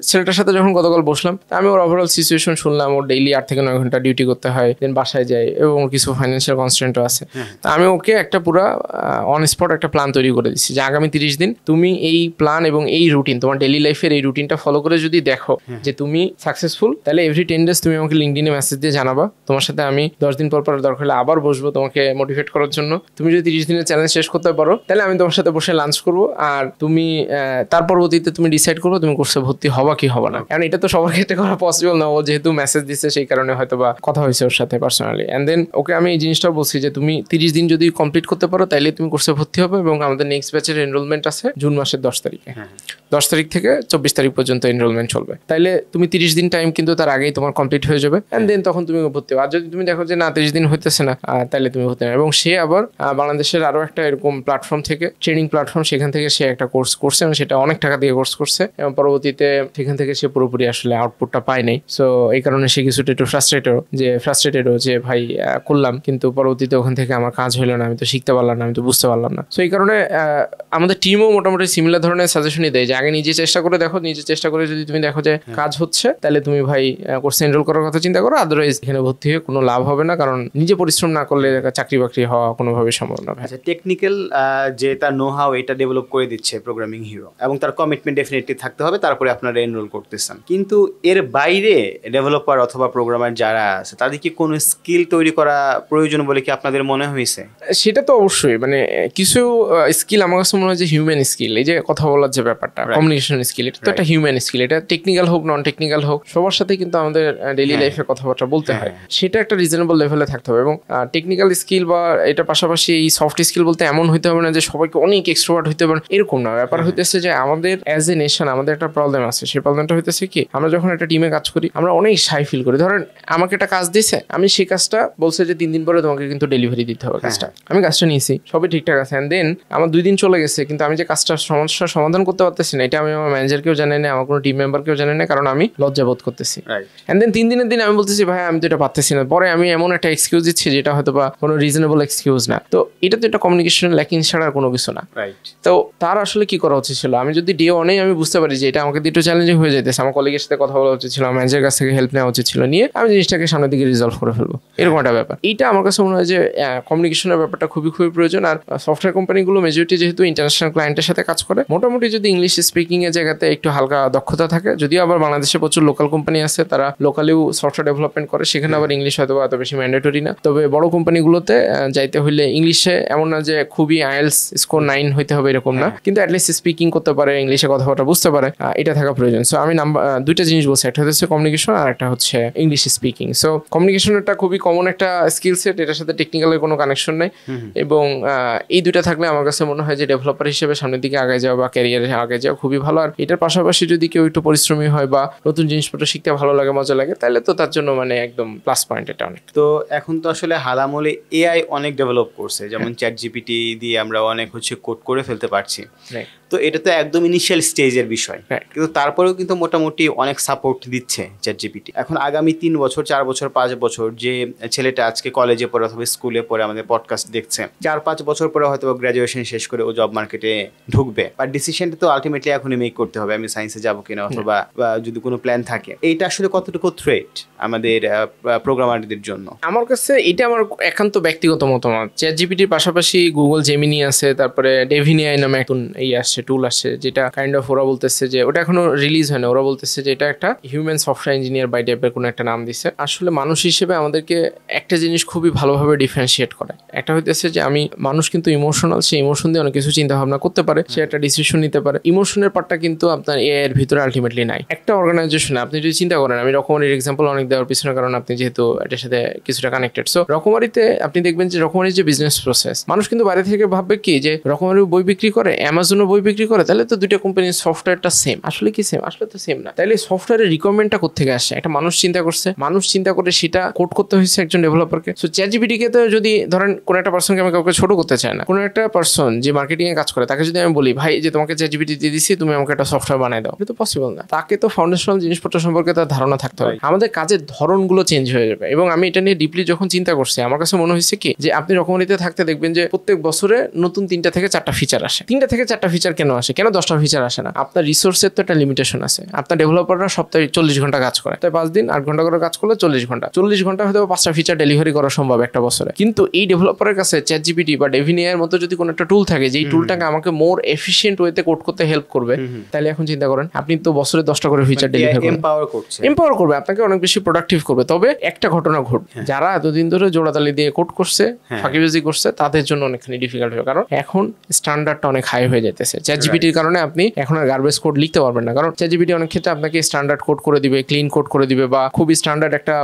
[SPEAKER 1] ছেলেটার সাথে যখন গতকাল বসলাম, আমি ওর ওভারঅল সিচুয়েশন শুনলাম। ওর ডেইলি 8 থেকে 9 ঘন্টা ডিউটি করতে হয়, দেন বাসায় যায়, এবং কিছু ফাইন্যান্সিয়াল কনস্ট্রেন্টও আছে। তো আমি ওকে একটা পুরো অন স্পট একটা প্ল্যান তৈরি করে দিচ্ছি যে আগামী 30 দিন তুমি এই প্ল্যান এবং এই রুটিন, তোমার ডেইলি লাইফের এই রুটিনটা ফলো করে যদি দেখো যে তুমি সাকসেসফুল, তাহলে এভরি 10 ডেজ তুমি আমাকে লিঙ্কডিনে মেসেজ দিয়ে জানাবা। তোমার সাথে আমি 10 দিন পর দরকার হলে আবার বসবো তোমাকে মোটিভেট করার জন্য। তুমি যদি 30 দিনের চ্যালেঞ্জ শেষ করতে পারো, তাহলে আমি তোমার সাথে বসে লাঞ্চ করবো, আর তুমি তার পরবর্তীতে তুমি ডিসাইড করবো তুমি কোর্সে ভর্তি হবা কি হবা না। কারণ এটা তো সবার ক্ষেত্রে করা পসিবল না। ও যেহেতু মেসেজ দিচ্ছে, সেই কারণে হয়তো বা কথা হয়েছে ওর সাথে পার্সোনালি। অ্যান্ড দেন ওকে আমি এই জিনিসটাও বলছি যে তুমি 30 দিন যদি কমপ্লিট করতে পারো, তাইলে তুমি কোর্সে ভর্তি হবে। এবং আমাদের নেক্সট ব্যাচের এনরোলমেন্ট আছে জুন মাসের 10 তারিখে। 10 তারিখ থেকে 24 তারিখ পর্যন্ত এনরোলমেন্ট চলবে। তাইলে তুমি 30 দিন টাইম কিন্তু তার আগেই তোমার কমপ্লিট হয়ে যাবে, অ্যান্ড দেন তখন তুমি ভর্তি হবে। আর যদি তুমি দেখো যে না 30 দিন হইতেছে না, তাহলে তুমি ভর্তি হবে। এবং সে আবার বাংলাদেশের আরো একটা এরকম প্ল্যাটফর্ম থেকে, ট্রেনিং প্ল্যাটফর্ম, সেখান থেকে সে একটা কোর্স করছে, এবং সেটা অনেক টাকা দিয়ে কোর্স করছে, এবং পরবর্তীতে সেখান থেকে সে পুরোপুরি আসলে আউটপুটটা পায় নাই। সো এই কারণে সে কিছুটা একটু ফ্রাস্ট্রেটেডও যে ভাই করলাম, কিন্তু পরবর্তীতে ওখান থেকে আমার কাজ হলো না, আমি তো শিখতে পারলাম না, আমি তো বুঝতে পারলাম না। সো এই কারণে আমাদের টিমও মোটামুটি সিমিলার ধরনের সাজেশনই দেয় যে আগে নিজে চেষ্টা করে দেখো, নিজে চেষ্টা করে যদি তুমি দেখো যে কাজ হচ্ছে, তাহলে তুমি ভাই কোর্সে এনরোল করার কথা চিন্তা করো। আদারওয়াইজ এখানে ভর্তি হয়ে কোনো লাভ হবে না, কারণ নিজে পরিশ্রম না করলে চাকরি বাকরি হওয়া কোনোভাবে সম্ভব না।
[SPEAKER 2] আচ্ছা, টেকনিক্যাল যে তার নো হাউ এটা ডেভেলপ করে দিচ্ছে প্রোগ্রামিং হিরো, এবং তার কমিটমেন্ট ডেফিনেটলি থাকতে হবে, তারপরে আপনারা এনরোল করতেছেন। কিন্তু এর বাইরে ডেভেলপার অথবা প্রোগ্রামার যারা আছে, তাদের কি কোনো স্কিল তৈরি করা প্রয়োজন বলে কি আপনাদের মনে হয়েছে?
[SPEAKER 1] সেটা তো অবশ্যই, মানে কিছু স্কিল আমার কাছে মনে হয় যে হিউম্যান স্কিল, এই যে কথা বলার যে ব্যাপারটা, কমিউনিকেশন স্কিল, এটা তো একটা হিউম্যান স্কিল। এটা টেকনিক্যাল হোক নন টেকনিক্যাল হোক, সবার সাথে কিন্তু আমাদের ডেইলি লাইফে কথাবার্তা বলতে হয়। সেটা একটা রিজনেবল লেভেলে থাকতে হবে। এবং টেকনিক্যাল স্কিল বা এটা পাশাপাশি এই সফট স্কিল বলতে এমন হইতে হবে না যে সবাইকে অনেক এক্সট্রোভার্ট হইতে হবে, এরকম না। ব্যাপার হইতেছে যে আমাদের অ্যাজ এ নেশন আমাদের একটা প্রবলেম আছে। সেই প্রবলেমটা হইতেছে কি, আমরা যখন একটা টিমে কাজ করি, আমরা অনেক শাই ফিল করি। ধরেন আমাকে একটা কাজ দিয়েছে, আমি সেই কাজটা বলছে যে 3 দিন পরে তোমাকে কিন্তু ডেলিভারি দিতে হবে কাজটা। আমি কাজটা নিয়েছি, সবই ঠিকঠাক আছে, এন্ড দেন আমার 2 দিন চলে গেছে, কিন্তু আমি যে কাজটা সমস্যার সমাধান করতে পারতেছি না, এটা আমি আমার ম্যানেজারকেও জানাই না, আমার কোনো টিম মেম্বারকেও জানাই না, কারণ আমি লজ্জাবোধ করতেছি। এন্ড দেন 3 দিনের দিন আমি বলতেছি ভাই আমি তো এটা পারতেছি না, পরে আমি এমন একটা এক্সকিউজ দিচ্ছি যেটা হয়তো বা কোনো রিজনেবল এক্সকিউজ না। তো এটা তো একটা কমিউনিকেশন ল্যাকিং ছাড়া কোনো কিছু না। তো তার আসলে কি করা উচিত ছিল, আমি যদি ডে ওয়ানেই আমি বুঝতে পারি যে এটা আমাকে একটু চ্যালেঞ্জিং হয়ে যেতেছে, আমার কলিগের সাথে কথা বলা উচিত ছিল, ম্যানেজারের কাছ থেকে হেল্প নেওয়া উচিত ছিল, নিয়ে আমি জিনিসটাকে সামনের দিকে রিজলভ করে ফেলবো, এরকম একটা ব্যাপার। এইটা আমার কাছে মনে হয় যে কমিউনিকেশনের ব্যাপারটা খুবই প্রয়োজন। আর সফটওয়্যার কোম্পানিগুলো মেজরিটি যেহেতু ইন্টারন্যাশনাল ক্লায়েন্টের সাথে কাজ করে, মোটামুটি যদি ইংলিশ স্পিকিং এর জায়গাতে একটু হালকা দক্ষতা থাকে, যদিও আবার বাংলাদেশে প্রচুর লোকাল কোম্পানি আছে, তারা লোকালিও সফটওয়্যার ডেভেলপমেন্ট করে, সেখানে আবার ইংলিশ হয়তো এত বেশি ম্যান্ডেটরি না। তবে বড় কোম্পানিগুলোতে যাইতে হলে ইংলিশে এমন না যে খুবই আইএলস স্কোর 9 হইতে হবে এরকম না, কিন্তু অ্যাটলিস্ট স্পিকিং করতে পারে, ইংলিশে কথাবার্তা বুঝতে পারে, এটা থাকা প্রয়োজন। সো আমি দুইটা জিনিস বলছি, একটা হচ্ছে কমিউনিকেশন আর একটা হচ্ছে ইংলিশ স্পিকিং। সো কমিউনিকেশন একটা খুবই কমন একটা স্কিল সেট, এটার সাথে টেকনিক্যালের কোনো কানেকশন নাই, এবং এই দুইটা থাকলে আমার কাছে মনে হয় যে ডেভেলপার হিসেবে সামনের দিকে আগে যাওয়া বা ক্যারিয়ারে আগে যাওয়া খুবই ভালো। আর এটার পাশাপাশি যদি কেউ একটু পরিশ্রমী হয় বা নতুন জিনিসপত্র শিখতে ভালো লাগে, মজা লাগে, তাহলে তো তার জন্য মানে একদম প্লাস পয়েন্ট এটা অনেক।
[SPEAKER 2] তো এখন তো আসলে হালামলে এআই অনেক ডেভেলপ করছে, যেমন চ্যাট জিপিটি দিয়ে আমরা অনেক কোড করে ফেলতে পারছি। তো এটা তো একদম ইনিশিয়াল স্টেজের বিষয়, কিন্তু তারপরেও কিন্তু মোটামুটি অনেক সাপোর্ট দিচ্ছে চ্যাট জিপিটি। এখন আগামী 3 বছর 4 বছর 5 বছর যে ছেলেটা আজকে কলেজে পড়ে অথবা স্কুলে পড়ে আমাদের পডকাস্ট দেখছে, 4-5 বছর পরে হয়তো গ্র্যাজুয়েশন শেষ করে ও জব মার্কেটে ঢুকবে, বাট ডিসিশনটা তো আলটিমেটলি এখনই মেক করতে হবে, আমি সায়েন্সে যাবো কিনা, অথবা যদি কোনো প্ল্যান থাকে। এইটা আসলে কতটুকু থ্রেট আমাদের প্রোগ্রামারদের জন্য?
[SPEAKER 1] আমার কাছে এটা আমার একান্ত ব্যক্তিগত মতামত। চ্যাট জিপিটির পাশাপাশি গুগল জেমিনি আছে, তারপরে ডেভিনিয়াই নামে এখন এই আসছে টুল আসছে, যেটা কাইন্ড অফ ওরা বলতেছে যে ওটা এখনো রিলিজ হয় না, ওরা বলতেছে যে এটা একটা হিউম্যান সফটওয়্যার ইঞ্জিনিয়ার বাই টাইপের কোনো একটা নাম দিচ্ছে। আসলে মানুষ হিসেবে আমাদেরকে একটা জিনিস খুবই ভালোভাবে ডিফারেন্সিয়েট করে, একটা হইতেছে যে আমি মানুষ কিন্তু ইমোশনাল, সেই ইমোশন দিয়ে অনেক কিছু চিন্তা ভাবনা করতে পারে, সে একটা ডিসিশন নিতে পারে। ইমোশনের পার্টটা কিন্তু আপনার এআই এর ভিতরে আলটিমেটলি নাই। একটা অর্গানাইজেশনে আপনি যদি চিন্তা করেন, আমি রকমারির এক্সাম্পল অনেক দেওয়ার পিছনে কারণ আপনি যেহেতু এটার সাথে কিছুটা কানেক্টেড। সো রকমারিতে আপনি দেখবেন যে রকমারির যে বিজনেস প্রসেস, মানুষ কিন্তু বাইরে থেকে ভাববে কি যে রকমারি বই বিক্রি করে, অ্যামাজনও বই বিক্রি করে, তাহলে তো দুইটা কোম্পানির সফটওয়্যারটা সেম। আসলে কি সেম? আসলে তো সেম না। তাহলে সফটওয়্যারের রিকোয়ারমেন্টটা কোত্থেকে আসছে? একটা মানুষ চিন্তা করছে, মানুষ চিন্তা করে সেটা কোড করতে হয়েছে একজন ডেভেলপারকে। সো ChatGPT কে তো যদি ধরেন কোন একটা পার্সনকে আমি কাউকে ছোট করতে চাই না, কোন একটা পার্সন যে মার্কেটিং এ কাজ করে তাকে যদি আমি বলি ভাই যে তোমাকে ChatGPT দিয়ে দিছি, তুমি আমাকে একটা সফটওয়্যার বানাই দাও, এটা তো পসিবল না। তাকে তো ফাউন্ডেশনাল জিনিসপত্র সম্পর্কে তার ধারণা থাকতে হবে। আমাদের কাজের ধরনগুলো চেঞ্জ হয়ে যাবে। এবং আমি এটা নিয়ে ডিপলি যখন চিন্তা করছি, আমার কাছে মনে হয়েছে কি যে আপনি রকমারিতে থাকতে দেখবেন যে প্রত্যেক বছরে নতুন 3টা থেকে 4টা ফিচার আসে। 3টা থেকে 4টা ফিচার কেন আসে? কেন 10টা ফিচার আসে না? আপনার রিসোর্সের তো একটা লিমিটেশন আছে। আপনার ডেভেলপাররা সপ্তাহে 40 ঘন্টা কাজ করে, তাই 5 দিন 8 ঘন্টা করে কাজ করলে 40 ঘন্টা। 40 ঘন্টা হয়তো 5টা ফিচার ডেলিভারি করা সম্ভব একটা বছরে। কিন্তু এই ডেভেলপারের কাছে ChatGPT বা Devini এর মতো যদি কোনো একটা টুল থাকে যেই টুলটাকে আমাকে মোর এফিশিয়েন্ট ওয়েতে কোড করতে হেল্প করবে, তাহলে এখন চিন্তা করেন আপনি তো বছরে 10টা করে ফিচার ডেলিভারি করেন, এম্পাওয়ার করবে, আপনাকে অনেক বেশি প্রোডাক্টিভ করবে। তবে একটা ঘটনা ঘটবে, যারা এতদিন ধরে জোড়াতালি দিয়ে কোড করছে, ফাঁকিবাজি করছে, তাদের জন্য অনেকখানি ডিফিকাল্ট হবে। কারণ এখন স্ট্যান্ডার্ডটা অনেক হাই হয়ে যাইতেছে। ChatGPTর কারণে আপনি এখন আর গার্বেজ কোড লিখতে পারবেন না। কারণ ChatGPT অনেক ক্ষেত্রে আপনাকে স্ট্যান্ডার্ড কোড করে দিবে, ক্লিন কোড করে দিবে, বা খুবই স্ট্যান্ডার্ড একটা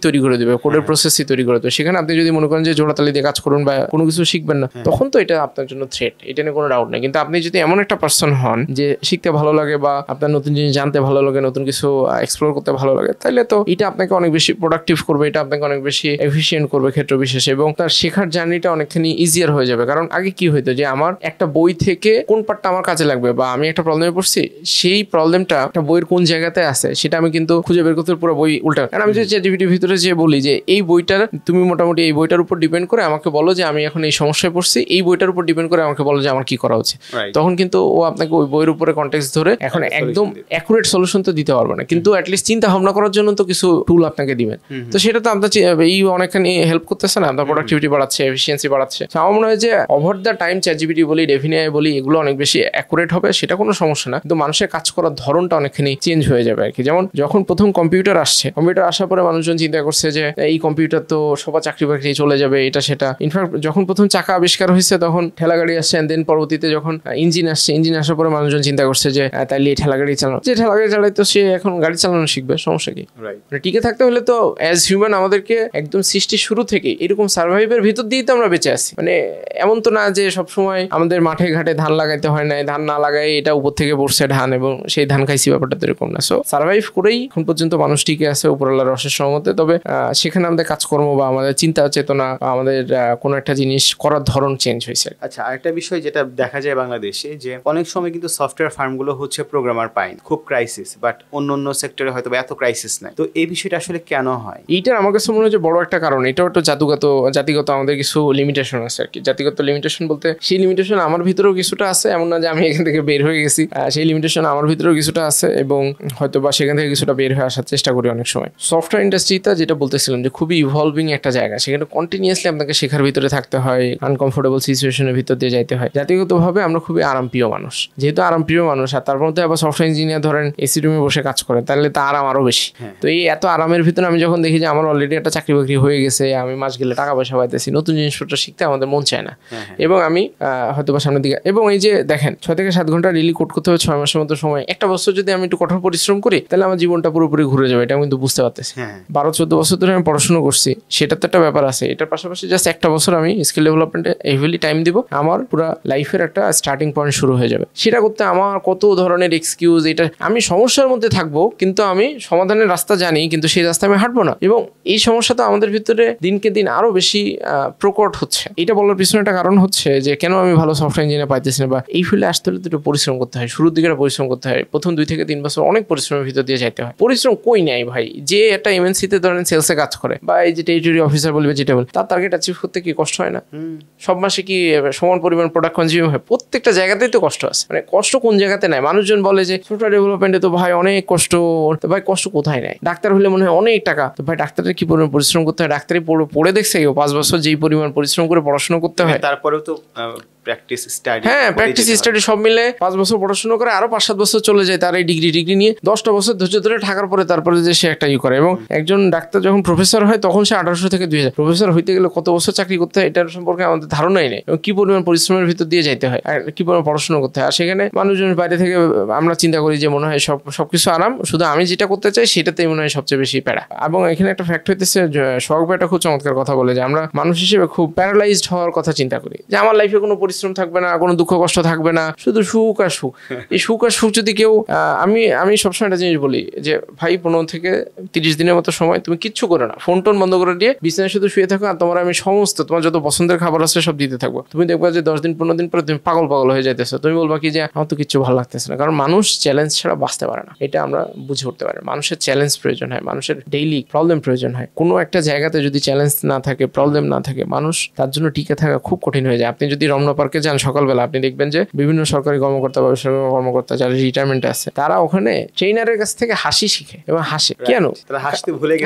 [SPEAKER 1] তৈরি করে দিবে, কোডের প্রসেসই তৈরি করে দেবে। সেখানে আপনি যদি মনে করেন যে জোড়াতালি দিয়ে কাজ করুন বা কোনো কিছু শিখবেন না, তখন তো এটা আপনার জন্য থ্রেট, এটা নিয়ে কোনো ডাউট নেই। কিন্তু আপনি যদি এমন একটা পার্সন হন যে শিখতে ভালো লাগে বা আপনার নতুন জিনিস জানতে ভালো লাগে, নতুন কিছু এক্সপ্লোর করতে ভালো লাগে, তাহলে তো এটা আপনাকে অনেক বেশি প্রোডাক্টিভ করবে, এটা আপনাকে অনেক বেশি এফিশিয়েন্ট করবে ক্ষেত্র বিশেষে, এবং তার শেখার জার্নিটা অনেকখানি ইজিয়ার হয়ে যাবে। কারণ আগে কি হইতো যে আমার একটা বই থেকে কোন পার্টটা আমার কাজে লাগবে, বা আমি একটা প্রবলেমে পড়ছি, সেই প্রবলেমটা একটা বইয়ের কোন জায়গাতে আছে সেটা আমি কিন্তু খুঁজে বের করতে পুরো বই উল্টা। কারণ আমি যদি ChatGPTর ভিতরে যে বলি যে এই বইটার তুমি মোটামুটি এই বইটার উপর ডিপেন্ড করে আমাকে বলো যে আমি এখন এই সমস্যায় পড়ছি, এই বইটার উপর ডিপেন্ড করে আমাকে বলো যে আমার কি করা উচিত, তখন কিন্তু ও আপনাকে ওই বইয়ের উপরে কনটেক্সট ধরে এখন একদম অ্যাকুরেট সলিউশন তো দিতে পারবে না, কিন্তু অ্যাটলিস্ট চিন্তা ভাবনা করার জন্য তো কিছু টুল আপনাকে দিবেন। তো সেটা তো আপনার এই অনেকখানি হেল্প করতেছে না, আপনার প্রোডাক্টিভিটি বাড়াচ্ছে, এফিসিয়েন্সি বাড়াচ্ছে। আমার মনে হয় যে ওভার দ্য টাইম ChatGPT বলি, Devini বলি, এগুলো অনেক বেশি অ্যাকুরেট হবে, সেটা কোনো সমস্যা না, কিন্তু মানুষের কাজ করার ধরনটা অনেকখানি চেঞ্জ হয়ে যাবে আর কি। যেমন যখন প্রথম কম্পিউটার আসছে, কম্পিউটার আসার পরে মানুষজন চিন্তা করছে যে এই কম্পিউটার তো সবার চাকরি বাকরি চলে যাবে, এটা সেটা। ইনফ্যাক্ট যখন প্রথম চাকা আবিষ্কার হয়েছে তখন ঠেলাগাড়ি আসছে, দেন পরবর্তীতে যখন ইঞ্জিন আসছে, ইঞ্জিন আসার পরে মানুষজন চিন্তা করছে যে তাইলে ঠেলাগাড়ি চালানো, যে ঠেলাগাড়ি চালাই তো সে এখন গাড়ি চালানো শিখবে, সমস্যা কি? টিকে থাকতে হলে তো অ্যাজ হিউম্যান আমাদেরকে একদম সৃষ্টির শুরু থেকে এরকম সার্ভাইভের ভিতর দিয়েই তো আমরা বেঁচে আছি। মানে এমন তো না যে সবসময় আমাদের মাঠে ঘাটে ধান লাগাইতে হয় নাই, ধান না লাগাই এটা উপর থেকে পড়ছে ধান এবং সেই ধান খাইছি, ব্যাপারটা তো এরকম না। সো সার্ভাইভ করেই এখন পর্যন্ত মানুষ টিকে আছে উপরওয়ালার রসের সহমতে। তবে সেখানে আমাদের কাজকর্ম বা আমাদের চিন্তা চেতনা, আমাদের কোনো একটা জিনিস করার ধরন চেঞ্জ হয়েছে।
[SPEAKER 2] আচ্ছা, আরেকটা বিষয় যেটা দেখা যায় বাংলাদেশে, যে অনেক সময় কিন্তু সফটওয়্যার ফার্মগুলো হচ্ছে প্রোগ্রামার পায় খুব ক্রাইসিস, বাট অন্য সেক্টরে হয়তো এত ক্রাইসিস নাই। তো এই বিষয়টা আসলে কেন হয়?
[SPEAKER 1] এইটার আমার কাছে মনে হয় যে বড় একটা কারণ, এটাও একটা জাতিগত আমাদের কিছু লিমিটেশন আছে আর কি। জাতিগত লিমিটেশন বলতে সেই লিমিটেশন আমার ভিতরেও কিছুটা আছে, এমন না যে আমি এখান থেকে বের হয়ে গেছি, সেই লিমিটেশন আমার ভিতরেও কিছুটা আছে এবং হয়তো বা সেখান থেকে কিছুটা বের হয়ে আসার চেষ্টা করি অনেক সময়। সফটওয়্যার ইন্ডাস্ট্রিটা যেটা বলতেছিলাম যে খুবই ইভলভিং একটা জায়গা, সেখানে কন্টিনিউয়াসলি আপনাকে শেখার ভিতরে থাকতে হয়, আনকমফোর্টেবল সিচুয়েশনের ভিতর দিয়ে যাইতে হয়। জাতিগতভাবে আমরা খুবই আরামপ্রিয় মানুষ, যেহেতু আরামপ্রিয় মানুষ, আর তার মধ্যে আবার সফটওয়্যার ইঞ্জিনিয়ার ধরেন এসি রুমে বসে কাজ করে, তাহলে তার আরাম আরো বেশি। তো এই এত আরামের ভিতরে আমি যখন দেখি যে আমার অলরেডি একটা চাকরি বাকরি হয়ে গেছে, আমি মাস গেলে টাকা পয়সা পাইতেছি, নতুন জিনিসপত্র শিখতে আমাদের মন চায় না, এবং আমি হয়তো বা সামনের দিকে, এবং এই যে দেখেন 6 থেকে 7 ঘন্টা রিলি কোড করতে হবে 6 মাসের মতো সময়, একটা বছর যদি আমি একটু কঠোর পরিশ্রম করি তাহলে আমার জীবনটা পুরোপুরি ঘুরে যাবে, এটা আমি কিন্তু বুঝতে পারতেছি। 12-14 বছর ধরে আমি পড়াশোনা করছি, সেটা তো একটা ব্যাপার আছে। এটার পাশাপাশি জাস্ট একটা বছর আমি স্কিল ডেভেলপমেন্টে হেভিলি টাইম দিব, আমার পুরো লাইফের একটা স্টার্টিং পয়েন্ট শুরু হয়ে যাবে। সেটা করতে আমার কত ধরনের এক্সকিউজ, এটা আমি সমস্যার মধ্যে থাকবো কিন্তু আমি সমাধানের রাস্তা জানি, কিন্তু সেই রাস্তা আমি হাঁটবো না, এবং এই সমস্যা তো আমাদের ভিতরে দিনকে দিন আরো বেশি প্রকট হচ্ছে। এটা বলার পিছনে একটা কারণ হচ্ছে যে কেন আমি ভালো সফটওয়্যার ইঞ্জিনিয়ার পাইতেছি না, বা এই ফিল্ডে আসতে হলে একটু পরিশ্রম করতে হয়, শুরুর দিকে পরিশ্রম করতে হয়, প্রথম 2 থেকে 3 বছর অনেক পরিশ্রমের ভিতর দিয়ে যাইতে হয়। পরিশ্রম কই নাই ভাই, যে একটা এমএনসিতে ধরেন সেলসে কাজ করে বা এই যে টেরিটরি অফিসার বলবে যেটা বলে, তার টার্গেট অ্যাচিভ করতে কি কষ্ট হয় না? সব মাসে কি সমান পরিমাণ প্রোডাক্ট কনজিউম হয়? প্রত্যেকটা জায়গাতেই তো কষ্ট আছে, মানে কষ্ট কোন জায়গাতে নাই? মানুষজন বলে যে সফটওয়্যার ডেভেলপমেন্টে তো ভাই অনেক কষ্ট, তো ভাই কষ্ট কোথায় নাই? ডাক্তার হলে মনে হয় অনেক টাকা, তো ভাই ডাক্তারের কি পরিমাণ পরিশ্রম করতে হয়? ডাক্তারই পড়ে দেখছে কেউ 5 বছর যেই পরিমাণ পরিশ্রম করে পড়াশোনা করতে হয়,
[SPEAKER 2] তারপরেও তো প্র্যাকটিস
[SPEAKER 1] স্টাডি সব মিলে 5 বছর পড়াশোনা করে আরো 5-7 বছর চলে যায় তার এই ডিগ্রি নিয়ে, 10টা বছর ধৈর্য ধরে থাকার পরে তারপরে যে সে একটা করে। এবং একজন ডাক্তার যখন প্রফেসর হয় তখন সে 1800 থেকে 2000, প্রফেসর হইতে গেলে কত বছর চাকরি করতে হয় এটার সম্পর্কে আমাদের ধারণাই নেই, এবং কি পরিমাণ পরিশ্রমের ভিতর দিয়ে যাইতে হয় আর কি পরিমাণ পড়াশোনা করতে হয়। আর সেখানে মানুষজন বাইরে থেকে আমরা চিন্তা করি যে মনে হয় সবকিছু আরাম, শুধু আমি যেটা করতে চাই সেটাতেই মনে হয় সবচেয়ে বেশি প্যারা। এবং এখানে একটা ফ্যাক্ট হইতেছে, সোহাগ ভাই একটা খুব চমৎকার কথা বলে যে আমরা মানুষ হিসেবে খুব প্যারালাইজড হওয়ার কথা চিন্তা করি, যে আমার লাইফে কোনো পরিশ্রম থাকবে না, কোনো দুঃখ কষ্ট থাকবে না, শুধু সুখ আর সুখ। এই সুখ আর সুখ যদি কেউ আমি সবসময় একটা জিনিস বলি যে ভাই 15 থেকে 30 দিনের মতো সময় তুমি কিচ্ছু করো না, ফোন টোন বন্ধ করে দিয়ে বিছানায় শুধু শুয়ে থাকো, আর তোমার আমি সমস্ত তোমার যত পছন্দের খাবার আছে সব দিতে থাকবো। তুমি দেখবা যে 10 দিন 15 দিন পরে তুমি পাগল হয়ে যাইতেছো। তুমি বলবা কি যে আমার তো কিচ্ছু ভালো লাগতেছে না। কারণ মানুষ চ্যালেঞ্জ ছাড়া বাঁচতে পারে না, এটা আমরা বুঝে উঠতে পারি। মানুষের চ্যালেঞ্জ প্রয়োজন হয়, মানুষের ডেইলি প্রবলেম প্রয়োজন হয়। কোনো একটা জায়গাতে যদি চ্যালেঞ্জ না থাকে, প্রবলেম না থাকে, মানুষ তার জন্য টিকে থাকা খুব কঠিন হয়ে যায়। আপনি যদি রমনা পার্কে যান সকালবেলা, আপনি দেখবেন যে বিভিন্ন সরকারি কর্মকর্তা বা বেসরকারি কর্মকর্তা যারা রিটায়ারমেন্টে আছে, তারা ওখানে ট্রেনারের কাছ থেকে হাসি শিখে এবং হাসে। কেন? হাসতে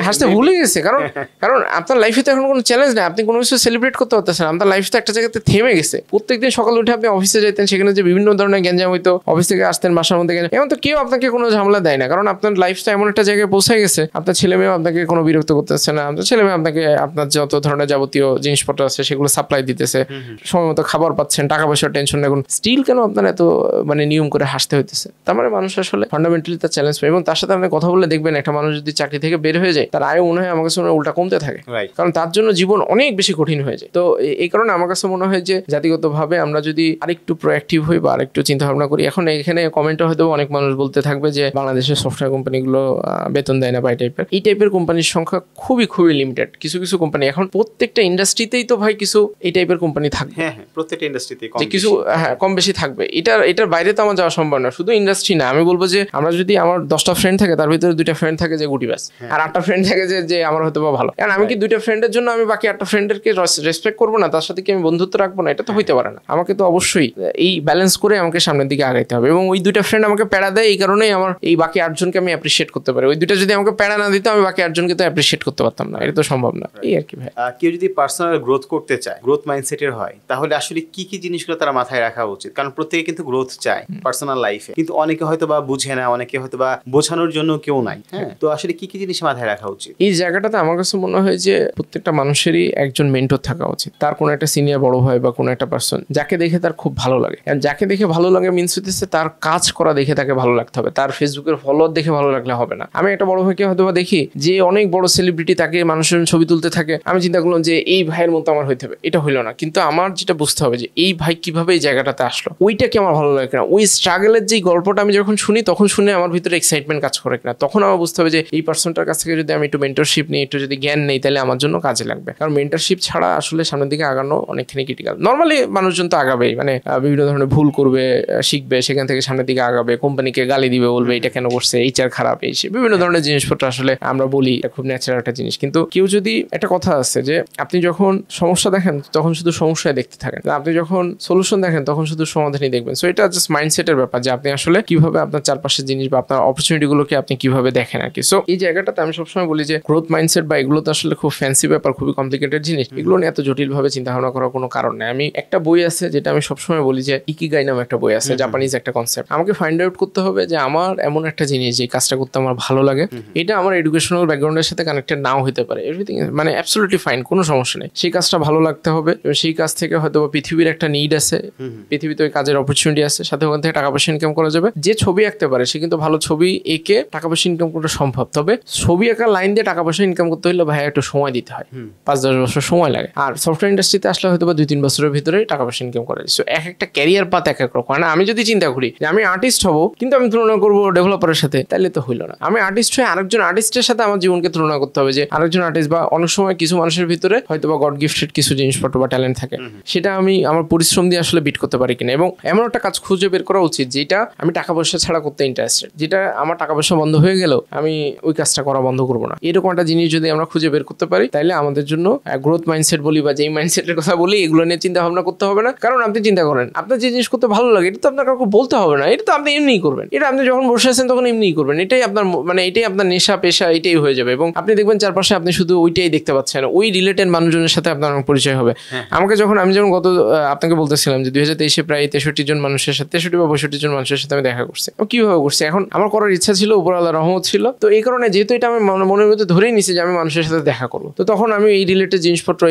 [SPEAKER 1] ভুলে গেছে। কারণ আপনার লাইফে তো এখন কোনো চ্যালেঞ্জ নেই, আপনি কোনো কিছু সেলিব্রেট করতে পারতেছেন। আপনার লাইফ তো একটা জায়গাতে থেমে গেছে। প্রত্যেকদিন সকালে উঠে আপনি অফিসে যেতেন, সেখানে যে বিভিন্ন ধরনের গ্যাঞ্জাম হইতো, অফিস থেকে আসতেন বাসার মধ্যে গ্যাঞ্জাম, এমন তো কেউ আপনাকে কোনো ঝামেলা দেয় না। কারণ আপনার লাইফটা এমন একটা জায়গায় পৌঁছে গেছে, আপনার ছেলে মেয়েও আপনাকে কোনো বিরক্ত করতেছে না, আপনার ছেলে মেয়ে আপনাকে আপনার যত ধরনের যাবতীয় জিনিসপত্র আছে সেগুলো সাপ্লাই দিতেছে, সময় মতো খাবার পাচ্ছেন, টাকা পয়সার টেনশন নেই। স্টিল কেন আপনার এত নিয়ম করে হাসতে হইতেছে? তার মানে মানুষ আসলে ফান্ডামেন্টালি তার চ্যালেঞ্জ পায়। এবং তার সাথে আপনি কথা বলে দেখবেন, একটা মানুষ যদি চাকরি থেকে বের হয়ে যায়, তার আয়ও মনে হয় আমার কাছে উল্টা কমতে থাকে। কারণ তার জন্য জীবন অনেক বেশি কঠিন হয়ে যায়। তো এই কারণে আমার কাছে মনে হয় যে জাতিগতভাবে আমরা যদি আরেকটু প্রোঅ্যাক্টিভ হই বা আরেকটু চিন্তা ভাবনা করি। এখন এখানে কমেন্টে হয়তো অনেক মানুষ বলতে থাকবে যে বাংলাদেশের সফটওয়্যার কোম্পানিগুলো বেতন দেয় না বা এই টাইপের কোম্পানির সংখ্যা খুবই লিমিটেড। কিছু কোম্পানি, এখন প্রত্যেকটা ইন্ডাস্ট্রিতেই তো ভাই কিছু এই টাইপের কোম্পানি থাকবে।
[SPEAKER 2] প্রত্যেকটা ইন্ডাস্ট্রিতে
[SPEAKER 1] কিছু কম বেশি থাকবে। এটার বাইরে তো আমার যাওয়া সম্ভব না। শুধু ইন্ডাস্ট্রি না, আমি বলবো যে আমরা যদি আমার 10টা ফ্রেন্ড থাকে, তার ভিতরে 2টা ফ্রেন্ড থাকে যে গুটিবাস, আর 8টা ফ্রেন্ড থাকে যে আমার হয়তো বা ভালো। কারণ আমি কি 2টা ফ্রেন্ডের জন্য আমি বাকি 8টা ফ্রেন্ডেরকে রেসপেক্ট করবো না, তার সাথে কি আমি বন্ধুত্ব রাখবো না? এটা তো হইতে পারে না। আমাকে তো অবশ্যই এই ব্যালেন্স করে আমাকে সামনের দিকে আগাইতে হবে। এবং ওই 2টা ফ্রেন্ড আমাকে প্যারা দেয়, এই কারণেই আমার এই বাকি 8জনকে আমি অ্যাপ্রিসিয়েট করতে পারি। ওই 2টা যদি আমাকে প্যারা না দিত, আমি বাকি 8জনকে তো অ্যাপ্রিসিয়েট করতে পারতাম না। এটা তো সম্ভব না। এই আর কি ভাই।
[SPEAKER 2] কেউ যদি পার্সোনাল গ্রোথ করতে চায়, গ্রোথ মাইন্ডসেটের হয়, তাহলে আসলে কি জিনিসগুলো তারা মাথায় রাখা উচিত? কারণ প্রত্যেকে কিন্তু গ্রোথ চায় পার্সোনাল লাইফে, কিন্তু অনেকে হয়তো বা বুঝে না, অনেকে হয়তো বা বোঝানোর জন্য কেউ নাই। তো আসলে কি জিনিস মাথায় রাখা উচিত?
[SPEAKER 1] এই জায়গাটাতে আমার কাছে মনে হয় যে প্রত্যেকটা মানুষেরই একজন মেন্টর থাকা উচিত। তার কোনো একটা সিনিয়র বড় ভাই বা কোনো একটা পার্সন যাকে দেখে তার খুব ভালো লাগে। যাকে দেখে ভালো লাগে মিনস হচ্ছে তার কাজ করা দেখে তাকে ভালো লাগতে হবে। তার ফেসবুকের ফলোয়ার দেখে ভালো লাগলে হবে না। আমি একটা বড় ভাইকে হয়তো বা দেখি যে অনেক বড় সেলিব্রিটি, তাকে মানুষের ছবি তুলতে থাকে, আমি চিন্তা করলাম যে এই ভাইয়ের মতো আমার হইতে হবে। এটা হইলো না। কিন্তু আমার যেটা বুঝতে হবে যে এই ভাই কিভাবে এই জায়গাটাতে আসলো, ওইটা কি আমার ভালো লাগে কিনা, ওই স্ট্রাগলের যে গল্পটা আমি যখন শুনি, তখন শুনে আমার ভিতরে এক্সাইটমেন্ট কাজ করে কিনা, তখন আমার বুঝতে হবে যে এই পার্সনটার কাছ থেকে যদি আমি একটু মেন্টরশিপ নিই, একটু যদি জ্ঞান নেই, তাহলে আমার জন্য কাজে লাগবে। কারণ মেন্টরশিপ ছাড়া আসলে সামনের দিকে আগানো অনেকখানি ক্রিটিক্যাল। নর্মালি মানুষজন তো আগাবেই, বিভিন্ন ধরনের ভুল করবে, শিখবে, সেখান থেকে সামনের দিকে আগাবে, কোম্পানিকে গালি দিবে, বলবে এটা কেন করছে, এইচআর খারাপ, এই বিভিন্ন ধরনের জিনিসপত্র আসলে আমরা বলি, খুব ন্যাচারাল একটা জিনিস। কিন্তু কেউ যদি, একটা কথা আছে যে আপনি যখন সমস্যা দেখেন তখন শুধু সমস্যায় দেখতে থাকেন, আপনি যখন সলিউশন দেখেন তখন শুধু সমাধানই দেখবেন। সো এটা জাস্ট মাইন্ডসেটের ব্যাপার যে আপনি আসলে কিভাবে আপনার চারপাশের জিনিস বা আপনার অপরচুনিটিগুলোকে আপনি কিভাবে দেখেন আর কি। সো এই জায়গাটাতে আমি সবসময় বলি যে গ্রোথ মাইন্ডসেট বা এগুলো তো আসলে খুব ফ্যান্সি ব্যাপার, খুবই কমপ্লিকেটেড জিনিস। এগুলো নিয়ে এত জটিলভাবে চিন্তা ভাবনা করার কোনো কারণ নেই। আমি একটা বই আছে যেটা আমি সবসময় বলি যে ইকিগাই নামে একটা বই আছে, জাপানিজ একটা কনসেপ্ট। আমাকে ফাইন্ড আউট করতে হবে যে আমার এমন একটা জিনিস যে কাজটা করতে আমার ভালো লাগে, এটা আমার এডুকেশনাল ব্যাকগ্রাউন্ডের সাথে কানেক্টেড নাও হতে পারে, এভরিথিং অ্যাবসলিউটলি ফাইন, কোনো সমস্যা নেই। সেই কাজটা ভালো লাগতে হবে এবং সেই কাজ থেকে হয়তো পৃথিবীর একটা নিড আছে, পৃথিবীতে ওই কাজের অপরচুনিটি আছে, সাথে ওখান থেকে টাকা পয়সা ইনকাম করা যাবে। যে ছবি আঁকতে পারে সে কিন্তু ভালো ছবি এঁকে টাকা পয়সা ইনকাম করা সম্ভব। তবে ছবি আঁকার লাইন দিয়ে টাকা পয়সা ইনকাম করতে হলে ভাই একটু সময় দিতে হয়, 5-10 বছর সময় লাগে। আর সফটওয়্যার ইন্ডাস্ট্রিতে আসলে হয়তো 2-3 বছরের ভিতরে টাকা পয়সা ইনকাম করা যায়। সো একটা ক্যারিয়ার পাথ এক এক রকম। আমি যদি চিন্তা করি যে আমি আর্টিস্ট হবো কিন্তু আমি তুলনা করবো ডেভেলপারের সাথে, তাহলে তো হইলো না। আমি আর্টিস্ট হয়ে আরেকজন আর্টিস্টের সাথে আমার জীবনকে তুলনা করতে হবে যে আরেকজন আর্টিস্ট, বা অনেক সময় কিছু মানুষের ভিতরে হয়তো বা গড গিফটেড কিছু জিনিসপত্র বা ট্যালেন্ট থাকে, সেটা আমি আমার পরিশ্রম দিয়ে আসলে বিট করতে পারি কিনা। এবং এমন একটা কাজ খুঁজে বের করা উচিত যেটা আমি টাকা পয়সা ছাড়া করতে ইন্টারেস্টেড, যেটা আমার টাকা পয়সা বন্ধ হয়ে গেল আমি ওই কাজটা করা বন্ধ করবো না। এরকম একটা জিনিস যদি আমরা খুঁজে বের করতে পারি, তাহলে আমাদের জন্য গ্রোথ মাইন্ডসেট বলি বা যেই মাইন্ডসেটের কথা বলি, এগুলো নিয়ে চিন্তা ভাবনা করতে হবে না। কারণ আপনি চিন্তা করেন আপনার যে জিনিস করতে ভালো লাগে, এটা তো আপনার কাউকে বলতে হবে না, এটা তো আপনি এমনিই করবেন। এটা আপনি যখন বসে আছেন তখন এমনিই করবেন। এটাই আপনার এটাই আপনার নেশা পেশা, এটাই হয়ে যাবে। এবং আপনি দেখবেন চারপাশে আপনি শুধু ওইটাই দেখতে পাচ্ছেন, ওই রিলেটেড মানুষজনের সাথে আপনার পরিচয় হবে। আমি যেমন গত আপনাকে বলতেছিলাম যে 2023-এ প্রায় 63 জন মানুষের সাথে, 63 বা 62 জন মানুষের সাথে আমি দেখা করছি। কিভাবে করছি? এখন আমার করার ইচ্ছা ছিল, উপর আল্লাহর রহমত ছিল। তো এই কারণে যেহেতু এটা আমি মনের মধ্যে ধরেই নিছি যে আমি মানুষের সাথে দেখা করবো, তো তখন আমি এই রিলেটেড জিনিসপত্র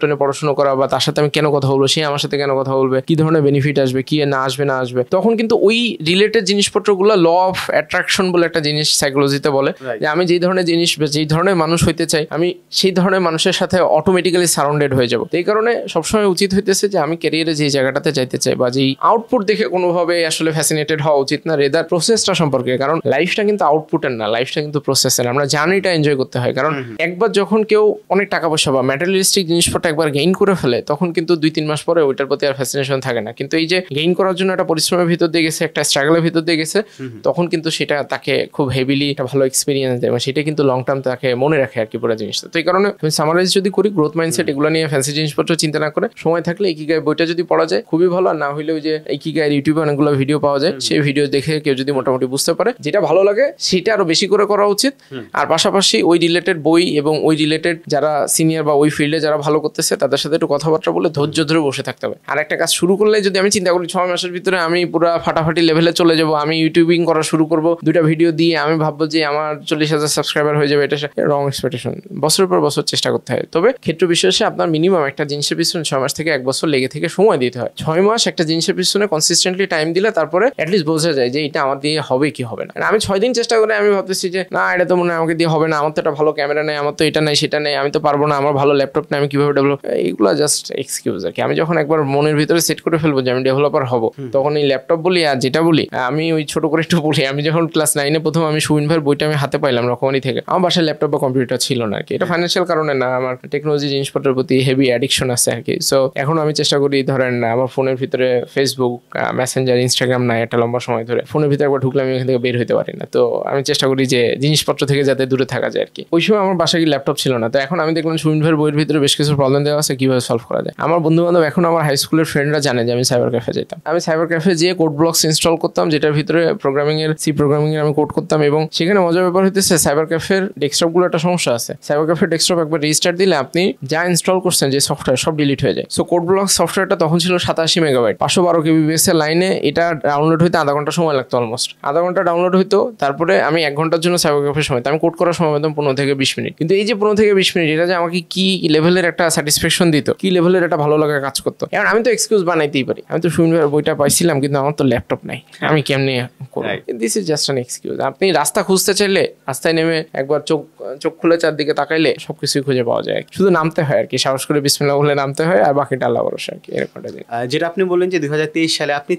[SPEAKER 1] নিয়ে পড়াশোনা করা, বা তার সাথে আমি কেন কথা বলবো, সে আমার সাথে কেন কথা বলবে, কি ধরনের বেনিফিট আসবে, কি না আসবে, তখন কিন্তু ওই রিলেটেড জিনিসপত্রগুলো ল অফ অ্যাট্রাকশন বলে একটা জিনিস সাইকোলজিতে বলে যে আমি যেই ধরনের জিনিস, যেই ধরনের মানুষ হইতে চাই, আমি সেই ধরনের মানুষের সাথে অটোমেটিক্যালি সারাউন্ডেড হয়ে যাবো। এই কারণে সবসময় উচিত হইতেছে যে যে আমি ক্যারিয়ারে যে জায়গাটাতে যাইতে চাই বা যেই আউটপুট দেখে কোনোভাবে আসলে ফ্যাসিনেটেড হওয়া উচিত না, রেদার প্রসেসটা সম্পর্কে। কারণ লাইফটা কিন্তু আউটপুটের না, লাইফটা কিন্তু প্রসেসের। আমরা জার্নিটা এনজয় করতে হয়। কারণ একবার যখন কেউ অনেক টাকা পয়সা বা ম্যাটেরিয়ালিস্টিক জিনিসপত্র একবার গেইন করে ফেলে, তখন কিন্তু 2-3 মাস পরে ওইটার প্রতি আর ফ্যাসিনেশন থাকে না। কিন্তু এই যে গেইন করার জন্য একটা পরিশ্রমের ভিতর দিয়ে গেছে, একটা স্ট্রাগলের ভিতর দিয়ে গেছে, তখন কিন্তু সেটা তাকে খুব হেভিলি একটা ভালো এক্সপিরিয়েন্স দেয় এবং সেটা কিন্তু লং টার্ম তাকে মনে রাখে আর কি পুরো জিনিসটা। তো এই কারণে আমি সামারাইজ যদি করি, গ্রোথ মাইন্ডসেট এগুলো নিয়ে ফ্যান্সি জিনিসপত্র চিন্তা না করে সময় থাকলে ইকিগাই বইটা যদি পড়া যায় খুবই ভালো। আর না হলে ওই যে ইকিগাইয়ের ইউটিউবে অনেকগুলো ভিডিও পাওয়া যায়, সেই ভিডিও দেখে কেউ যদি মোটামুটি বুঝতে পারে যেটা ভালো লাগে সেটা আরো বেশি করে করা উচিত। আর পাশাপাশি ওই রিলেটেড বই এবং ওই রিলেটেড যারা সিনিয়র বা ওই ফিল্ডে যারা ভালো করতেছে তাদের সাথে একটু কথাবার্তা বলে ধৈর্য ধরে বসে থাকতে হবে। আর একটা কাজ শুরু করলে যদি আমি চিন্তা করি 6 মাসের ভিতরে আমি পুরো ফাটাফাটি লেভেলে চলে যাবো, আমি ইউটিউবিং করা শুরু করবো, 2টা ভিডিও দিয়ে আমি ভাববো যে আমার 40,000 সাবস্ক্রাইবার হয়ে যাবে, এটা রং এক্সপেকটেশন। বছরের পর বছর চেষ্টা করতে হয়। তবে ক্ষেত্র বিশেষে আপনার মিনিমাম একটা জিনিসের পিছনে 6 মাস থেকে 1 বছর লেগে থেকে সময় দিতে হয়। 6 মাস একটা জিনিসের পিছনে কনসিস্টেন্টলি টাইম দিলে তারপরে অ্যাটলিস্ট বোঝা যায় যে এটা আমার দিয়ে হবে কি হবে না। আমি 6 দিন চেষ্টা করে আমি ভাবতেছি যে না এটা তো মনে হয় আমাকে দিয়ে হবে না, আমার তো একটা ভালো ক্যামেরা নেই, আমার তো এটা নেই সেটা নেই, আমি তো পারবো না, আমার ভালো ল্যাপটপ নেই, আমি কিভাবে ডেভেলপ, এইগুলো জাস্ট এক্সকিউজ আর কি। আমি যখন একবার মনের ভিতরে সেট করে ফেলবো যে আমি ডেভেলপার হব, তখন এই ল্যাপটপ বলি আর যেটা বলি, আমি ওই ছোট করে একটু বলি, আমি যখন ক্লাস 9-এ প্রথম আমি সুইন ভাইয়ের বইটা আমি হাতে পাইলাম রকমারি থেকে, আমার বাসায় ল্যাপটপ বা কম্পিউটার ছিল না আর কি। এটা ফাইন্যান্সিয়াল কারণে না, আমার টেকনোলজি জিনিসপত্রের প্রতি হেভি অ্যাডিকশন আছে আর কি। সো এখন আমি চেষ্টা করি, ধরেন আমার ফোনের ভিতরে ফেসবুক, মেসেঞ্জার, ইনস্টাগ্রাম নাই একটা লম্বা সময় ধরে, ফোনের ভিতরে একবার ঢুকলে আমি এখান থেকে বের হইতে পারি না। তো আমি চেষ্টা করি যে জিনিসপত্র থেকে যাতে দূরে থাকা যায় আর কি। ওই সময় আমার বাসায় ল্যাপটপ ছিল না। তো এখন আমি দেখলাম সুইন ভাইয়ের বইয়ের ভিতরে বেশ কিছু প্রবলেম দেওয়া আছে, কিভাবে সলভ করা যায়। আমার বন্ধু বান্ধব এখন আমার হাই স্কুলের ফ্রেন্ডরা জানে যে আমি সাইবার ক্যাফে যেতাম। আমি সাইবার ক্যাফে যেয়ে কোড ব্লকস ইনস্টল করতাম, যেটার ভিতরে প্রোগ্রামিং এর সি প্রোগ্রামিং এর আমি কোড করতাম। এবং সেখানে মজার ব্যাপার হইতেছে সাইবার ক্যাফের ডেস্কটপ গুলো একটা সমস্যা আছে। সাইবার ক্যাফের ডেস্কটপ একবার রিস্টার্ট দিলে আপনি যা ইনস্টল করছেন যে সফটওয়্যার সব ডিলিট হয়ে যায়। সো কোড ব্লকস সফটওয়্যারটা তখন ছিল 87 মেগাবাইট, 512 kbps এর লাইনে। এটা ডাউনলোড হইতে আধা ঘন্টা সময় লাগতো, অলমোস্ট আধা ঘন্টা ডাউনলোড হইতো। তারপরে আমি 1 ঘন্টার জন্য সাইবার ক্যাফের সময়, আমি কোড করার সময় পেতাম 15 থেকে 20 মিনিট। কিন্তু এই যে 15 থেকে 20 মিনিট, এটা যে আমাকে কি লেভেলের একটা স্যাটিসফ্যাকশন দিত, কি লেভেলের একটা ভালো লাগা কাজ করতো। এখন আমি তো এক্সকিউজ বানাইতেই পারি, আমি তো সুন্দর বইটা পাইছিলাম কিন্তু আমার তো ল্যাপটপ নাই, আমি কেমনে করবো? This is just an excuse. আপনি রাস্তা খুঁজতে চাইলে রাস্তায় নেমে একবার চোখ খুলে চারদিকে তাকাইলে সবকিছুই খুঁজে পাওয়া যায়। শুধু নামতে হয় আর কি, সাহস করে বিসমিল্লাহ বলে নামতে হয়, আর বাকিটা আল্লাহ ভরসা আর কি। এরকমটা
[SPEAKER 2] যেটা আপনি বললেন যে 2023 সালে আপনি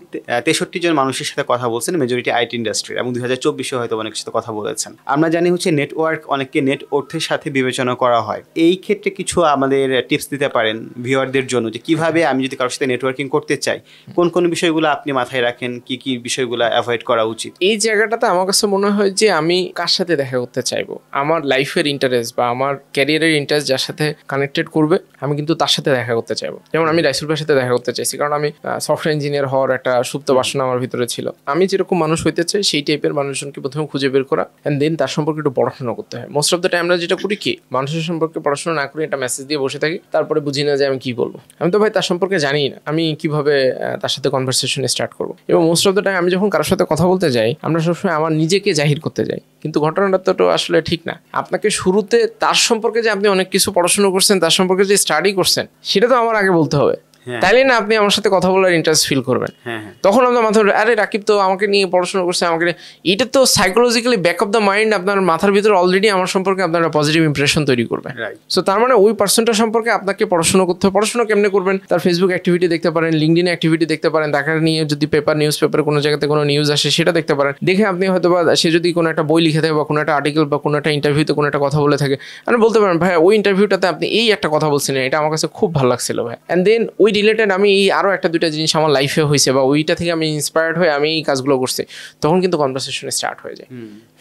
[SPEAKER 2] 63 জন মানুষের সাথে কথা বলছেন, মেজরিটি আইটি ইন্ডাস্ট্রি, এবং 2024-এ হয়তো অনেকের সাথে কথা বলেছেন। আমরা জানি হচ্ছে নেটওয়ার্ক অনেককে নেট অর্থের সাথে বিবেচনা করা হয়। এই ক্ষেত্রে কিছু আমাদের টিপস দিতে পারেন ভিউয়ারদের জন্য যে কিভাবে আমি যদি কারোর সাথে নেটওয়ার্কিং করতে চাই, কোন কোন বিষয়গুলো আপনি মাথায় রাখেন, কি কি বিষয়গুলো অ্যাভয়েড করা উচিত?
[SPEAKER 1] এই জায়গাটাতে আমার কাছে মনে হয় যে আমি কার সাথে দেখা করতে চাইবো, আমার লাইফের ইন্টারেস্ট বা আমার ক্যারিয়ারের ইন্টারেস্ট যার সাথে কানেক্টেড করবে, আমি কিন্তু তার সাথে দেখা করতে চাইবো। যেমন আমি রাইসুল ভাইয়ের সাথে দেখা করতে চাইছি, কারণ আমি সফটওয়্যার ইঞ্জিনিয়ার হওয়ার একটা সুপ্ত বাসনা আমার ভিতরে ছিল। আমি যেরকম মানুষ হইতে চাই সেই টাইপের মানুষজনকে প্রথমে খুঁজে বের করা, অ্যান্ড দেন তার সম্পর্কে একটু পড়াশোনা করতে হয়। মোস্ট অফ দ্য টাইম আমরা যেটা করি কি, মানুষের সম্পর্কে পড়াশোনা না করে একটা মেসেজ দিয়ে বসে থাকি, তারপরে বুঝি না যে আমি কি বলবো। আমি তো ভাই তার সম্পর্কে জানি না, আমি কিভাবে তার সাথে কনভারসেশন স্টার্ট করবো। এবং মোস্ট অফ দ্য টাইম আমি যখন কারোর সাথে কথা বলতে যাই, আমরা সবসময় আমার নিজেকে জাহির করতে যাই, কিন্তু ঘটনাটা তো আসলে ঠিক না। আপনাকে শুরুতে তার সম্পর্কে যে আপনি অনেক কিছু পড়াশোনা করছেন, তার সম্পর্কে যে স্টাডি করছেন, সেটা তো আমার আগে বলতে হবে, তাইলে না আপনি আমার সাথে কথা বলার ইন্টারেস্ট ফিল করবেন। তখন আপনার মাথায় আরে রাকিব তো আমাকে নিয়ে পড়াশোনা করছে, আমাকে এটা তো psychologically back of the mind আপনার মাথার ভিতরে অলরেডি আমার সম্পর্কে আপনার পজিটিভ ইমপ্রেশন তৈরি করবে। সো তার মানে ওই পার্সনটা সম্পর্কে আপনাকে পড়াশোনা করতে হবে। পড়াশোনা কেমনে করবেন? তার ফেসবুক অ্যাক্টিভিটি দেখতে পারেন, লিঙ্কডিন অ্যাক্টিভিটি দেখতে পারেন, তাকে নিয়ে যদি নিউজ পেপারে কোনো জায়গাতে কোনো নিউজ আসে সেটা দেখতে পারেন। দেখে আপনি হয়তো বা সে যদি কোনো একটা বই লিখে থাকে বা কোনো একটা আর্টিকেল বা কোনো একটা ইন্টারভিউতে কোনো একটা কথা বলে থাকে, আপনি বলতে পারেন ভাই ওই ইন্টারভিউটাতে আপনি এই একটা কথা বলছিলেন, এটা আমার কাছে খুব ভালো লাগছিল ভাই। অ্যান্ড দেন ওই রিলেটেড আমি এই আরও একটা দুইটা জিনিস আমার লাইফে হয়েছে বা ওইটা থেকে আমি ইন্সপায়ার্ড হয়ে আমি এই কাজগুলো করছি, তখন কিন্তু কনভারসেশন স্টার্ট হয়ে যায়।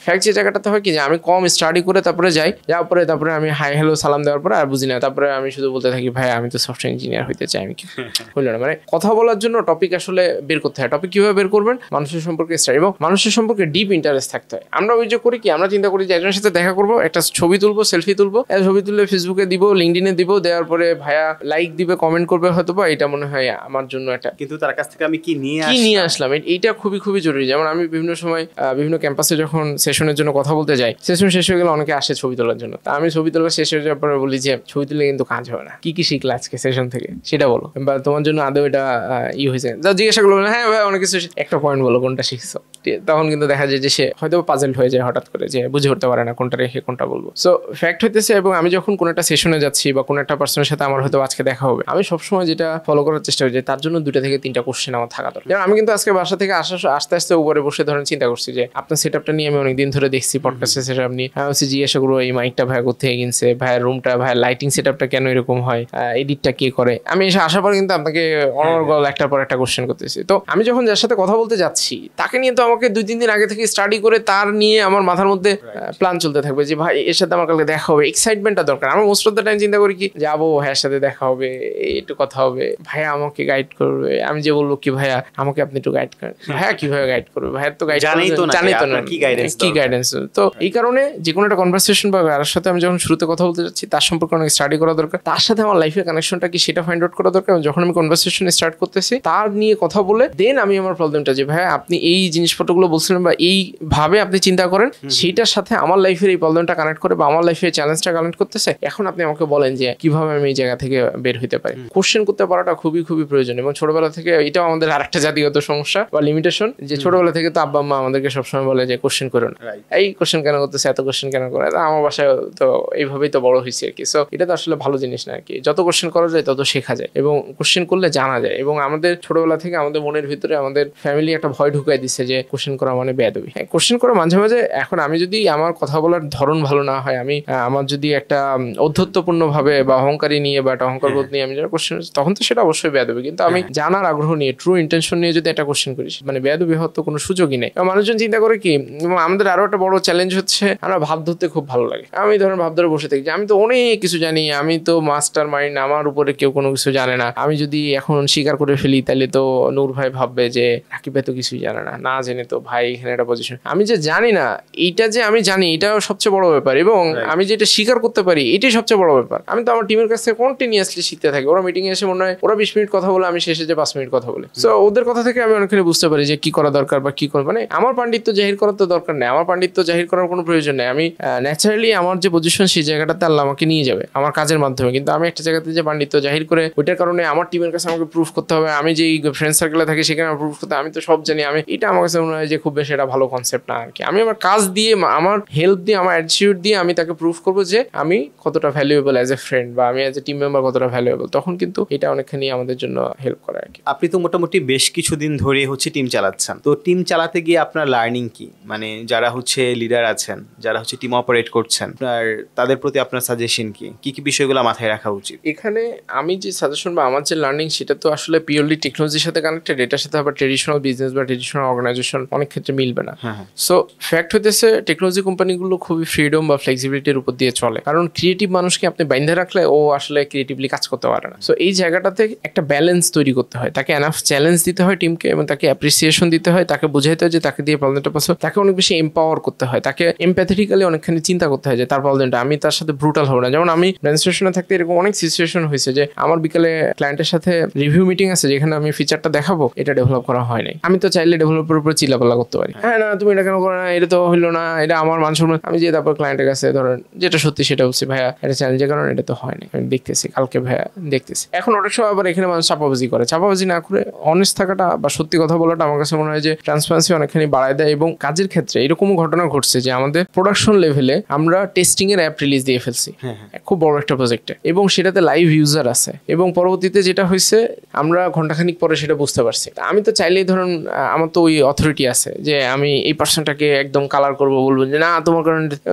[SPEAKER 1] ফ্যাক্ট যে জায়গাটাতে হয় কি যে আমি কম স্টাডি করে তারপরে যাই, যাওয়ার পরে তারপরে আমি হাই হ্যালো সালাম দেওয়ার পরে আর বুঝি না, তারপরে আমি শুধু বলতে থাকি ভাই আমি তো সফটওয়্যার ইঞ্জিনিয়ার হইতে চাই, আমি কি হইল না। মানে কথা বলার জন্য টপিক আসলে বের করতে হয়। টপিক কিভাবে বের করবেন? মানুষের সম্পর্কে স্টাডি এবং মানুষের সম্পর্কে ডিপ ইন্টারেস্ট থাকতে হয়। আমরা ওই যে করি কি, আমরা চিন্তা করি যে একজনের সাথে দেখা করবো, একটা ছবি তুলবো, সেলফি তুলবো, ছবি তুলে ফেসবুকে দিব, লিঙ্কডিনে দিব, দেওয়ার পরে ভাইয়া লাইক দিবে, কমেন্ট করবে হয়তো বা, এটা মনে হয় আমার জন্য একটা,
[SPEAKER 2] কিন্তু তার কাছ থেকে আমি কি নিয়ে আসলাম
[SPEAKER 1] এইটা খুবই খুবই জরুরি। যেমন আমি বিভিন্ন সময় বিভিন্ন ক্যাম্পাসে যখন সেশনের জন্য কথা বলতে যাই, সেশন শেষ হয়ে গেলে অনেকে আসে ছবি তোলার জন্য, তা আমি ছবি তোলা শেষ হয়ে যাওয়ার পরে বলি যে ছবি তুলে কিন্তু কাজ হবে না, কি কি শিখলে আজকে সেশন থেকে সেটা বলো, বা তোমার জন্য আদৌ এটা হয়েছে যা জিজ্ঞাসা করলো, হ্যাঁ ভাই অনেক কিছু, একটা পয়েন্ট বলো কোনটা শিখছো। তখন কিন্তু দেখা যায় যে সে হয়তো পাজেল হয়ে যায় হঠাৎ করে, যে বুঝে উঠতে পারে না কোনটা রেখে কোনটা বলবো। সো ফ্যাক্ট হইতেছে, এবং আমি যখন কোনো একটা সেশনে যাচ্ছি বা কোনো একটা পার্সনের সাথে আমার হয়তো আজকে দেখা হবে, আমি সবসময় যেটা যেটা ফলো করার চেষ্টা করি যে তার জন্য 2টা থেকে 3টা কোশ্চেন আমার থাকা দরকার। যেমন আমি কিন্তু আজকে বাসা থেকে আস্তে আস্তে উপরে বসে ধরেন চিন্তা করছি যে আপনার সেটআপটা নিয়ে আমি অনেকদিন ধরে দেখছি, পডকাস্টের সেটআপ নিয়ে আমি হচ্ছে জিজ্ঞাসা করবো এই মাইকটা ভাইয়া কোথায় কিনছে, ভাইয়ের রুমটা, ভাইয়ের লাইটিং সেটআপটা কেন এরকম হয়, এডিটটা কে করে। আমি এসে আসার পর কিন্তু আপনাকে অনর্গল একটার পর একটা কোশ্চেন করতেছি। তো আমি যখন যার সাথে কথা বলতে যাচ্ছি তাকে নিয়ে তো আমাকে 2-3 দিন আগে থেকে স্টাডি করে তার নিয়ে আমার মাথার মধ্যে প্ল্যান চলতে থাকবে যে ভাই এর সাথে আমার কালকে দেখা হবে, এক্সাইটমেন্টটা দরকার। আমার মোস্ট অফ দ্য টাইম চিন্তা করি কি যাবো ভাইয়ের সাথে দেখা হবে, একটু কথা হবে, ভাইয়া আমাকে গাইড করবে। আমি যে বলবো কি ভাইয়া আমাকে আপনি একটু গাইড করেন, ভাইয়া কিভাবে গাইড করবে, ভাইয়ার তো গাইড জানি তো না কি গাইডেন্স। তো এই কারণে যে কোনো একটা কনভারসেশন বা কারোর সাথে আমি যখন শুরুতে কথা বলতে যাচ্ছি তার সম্পর্কে অনেক স্টাডি করা দরকার, তার সাথে আমার লাইফের কানেকশনটা কি সেটা ফাইন্ড আউট করা দরকার। যখন আমি কনভারসেশন স্টার্ট করতেছি তার নিয়ে কথা বলে দেন আমি আমার প্রবলেমটা যে ভাইয়া আপনি এই জিনিসপত্রগুলো বলছিলেন বা এইভাবে আপনি চিন্তা করেন সেইটার সাথে আমার লাইফের এই প্রবলেমটা কানেক্ট করে বা আমার লাইফের চ্যালেঞ্জটা কানেক্ট করতেছে, এখন আপনি আমাকে বলেন যে কিভাবে আমি এই জায়গা থেকে বের হইতে পারি। কোশ্চেন করতে পারাটা খুবই খুবই প্রয়োজন এবং ছোটবেলা থেকে এটাও আমাদের আরেকটা জাতিগত সমস্যা বা লিমিটেশন যে ছোটবেলা থেকে তো আব্বা আম্মা আমাদেরকে সবসময় বলে যে কোশ্চেন করো না, এই কোশ্চেন কেন করতেছে, এত কোশ্চেন কেন করে। আমার বাসায় তো এইভাবেই তো বড় হয়েছে আর কি। সো এটা তো আসলে ভালো জিনিস না আর কি, যত কোশ্চেন করা যায় তত শেখা যায় এবং কোশ্চেন করলে জানা যায়। এবং আমাদের ছোটবেলা থেকে আমাদের মনের ভিতরে আমাদের ফ্যামিলি একটা ভয় ঢুকাই দিচ্ছে যে কোশ্চেন করা মানে বেয়াদবি। কোশ্চেন করা মাঝে মাঝে, এখন আমি যদি আমার কথা বলার ধরন ভালো না হয়, আমি আমার যদি একটা অধ্যত্বপূর্ণ ভাবে বা অহংকারী নিয়ে বা একটা অহংকার বোধ নিয়ে আমি যারা কোশ্চেন, তখন তো সেটা অবশ্যই বেয়াদবি। কিন্তু আমি জানার আগ্রহ নিয়ে ট্রু ইন্টেনশন নিয়ে যদি একটা কোশ্চেন করি মানে বেয়াদবি হওয়ার তো কোনো সুযোগই নেই। মানুষজন চিন্তা করে কি, আমাদের আরো একটা বড় চ্যালেঞ্জ হচ্ছে আমরা ভাব ধরতে খুব ভালো লাগে। আমি ধরেন ভাব ধরে বসে থাকি যে আমি তো অনেক কিছু জানি, আমি তো মাস্টার মাইন্ড, আমার উপরে কেউ কোনো কিছু জানে না। আমি যদি এখন স্বীকার করে ফেলি তাহলে তো নূর ভাই ভাববে যে রাকিব ভাই তো কিছুই জানে না, না জেনে তো ভাই এখানে একটা পজিশন। আমি যে জানি না এইটা যে আমি জানি এটাও সবচেয়ে বড় ব্যাপার এবং আমি যেটা স্বীকার করতে পারি এটাই সবচেয়ে বড় ব্যাপার। আমি তো আমার টিমের কাছ থেকে কন্টিনিউয়াসলি শিখতে থাকি। ওরা মিটিং এ এসে মনে হয় ওরা 20 মিনিট কথা বলে, আমি শেষে যে 5 মিনিট কথা বলে। সো ওদের কথা থেকে আমি অনেকখানি বুঝতে পারি যে কি করা দরকার বা কি করবো। মানে আমার পাণ্ডিত্য জাহির করার তো দরকার নেই, আমার পাণ্ডিত্য জাহির করার কোনো প্রয়োজন নেই। আমি ন্যাচারালি আমার যে পজিশন সেই জায়গাটাতে আল্লাহ আমাকে নিয়ে যাবে আমার কাজের মাধ্যমে। কিন্তু আমি একটা জায়গাতে যে পাণ্ডিত্য জাহির করে ওইটার কারণে আমার টিমের কাছে আমাকে প্রুফ করতে হবে, আমি যে ফ্রেন্ড সার্কেলে থাকি সেখানে প্রুফ করতে আমি তো সব জানি, আমি এটা আমার কাছে মনে হয় যে খুব বেশি এটা ভালো কনসেপ্ট না আর কি। আমি আমার কাজ দিয়ে, আমার হেল্প দিয়ে, আমার অ্যাটিটিউড দিয়ে আমি তাকে প্রুফ করবো যে আমি কতটা ভ্যালুয়েবল অ্যাজ এ ফ্রেন্ড বা আমি অ্যাজ এ টিম মেম্বার কতটা ভ্যালুয়েবল। তখন কিন্তু এটা অনেকখানি আমাদের জন্য হেল্প করে আর কি।
[SPEAKER 2] আপনি তো মোটামুটি বেশ কিছুদিন ধরে হচ্ছে টিম চালাচ্ছেন, তো টিম চালাতে গিয়ে আপনার লার্নিং কি, মানে যারা হচ্ছে লিডার আছেন, যারা হচ্ছে টিম অপারেট করছেন, আর তাদের প্রতি আপনার সাজেশন কি কি বিষয়গুলো মাথায় রাখা উচিত?
[SPEAKER 1] এখানে আমি যে সাজেশন বা আমার যে লার্নিং সেটা তো আসলে পিওরলি টেকনোলজির সাথে কানেক্টেড, এটার সাথে আবার ট্রেডিশনাল বিজনেস বা ট্রেডিশনাল অর্গানাইজেশন অনেক ক্ষেত্রে মিলবে না। সো ফ্যাক্ট হইতেছে টেকনোলজি কোম্পানিগুলো খুবই ফ্রিডম বা ফ্লেক্সিবিলিটির উপর দিয়ে চলে, কারণ ক্রিয়েটিভ মানুষকে আপনি বাইন্ধে রাখলে ও আসলে ক্রিয়েটিভলি কাজ করতে পারে না। সো এই জায়গাটাতে একটা ব্যালেন্স তৈরি করতে হয়, তাকে এনাফ চ্যালেঞ্জ দিতে হয় টিমকে এবং তাকে অ্যাপ্রিসিয়েশন দিতে হয়, তাকে বোঝাইতে হয় যে তাকে দিয়ে প্রবলেমটা পাস, তাকে অনেক বেশি এম্পাওয়ার করতে হয়, তাকে এমপ্যাথেটিক্যালি অনেকখানি চিন্তা করতে হয় যে তার প্রবলেমটা, আমি তার সাথে ব্রুটাল হবো না। যেমন আমি রেজিস্ট্রেশনে থাকতে এরকম অনেক সিচুয়েশন হয়েছে যে আমার বিকালে ক্লায়েন্টের সাথে রিভিউ মিটিং আছে যেখানে আমি ফিচারটা দেখাবো, এটা ডেভেলপ করা হয় নাই। আমি তো চাইলে ডেভেলপারের উপর চিল্লাপাল্লা করতে পারি, হ্যাঁ না তুমি এটা কেন করো না, এটা তো হইলো না, এটা আমার মান সম্মান। আমি যে তারপর ক্লায়েন্টের কাছে ধরেন যেটা সত্যি সেটা বলছি, ভাইয়া এটা চ্যালেঞ্জের কারণে এটা তো হয় না, আমি দেখতেছি কালকে ভাইয়া দেখতেছি। এখন অনেক সময় আবার এখানে মানুষ চাপাবাজি করে, চাপাবাজি না করে অনেস্ট থাকাটা বা সত্যি কথা বলাটা আমার কাছে মনে হয় যে ট্রান্সপারেন্সি অনেকখানি বাড়ায় দেয়। এবং কাজের ক্ষেত্রে এরকমও ঘটনা ঘটছে যে আমাদের প্রোডাকশন লেভেলে আমরা টেস্টিং এর অ্যাপ রিলিজ দিয়ে ফেলছি খুব বড় একটা প্রজেক্টে এবং সেটাতে লাইভ ইউজার আছে এবং পরবর্তীতে যেটা হয়েছে আমরা ঘন্টাখানিক পরে সেটা বুঝতে পারছি। আমি তো চাইলেই ধরুন আমার তো ওই অথরিটি আছে যে আমি এই পার্সনটাকে একদম কালার করবো, বলবো যে না তোমার কারণে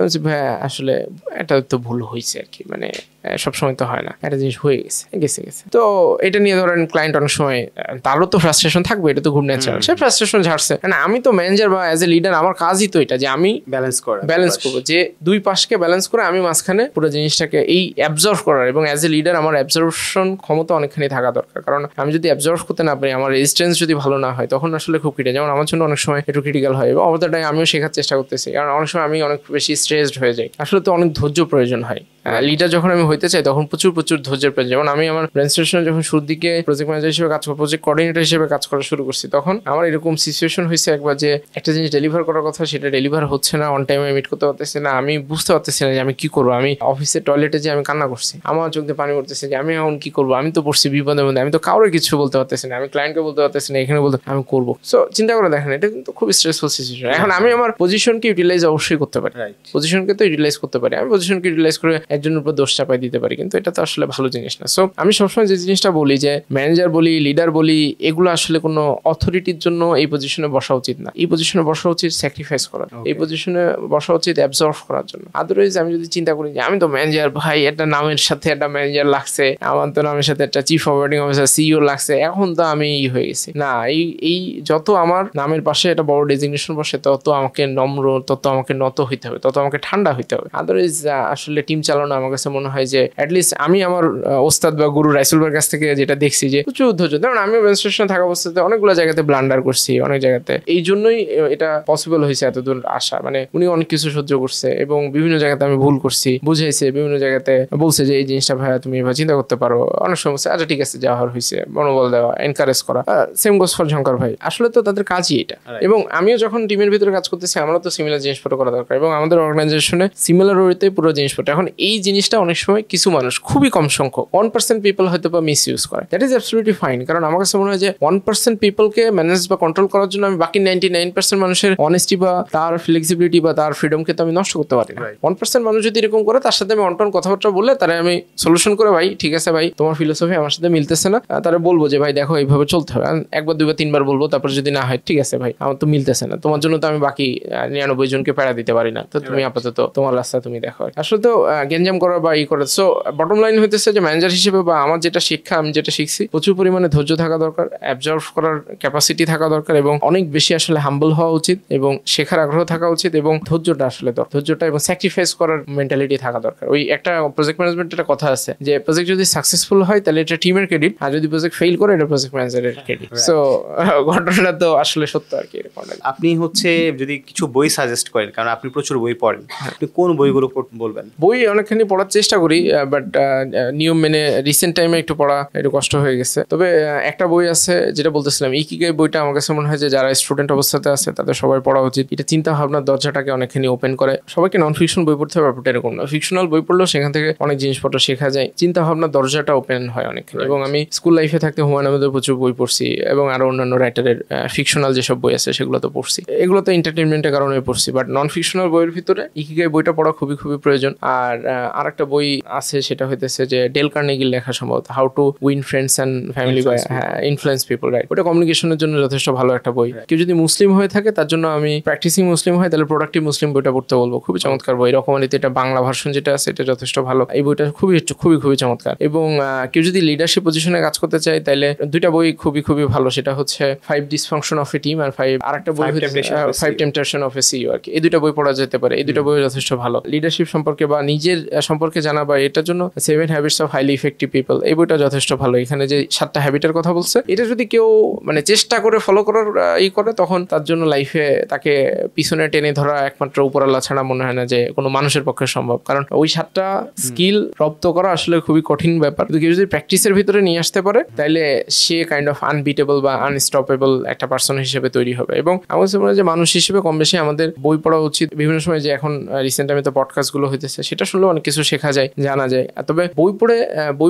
[SPEAKER 1] ভাই আসলে এটা তো ভুল হয়েছে আর কি, মানে সবসময় তো হয় না, একটা জিনিস হয়ে গেছে। তো এটা নিয়ে ধরেন ক্লায়েন্ট অনেক সময় তারও তো ফ্রাস্ট্রেশন থাকবে, এটা তো খুব ন্যাচারাল, সে ফ্রাস্ট্রেশন ঝাড়ছে। মানে আমি তো ম্যানেজার বা অ্যাজ এ লিডার আমার কাজই তো এটা যে আমি ব্যালেন্স করবো, যে দুই পাশকে ব্যালেন্স করে আমি মাঝখানে পুরো জিনিসটাকে এই অ্যাবজর্ভ করার, এবং অ্যাজ এ লিডার আমার অ্যাবজর্পশন ক্ষমতা অনেকখানি থাকা দরকার। কারণ আমি যদি অ্যাবজর্ভ করতে না পারি, আমার রেজিস্ট্যান্স যদি ভালো না হয়, তখন আসলে খুব ক্রিটিক্যাল, যেমন আমার জন্য অনেক সময় একটু ক্রিটিক্যাল হয় এবং অবস্থাটাই আমিও শেখার চেষ্টা করতেছি, কারণ অনেক সময় আমি অনেক বেশি স্ট্রেসড হয়ে যাই। আসলে তো অনেক ধৈর্য প্রয়োজন হয় লিডার যখন আমি হইতে চাই, তখন প্রচুর ধৈর্যের প্রয়োজন। যেমন আমি আমার ব্রেনস্টর্মে যখন শুরুর দিকে প্রজেক্ট ম্যানেজার হিসেবে কাজ করা, প্রজেক্ট কোঅর্ডিনেটর হিসেবে কাজ করা শুরু করছি, তখন আমার এরকম সিচুয়েশন হয়েছে একবার যে একটা জিনিস ডেলিভার করার কথা সেটা ডেলিভার হচ্ছে না, অন টাইমে মিট করতে পারতেছি না, আমি বুঝতে পারতেছি না যে আমি কি করবো। আমি অফিসের টয়লেটে যে আমি কান্না করছি, আমার চোখ দিয়ে পানি পড়তেছে যে আমি এখন কি করবো, আমি তো পড়ছি বিপদের মধ্যে, আমি তো কাউরে কিছু বলতে পারতেছি না, আমি ক্লায়েন্টকে বলতে পারতেছি না, এখানে বলতে আমি করবো। সো চিন্তা করে দেখেন, এটা কিন্তু খুব স্ট্রেসফুল সিচুয়েশন। এখন আমি আমার পজিশনকে ইউটিলাইজ অবশ্যই করতে পারি, পজিশনকে তো ইউটিলাইজ করতে পারি, আমি পজিশনকে ইউটিলাইজ করে একজনের উপর দোষ চাপাই দিতে পারি, কিন্তু এটা তো আসলে ভালো জিনিস না। সো আমি সবসময় যে জিনিসটা বলি যে ম্যানেজার বলি, লিডার বলি, এগুলো আসলে কোনো অথরিটির জন্য এই পজিশনে বসা উচিত না। এই পজিশনে বসা উচিত স্যাক্রিফাইস করার, এই পজিশনে বসা উচিত অ্যাবজর্ভ করার জন্য। আদারওয়াইজ আমি যদি চিন্তা করি যে আমি তো ম্যানেজার, ভাই একটা নামের সাথে একটা ম্যানেজার লাগছে, আমার তো নামের সাথে একটা চিফ অপারেটিং অফিসার সিইও লাগছে, এখন তো আমি হয়ে গেছি না। এই যত আমার নামের পাশে একটা বড় ডেজিগনেশন বসে তত আমাকে নম্র, তত আমাকে নত হইতে হবে, তত আমাকে ঠান্ডা হইতে হবে। আদারওয়াইজ আসলে টিম চালানো আমার কাছে মনে হয় যে অ্যাটলিস্ট আমি আমার ওস্তাদ বা গুরু রাইসুল ভাইয়ের কাছ থেকে যেটা দেখছি যে প্রচুর ধৈর্য। কারণ আমি অ্যাডমিনিস্ট্রেশনে থাকা অবস্থাতে অনেকগুলো জায়গাতে ব্লান্ডার করছি, অনেক জায়গাতে। এই জন্যই এটা পসিবল হয়েছে এতদূর আসা। মানে উনি অনেক কিছু সহ্য করছে এবং বিভিন্ন জায়গাতে আমি ভুল করছি, বুঝাইছে, বিভিন্ন জায়গাতে বলছে যে এই জিনিসটা ভাইয়া তুমি এবার চিন্তা করতে পারো। অনেক সময় আচ্ছা ঠিক আছে, যাওয়ার হয়েছে, মনোবল দেওয়া, এনকারেজ করা। সেম গোস ফর ঝঙ্কার ভাই, আসলে তো তাদের কাজই এটা। এবং আমিও যখন টিমের ভিতরে কাজ করতেছি আমারও তো সিমিলার জিনিসপত্র করা দরকার এবং আমাদের অর্গানাইজেশনে সিমিলার ওয়েতে পুরো জিনিসপত্র। এখন এই জিনিসটা অনেক সময় কিছু মানুষ, খুবই কম সংখ্যক 1% পিপল হয়তো বা মিস ইউজ করে। That is absolutely fine. কারণ আমার কাছে মনে হয় যে 1% পিপলকে ম্যানেজ বা কন্ট্রোল করার জন্য আমি বাকি 99% মানুষের অনেস্টি বা তার ফ্লেক্সিবিলিটি বা তার ফ্রিডমকে তো আমি নষ্ট করতে পারি না। 1% মানুষ যদি এরকম করে, তার সাথে আমি অনটন কথাবার্তা বললে তারা আমি সলিউশন করে, ভাই ঠিক আছে ভাই তোমার ফিলোসফি আমার সাথে মিলতেছে না, তারা বলবো যে ভাই দেখো এইভাবে চলতে হবে। একবার দুইবার তিনবার বলবো, তারপর যদি না হয় ঠিক আছে ভাই আমার তো মিলতেছে না, তোমার জন্য তো আমি বাকি 99 জনকে প্যারা দিতে পারি না, তো তুমি আপাতত তোমার রাস্তা তুমি দেখো। আসলে তো গেঞ্জাম করা বা ই করে। সো বটম লাইন হইতেছে যে ম্যানেজার হিসেবে বা আমার যেটা শিক্ষা, আমি যেটা শিখছি, প্রচুর পরিমাণে ধৈর্য থাকা দরকার, অ্যাবজর্ভ করার ক্যাপাসিটি থাকা দরকার এবং অনেক বেশি আসলে হাম্বল হওয়া উচিত এবং শেখার আগ্রহ থাকা উচিত এবং ধৈর্যটা আসলে দরকার, ধৈর্যটা এবং স্যাক্রিফাইস করার মেন্টালিটি থাকা দরকার। ওই একটা প্রজেক্ট ম্যানেজমেন্টের একটা কথা আছে যে প্রজেক্ট যদি সাকসেসফুল হয় তাহলে এটা টিমের ক্রেডিট, আর যদি প্রজেক্ট ফেল করে এটা প্রজেক্ট ম্যানেজারের ক্রেডিট। সো ঘটনাটা তো আসলে সত্য আর কি।
[SPEAKER 2] আপনি হচ্ছে যদি কিছু বই সাজেস্ট করেন, কারণ আপনি প্রচুর বই পড়েন, আপনি কোন বইগুলো বলবেন?
[SPEAKER 1] বই অনেকখানি পড়ার চেষ্টা করি, বাট নিয়ম মেনে রিসেন্ট টাইমে একটু পড়া একটু কষ্ট হয়ে গেছে। তবে একটা বই আছে যেটা বলতেছিলাম, ইকিগাই বইটা আমার কাছে মনে হয় যে যারা স্টুডেন্ট অবস্থাতে আছে তাদের সবাই পড়া উচিত। এটা চিন্তা ভাবনার দরজাটাকে অনেকখানি ওপেন করে। সবাইকে নন ফিকশন বই পড়তে হবে ব্যাপারটা এরকম না, ফিকশনাল বই পড়লেও সেখান থেকে অনেক জিনিসপত্র শেখা যায়, চিন্তা ভাবনার দরজাটা ওপেন হয় অনেকখানি। এবং আমি স্কুল লাইফে থাকতে হুমায়ুন আহমেদের প্রচুর বই পড়ছি এবং আরো অন্যান্য রাইটারের ফিকশনাল যেসব বই আছে সেগুলো তো পড়ছি, এগুলো তো এন্টারটেনমেন্টের কারণে পড়ছি। বাট নন ফিকশনাল বইয়ের ভিতরে ইকিগাই বইটা পড়া খুবই খুবই প্রয়োজন। আর আরেকটা বই আছে সেটা হইতেছে যে ডেল কার্নেগির লেখা সম্ভবত how to win friends and family by influence people, right? ওটা কমিউনিকেশনের জন্য যথেষ্ট ভালো একটা বই। কেউ যদি মুসলিম হয়ে থাকে তার জন্য, আমি প্র্যাকটিসিং মুসলিম হয় তাহলে প্রোডাক্টিভ মুসলিম বইটা পড়তে বলবো, খুবই চমৎকার বই। রকমারিতে এটা বাংলা ভার্সন যেটা আছে এটা যথেষ্ট ভালো, এই বইটা খুবই খুবই খুবই চমৎকার। এবং কেউ যদি লিডারশিপ পজিশনে কাজ করতে চায় তাহলে দুইটা বই খুবই খুবই ভালো, সেটা হচ্ছে 5 Dysfunction of a Team আর আরেকটা বই 5 Temptation of a CEO আর কি। এই দুইটা বই পড়া যেতে পারে, এই দুইটা বই যথেষ্ট ভালো লিডারশিপ সম্পর্কে বা নিজের সম্পর্কে জানা, বা এটার জন্য 7 Habits of Highly Effective People, এই বইটা যথেষ্ট ভালো। এখানে যে 7টা হ্যাবিটের কথা বলছে, এটা যদি কেউ মানে চেষ্টা করে ফলো করার করে, তখন তার জন্য লাইফে তাকে পিছনে টেনে ধরা একমাত্র উপরাল্লা ছাড়া মনে হয় না যে কোনো মানুষের পক্ষে সম্ভব। কারণ ওই 7টা স্কিল রপ্ত করা আসলে খুবই কঠিন ব্যাপার। কেউ যদি প্র্যাকটিসের ভিতরে নিয়ে আসতে পারে তাহলে সে কাইন্ড অফ আনবিটেবল বা আনস্টপেবল একটা পার্সন হিসেবে তৈরি হবে। এবং আমার মনে হয় যে মানুষ হিসেবে কম বেশি আমাদের বই পড়া উচিত। বিভিন্ন সময় যে এখন রিসেন্ট টাইমে তো পডকাস্ট গুলো হইতেছে, সেটা শুনলে অনেক কিছু শেখা যায়, জানা যায়। তবে বই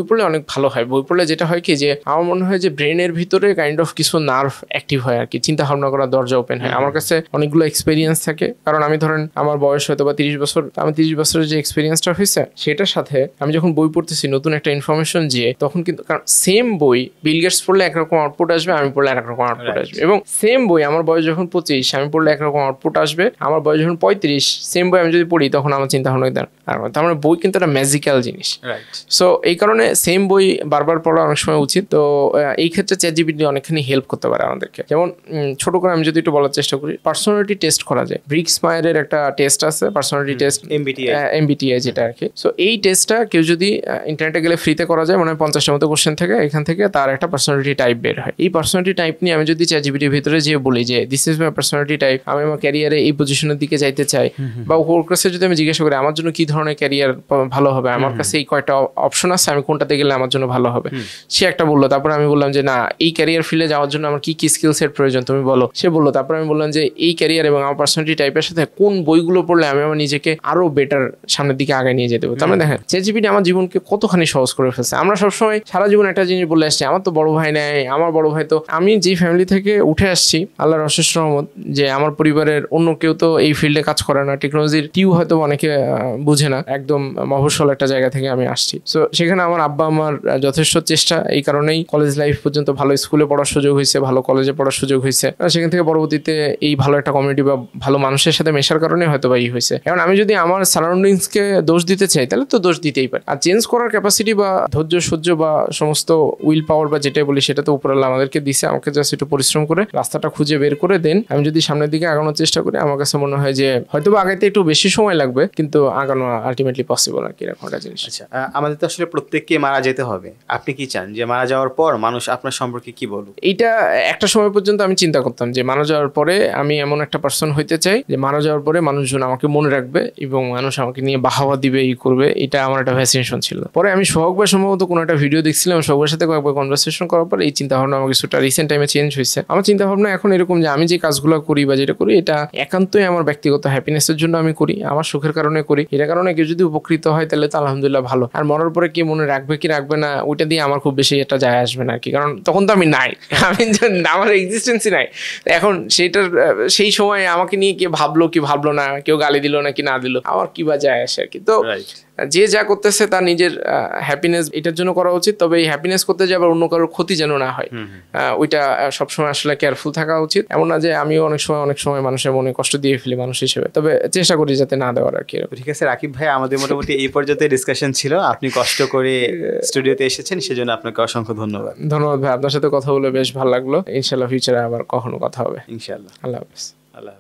[SPEAKER 1] পড়লে অনেক ভালো হয়। বই পড়লে যেটা হয় কি যে আমার মনে হয় যে ব্রেনের ভিতরে কাইন্ড অফ কিছু নার্ভ অ্যাক্টিভ হয় আর কি, চিন্তা ভাবনা করার দরজা ওপেন হয়। আমার কাছে অনেকগুলো এক্সপিরিয়েন্স থাকে, কারণ আমি ধরেন আমার বয়স হয়তো বা 30 বছর, আমি 30 বছরের যে এক্সপিরিয়েন্সটা হয়েছে সেটার সাথে আমি যখন বই পড়তেছি নতুন একটা ইনফরমেশন, যে তখন কিন্তু কারণ সেম বই বিল গেটস পড়লে একরকম আউটপুট আসবে, আমি পড়লে একরকম আউটপুট আসবে। এবং সেম বই আমার বয়স যখন 25, আমি পড়লে একরকম আউটপুট আসবে, আমার বয়স যখন 35 সেম বই আমি যদি পড়ি তখন আমার চিন্তা ভাবনা তার মানে বই কিন্তু একটা ম্যাজিক্যাল জিনিস। সো এই কারণে সেম বই বারবার পড়া অনেক সময় উচিত। তো এই ক্ষেত্রে চ্যাটজিপিটি অনেকখানি হেল্প করতে পারে আমাদেরকে। যেমন ছোট করে আমি যদি একটু বলার চেষ্টা করি, পার্সোনালিটি টেস্ট করা যায়। ব্রিক্স মায়ারের একটা টেস্ট আছে পার্সোনালিটি টেস্ট, MBTI যেটা আর কি। সো এই টেস্টটা কেউ যদি ইন্টারনেটে গেলে ফ্রিতে করা যায়, মানে 50টার মতো কোশ্চেন থেকে, এখান থেকে তার একটা পার্সোনালিটি টাইপ বের হয়। এই পার্সোনালিটি টাইপ নিয়ে আমি যদি চ্যাটজিপিটির ভিতরে যেয়ে বলি যে this is my personality type, আমি আমার ক্যারিয়ারে এই পজিশনের দিকে যাইতে চাই, বা ওর কাছে যদি আমি জিজ্ঞাসা করি আমার জন্য কি ধরনের ক্যারিয়ার ভালো হবে, আমার কাছে এই কয়টা অপশন আছে, আমি কোনটাতে গেলে আমার জন্য ভালো হবে, সে একটা বললো। তারপর আমি বললাম যে না, এই ক্যারিয়ার ফিল্ডে যাওয়ার জন্য আমার কি কি স্কিল সেট প্রয়োজন তুমি বলো, সে বললো। তারপর আমি বললাম যে এই ক্যারিয়ার এবং আমার পার্সোনালিটি টাইপের সাথে কোন বইগুলো পড়লে আমি আমার নিজেকে আরো বেটার সামনের দিকে আগে নিয়ে যেতে পারি। তার মানে দেখেন চ্যাটজিপিটি আমার জীবনকে কতখানি সহজ করে ফেলছে। আমরা সবসময় সারা জীবন একটা জিনিস বলে আসছি, আমার তো বড় ভাই নাই, আমার বড় ভাই তো, আমি যে ফ্যামিলি থেকে উঠে আসছি আল্লাহর অশেষ রহমত, যে আমার পরিবারের অন্য কেউ তো এই ফিল্ডে কাজ করে না, টেকনোলজির টিউ হয়তো অনেকে বুঝে না, একদম একদম মফস্বল একটা জায়গা থেকে আমি আসছি। সো সেখানে আমার আব্বা আমার যথেষ্ট চেষ্টা, এই কারণেই কলেজ লাইফ পর্যন্ত ভালো স্কুলে পড়ার সুযোগ হয়েছে, ভালো কলেজে পড়ার সুযোগ হয়েছে। সেখান থেকে পরবর্তীতে এই ভালো একটা কমিউনিটি বা ভালো মানুষের সাথে মেশার কারণে হয়তো বা হয়েছে। এখন আমি যদি আমার সারাউন্ডিংসকে দোষ দিতে চাই তাহলে তো দোষ দিতেই পারি। আর চেঞ্জ করার ক্যাপাসিটি বা ধৈর্য সহ্য বা সমস্ত উইল পাওয়ার বা যেটাই বলি সেটা তো উপরাল্লাহ আমাদেরকে দিছে। আমাকে জাস্ট একটু পরিশ্রম করে রাস্তাটা খুঁজে বের করে দেন, আমি যদি সামনের দিকে আগানোর চেষ্টা করি, আমার কাছে মনে হয় যে হয়তো বা আগাইতে একটু বেশি সময় লাগবে, কিন্তু আগানো আলটিমেটলি পসিবল আর কি, এরকম একটা জিনিস।
[SPEAKER 2] আচ্ছা, আমাদের তো আসলে প্রত্যেককে মারা যেতে হবে। আপনি কি চান যে মারা যাওয়ার পর মানুষ আপনার সম্পর্কে কি বলুক?
[SPEAKER 1] এইটা একটা সময় পর্যন্ত আমি চিন্তা করতাম যে মারা যাওয়ার পরে আমি এমন একটা পার্সন হইতে চাই যে মারা যাওয়ার পরে মানুষজন আমাকে মনে রাখবে এবং মানুষ আমাকে নিয়ে বাহাবা দিবে, ই করবে। এটা আমার একটা ফ্যাসিনেশন ছিল। পরে আমি সোহাগ ভাই সম্ভবত কোনো একটা ভিডিও দেখছিলাম, সোহাগের সাথে কয়েকবার কনভারসেশন করার পর এই চিন্তা ভাবনা আমার কিছুটা রিসেন্ট টাইমে চেঞ্জ হয়েছে। আমার চিন্তা ভাবনা এখন এরকম যে আমি যে কাজগুলো করি বা যেটা করি এটা একান্তই আমার ব্যক্তিগত হ্যাপিনেসের জন্য আমি করি, আমার সুখের কারণে করি। এটা কারণে কেউ যদি উপকৃত হয় তাহলে তো আলহামদুলিল্লাহ ভালো। আর মরার পরে কে মনে রাখবে কি রাখবে না ওইটা দিয়ে আমার খুব বেশি একটা যায় আসবে না আর কি, কারণ তখন তো আমি নাই, আমি আমার এক্সিস্টেন্সই নাই। এখন সেটার সেই সময় আমাকে নিয়ে কে ভাবলো কি ভাবলো না, কেউ গালি দিল না কি না দিল, আমার কি বা যায় আসে আর কি। তো যে যা করতেছে তার নিজের হ্যাপিনেস এটার জন্য করা উচিত, তবে এই হ্যাপিনেস করতে যে আবার অন্য কারোর ক্ষতি যেন না হয় ওইটা সবসময় আসলে কেয়ারফুল থাকা উচিত। এমন না যে আমিও অনেক সময় মানুষের মনে কষ্ট দিয়ে ফেলি মানুষ হিসেবে, তবে চেষ্টা করি যাতে না দেওয়ার আর কি।
[SPEAKER 2] ঠিক আছে রাকিব ভাই, আমাদের মোটামুটি এই পর্যন্ত ডিসকাশন ছিল। আপনি কষ্ট করে স্টুডিওতে এসেছেন, সেজন্য আপনাকে অসংখ্য ধন্যবাদ।
[SPEAKER 1] ধন্যবাদ ভাই, আপনার সাথে কথা বলে বেশ ভালো লাগলো। ইনশাল্লাহ ফিউচারে আবার কখনো কথা হবে।
[SPEAKER 2] ইনশাআল্লাহ।
[SPEAKER 1] আল্লাহ হাফেজ।
[SPEAKER 2] আল্লাহ।